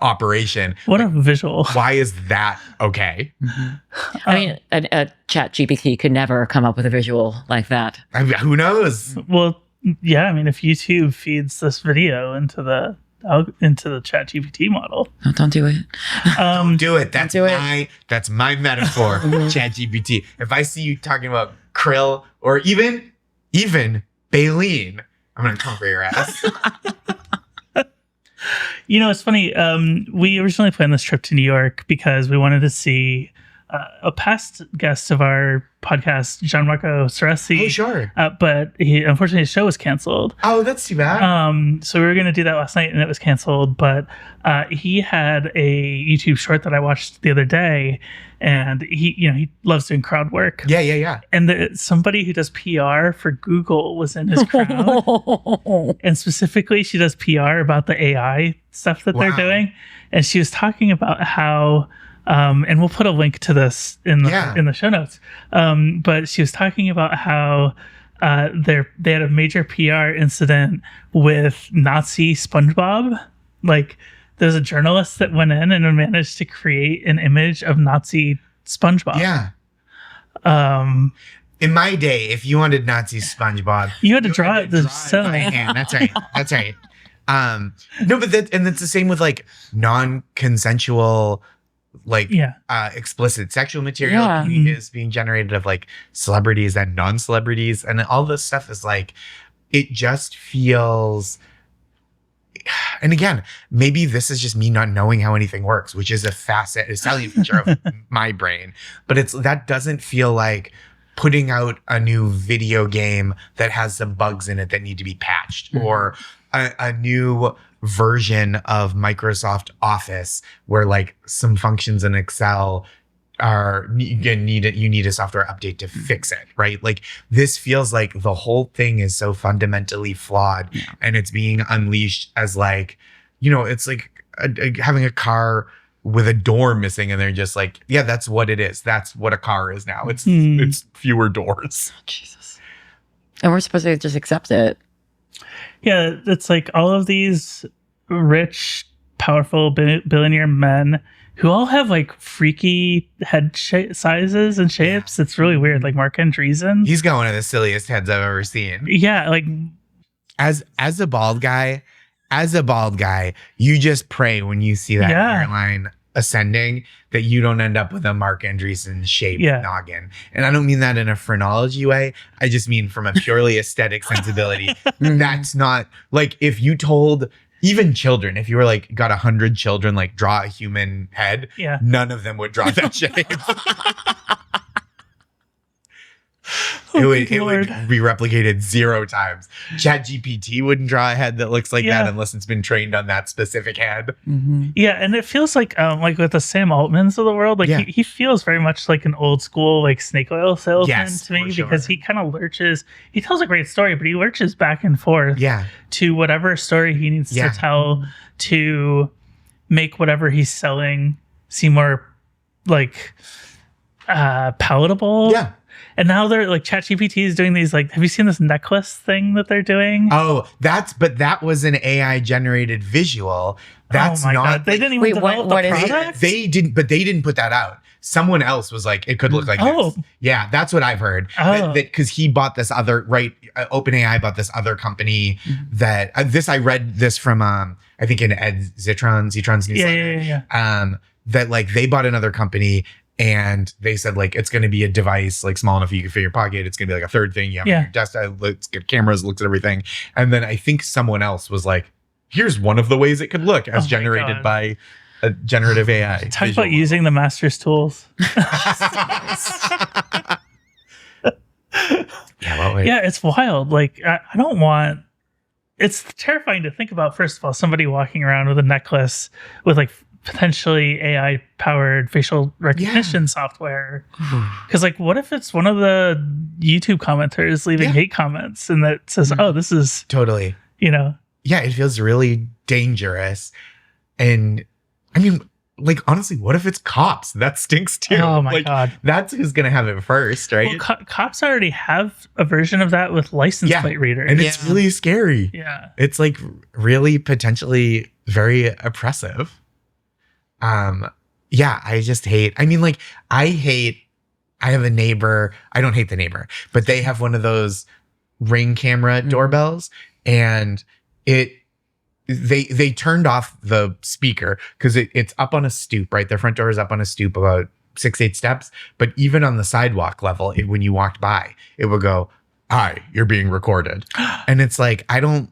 operation? What a visual. Why is that okay? I mean, a chat GPT could never come up with a visual like that. I mean, who knows? Well, yeah, I mean, if YouTube feeds this video into the chat GPT model. Oh, don't do it. Don't do it. That's my metaphor, chat GPT. If I see you talking about krill or even baleen, I'm going to come for your ass. You know, it's funny. We originally planned this trip to New York because we wanted to see a past guest of our podcast, Gianmarco Ceresi. Oh, sure. But unfortunately, his show was canceled. Oh, that's too bad. So we were going to do that last night and it was canceled. But he had a YouTube short that I watched the other day. And he loves doing crowd work. Yeah. And somebody who does PR for Google was in his crowd. And specifically, she does PR about the AI stuff that they're doing. And she was talking about how, and we'll put a link to this in the show notes. But she was talking about how they had a major PR incident with Nazi SpongeBob. Like, there's a journalist that went in and managed to create an image of Nazi SpongeBob. Yeah. In my day, if you wanted Nazi SpongeBob, you had to draw it by hand. That's right. No, but that's the same with like non-consensual, like explicit sexual material is being generated of like celebrities and non-celebrities, and all this stuff is like, it just feels. And again, maybe this is just me not knowing how anything works, which is a salient feature of my brain. But that doesn't feel like putting out a new video game that has some bugs in it that need to be patched, or a new version of Microsoft Office where like some functions in Excel you need a software update to fix it, right? Like, this feels like the whole thing is so fundamentally flawed, and it's being unleashed as like, it's like having a car with a door missing, and they're just like, yeah, that's what it is. That's what a car is now. It's fewer doors. Jesus. And we're supposed to just accept it. Yeah, it's like all of these rich, powerful billionaire men who all have like freaky head sizes and shapes. It's really weird. Like Mark Andreessen. He's got one of the silliest heads I've ever seen. Yeah, like as a bald guy, you just pray when you see that hairline ascending that you don't end up with a Mark Andreessen shaped noggin. And I don't mean that in a phrenology way. I just mean from a purely aesthetic sensibility. That's not like, if you told even children, if you were like got 100 children, like draw a human head, none of them would draw that shape. It would be replicated 0 times. ChatGPT wouldn't draw a head that looks like that unless it's been trained on that specific head. Mm-hmm. Yeah, and it feels like with the Sam Altmans of the world, like he feels very much like an old school like snake oil salesman to me, because he kind of lurches. He tells a great story, but he lurches back and forth to whatever story he needs to tell to make whatever he's selling seem more like palatable. Yeah. And now they're like, ChatGPT is doing these, like, have you seen this necklace thing that they're doing? Oh, that was an AI generated visual. That's God. not. They didn't even develop the product? They didn't put that out. Someone else was like, it could look like this. Yeah, that's what I've heard. Because he bought this other, OpenAI bought this other company that, I read this from, I think in Ed Zitron's newsletter. Yeah. That like they bought another company, and they said like, it's going to be a device like small enough you can fit in your pocket. It's going to be like a third thing. You have your desktop, it's got cameras, looks at everything. And then I think someone else was like, here's one of the ways it could look as generated by a generative AI. Talk about using the master's tools. Yeah, it's wild. Like, I don't want it's terrifying to think about. First of all, somebody walking around with a necklace with like potentially AI powered facial recognition software. Because like, what if it's one of the YouTube commenters leaving hate comments and that says, "Oh, this is totally," Yeah, it feels really dangerous. And I mean, like, honestly, what if it's cops? That stinks too. Oh my God. That's who's gonna have it first, right? Well, cops already have a version of that with license plate readers, and it's really scary. Yeah, it's like really potentially very oppressive. I just hate. I mean, like, I have a neighbor. I don't hate the neighbor, but they have one of those Ring camera doorbells, and they turned off the speaker because it's up on a stoop, right? Their front door is up on a stoop about 6-8 steps. But even on the sidewalk level, when you walked by, it would go, "Hi, you're being recorded." And it's like, I don't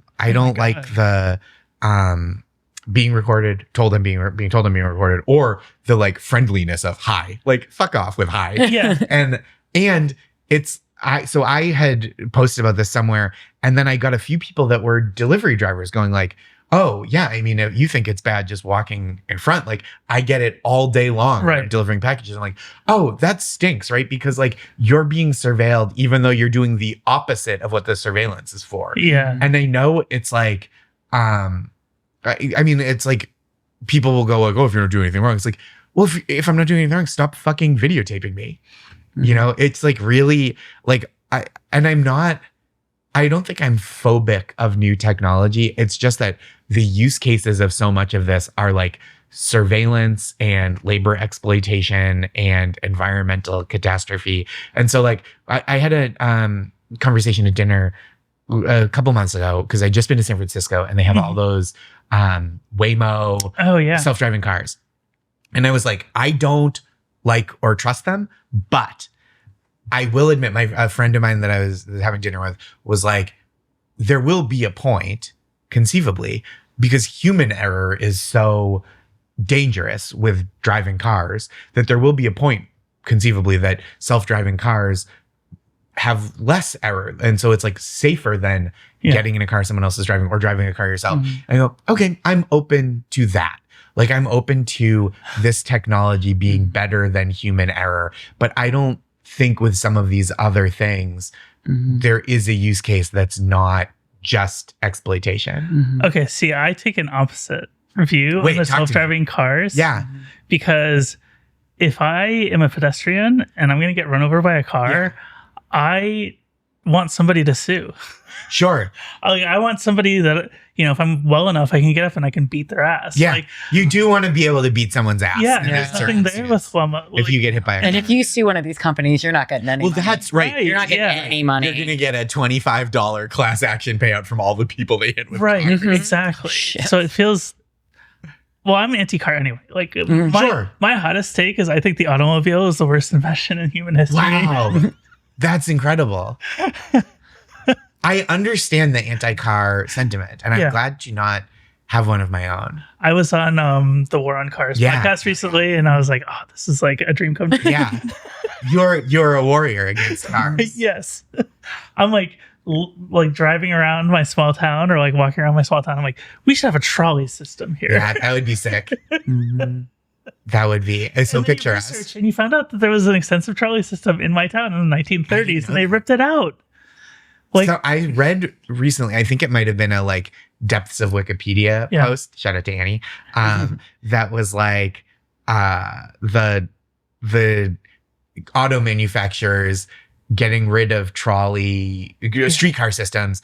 like the being recorded, told I'm being told I'm being recorded, or the like friendliness of hi. Like, fuck off with hi. Yeah. and it's I had posted about this somewhere, and then I got a few people that were delivery drivers going like, "Oh yeah, I mean, you think it's bad just walking in front? Like, I get it all day long, right? When I'm delivering packages." I'm like, "Oh, that stinks, right? Because like you're being surveilled, even though you're doing the opposite of what the surveillance is for." Yeah. And I know it's like, I mean, it's like people will go like, "Oh, if you're not doing anything wrong," it's like, well, if I'm not doing anything wrong, stop fucking videotaping me. Mm-hmm. It's like really like I don't think I'm phobic of new technology. It's just that the use cases of so much of this are like surveillance and labor exploitation and environmental catastrophe. And so like I had a conversation at dinner a couple months ago because I just been to San Francisco and they have all those Waymo self-driving cars. And I was like, I don't like or trust them, but I will admit, a friend of mine that I was having dinner with was like, there will be a point, conceivably, because human error is so dangerous with driving cars, that there will be a point, conceivably, that self-driving cars have less error. And so it's like safer than getting in a car someone else is driving or driving a car yourself. Mm-hmm. And I go, okay, I'm open to that. Like, I'm open to this technology being better than human error, but I don't think with some of these other things, there is a use case that's not just exploitation. Mm-hmm. Okay, see, I take an opposite view on the self-driving cars. Yeah. Because if I am a pedestrian and I'm going to get run over by a car, I want somebody to sue. Sure. I want somebody that, if I'm well enough, I can get up and I can beat their ass. Yeah. Like, you do want to be able to beat someone's ass. Yeah. There's nothing there with if you get hit by a car. And if you sue one of these companies, you're not getting any money. Well, that's right. You're not getting any money. You're going to get a $25 class action payout from all the people they hit with. Right. Mm-hmm. Exactly. So it feels... Well, I'm anti-car anyway. Like, my hottest take is I think the automobile is the worst invention in human history. Wow. That's incredible. I understand the anti-car sentiment, and I'm glad to not have one of my own. I was on the War on Cars podcast recently, and I was like, "Oh, this is like a dream come true." Yeah, you're a warrior against cars. Yes, I'm like driving around my small town or like walking around my small town. I'm like, we should have a trolley system here. Yeah, that would be sick. Mm-hmm. That would be so picturesque. And you found out that there was an extensive trolley system in my town in the 1930s, and they ripped it out. Like, so I read recently, I think it might have been a like depths of Wikipedia post. Shout out to Annie. That was like the auto manufacturers getting rid of streetcar systems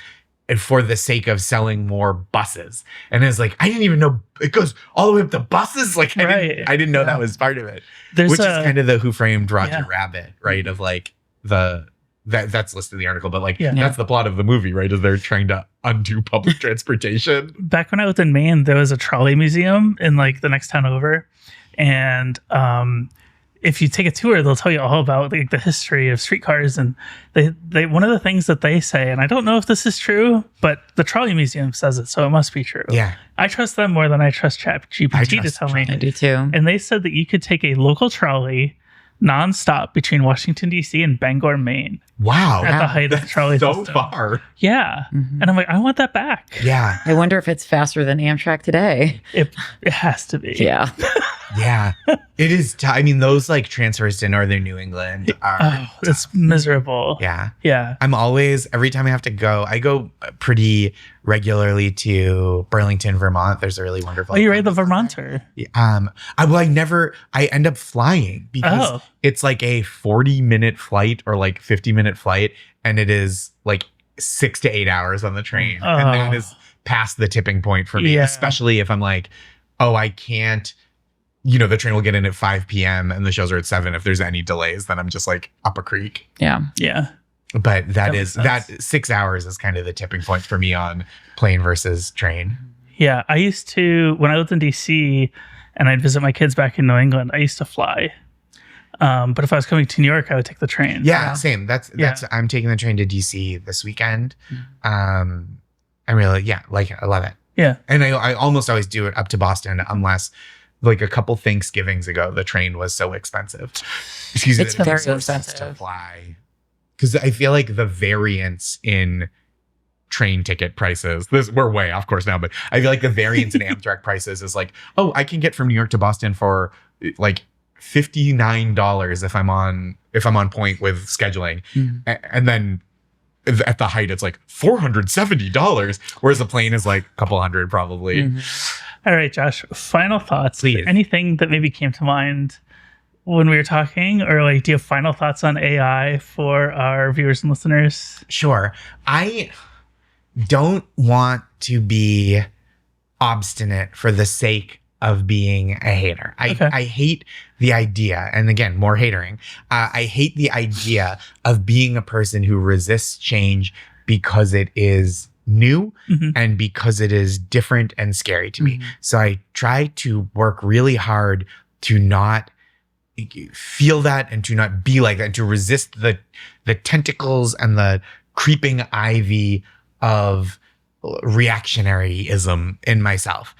for the sake of selling more buses. And it's like, I didn't even know it goes all the way up to buses. Like, I didn't know that was part of it. Which is kind of the Who Framed Roger Rabbit, right? Of like that's listed in the article, but like that's the plot of the movie, right? Is they're trying to undo public transportation. Back when I was in Maine, there was a trolley museum in like the next town over. And if you take a tour, they'll tell you all about like the history of streetcars. And they one of the things that they say, and I don't know if this is true, but the trolley museum says it, so it must be true. Yeah. I trust them more than I trust ChatGPT to tell me. I do too. And they said that you could take a local trolley nonstop between Washington, D.C. and Bangor, Maine. Wow. At the height of the trolley so system. far. Yeah. Mhm. And I'm like, I want that back. Yeah. I wonder if it's faster than Amtrak today. It has to be. Yeah. Yeah. It is. I mean, those like transfers to Northern New England are. It's miserable. Yeah. Yeah. I'm always, every time I have to go, I go pretty regularly to Burlington, Vermont. There's a really wonderful. Oh, you ride the Vermonter. I end up flying because it's like a 40-minute flight or like 50-minute flight. And it is like 6 to 8 hours on the train. And that is past the tipping point for me, especially if I'm like, oh, I can't, the train will get in at 5 p.m. and the shows are at 7. If there's any delays, then I'm just like up a creek. Yeah. Yeah. But that 6 hours is kind of the tipping point for me on plane versus train. Yeah. I used to, when I lived in DC and I'd visit my kids back in New England, I used to fly. But if I was coming to New York, I would take the train. Yeah, same. That's I'm taking the train to DC this weekend. I really, I love it. Yeah. And I almost always do it up to Boston unless like a couple Thanksgivings ago, the train was so expensive. Excuse me. It's very expensive to fly. Because I feel like the variance in train ticket prices, we're way off course now, but I feel like the variance in Amtrak prices is like, oh, I can get from New York to Boston for like $59 if I'm on point with scheduling. And then at the height it's like $470, whereas the plane is like a couple hundred probably. All right, Josh, final thoughts. Please. Anything that maybe came to mind when we were talking, or like, do you have final thoughts on AI for our viewers and listeners? Sure. I don't want to be obstinate for the sake of being a hater. I hate the idea, and again, more hatering. I hate the idea of being a person who resists change because it is new and because it is different and scary to me. So I try to work really hard to not feel that and to not be like that and to resist the tentacles and the creeping ivy of reactionaryism in myself.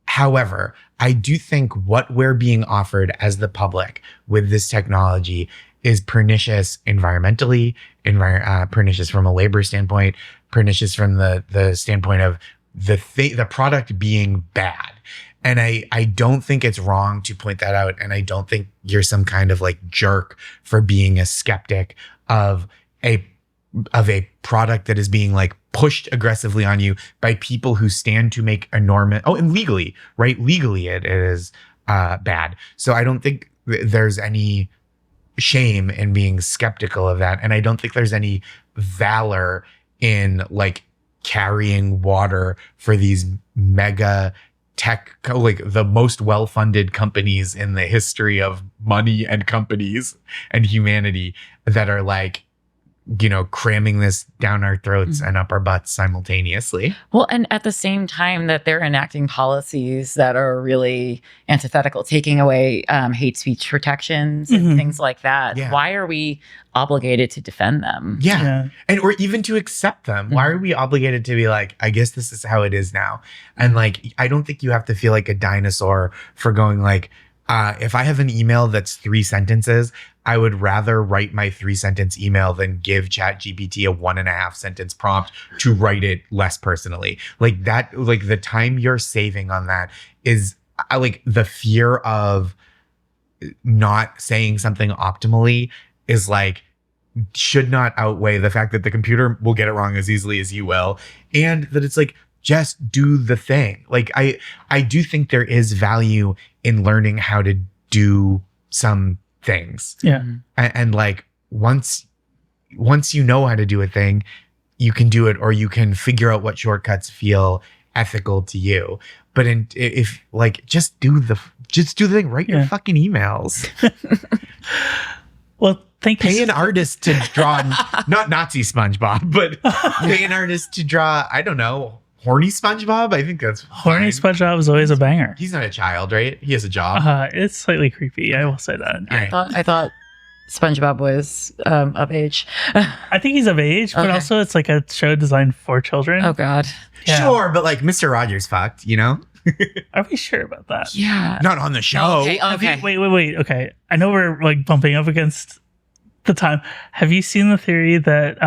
However, I do think what we're being offered as the public with this technology is pernicious environmentally, pernicious from a labor standpoint, pernicious from the standpoint of the product being bad. And I don't think it's wrong to point that out. And I don't think you're some kind of like jerk for being a skeptic of a product that is being like pushed aggressively on you by people who stand to make enormous, and legally, right? Legally, it is bad. So I don't think there's any shame in being skeptical of that. And I don't think there's any valor in like carrying water for these mega tech, like the most well-funded companies in the history of money and companies and humanity that are like, cramming this down our throats and up our butts simultaneously. Well, and at the same time that they're enacting policies that are really antithetical, taking away hate speech protections and things like that. Yeah. Why are we obligated to defend them? Yeah. And or even to accept them. Why are we obligated to be like, I guess this is how it is now? And like, I don't think you have to feel like a dinosaur for going like, if I have an email that's 3 sentences, I would rather write my 3-sentence email than give ChatGPT a 1.5-sentence prompt to write it less personally. Like that, like the time you're saving on that is like the fear of not saying something optimally is like, should not outweigh the fact that the computer will get it wrong as easily as you will. And that it's like, just do the thing. Like I do think there is value in learning how to do some things. Yeah. And like once you know how to do a thing, you can do it, or you can figure out what shortcuts feel ethical to you. But if like just do the thing, write your fucking emails. Well, thank you. Pay an artist to draw not Nazi SpongeBob, but pay an artist to draw, I don't know, horny SpongeBob. I think that's horny fine. SpongeBob is always a banger. He's not a child, right? He has a job. It's slightly creepy. I will say that. I thought SpongeBob was of age. I think he's of age, but also it's like a show designed for children. Oh God. Yeah. Sure, but like Mr. Rogers fucked, Are we sure about that? Yeah. Not on the show. Okay. Wait. Okay. I know we're like bumping up against the time. Have you seen the theory that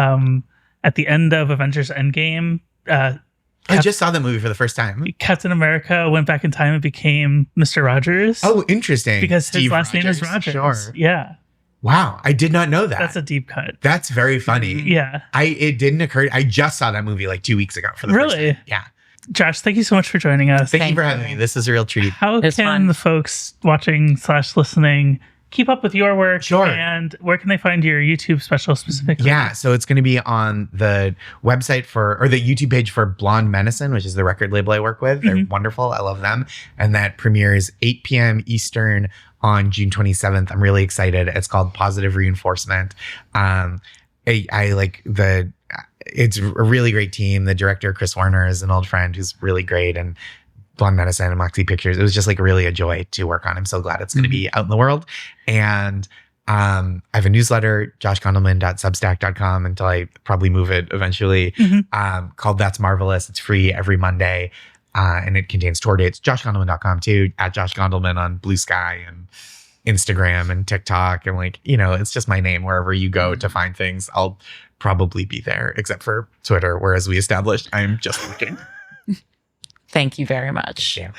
at the end of Avengers Endgame, I just saw the movie for the first time. Captain America went back in time and became Mr. Rogers? Oh, interesting. Because his Steve last name is Rogers. Sure. Yeah. Wow. I did not know that. That's a deep cut. That's very funny. Yeah. It didn't occur. I just saw that movie like 2 weeks ago for the first Really? time. Yeah. Josh, thank you so much for joining us. Thank you for having me. This is a real treat. How can the folks watching / listening keep up with your work? Sure. And where can they find your YouTube special specifically? Yeah, so it's going to be on the website or the YouTube page for Blonde Medicine, which is the record label I work with. They're wonderful. I love them. And that premieres 8 p.m. Eastern on June 27th. I'm really excited. It's called Positive Reinforcement. It's a really great team. The director, Chris Warner, is an old friend who's really great. And Blonde Medicine and Moxie Pictures. It was just like really a joy to work on. I'm so glad it's going to be out in the world. And I have a newsletter, joshgondelman.substack.com, until I probably move it eventually, called That's Marvelous. It's free every Monday. And it contains tour dates. joshgondelman.com too, at Josh Gondelman on Blue Sky and Instagram and TikTok. And it's just my name wherever you go to find things. I'll probably be there, except for Twitter, where, as we established, I'm just looking. Thank you very much. Yeah.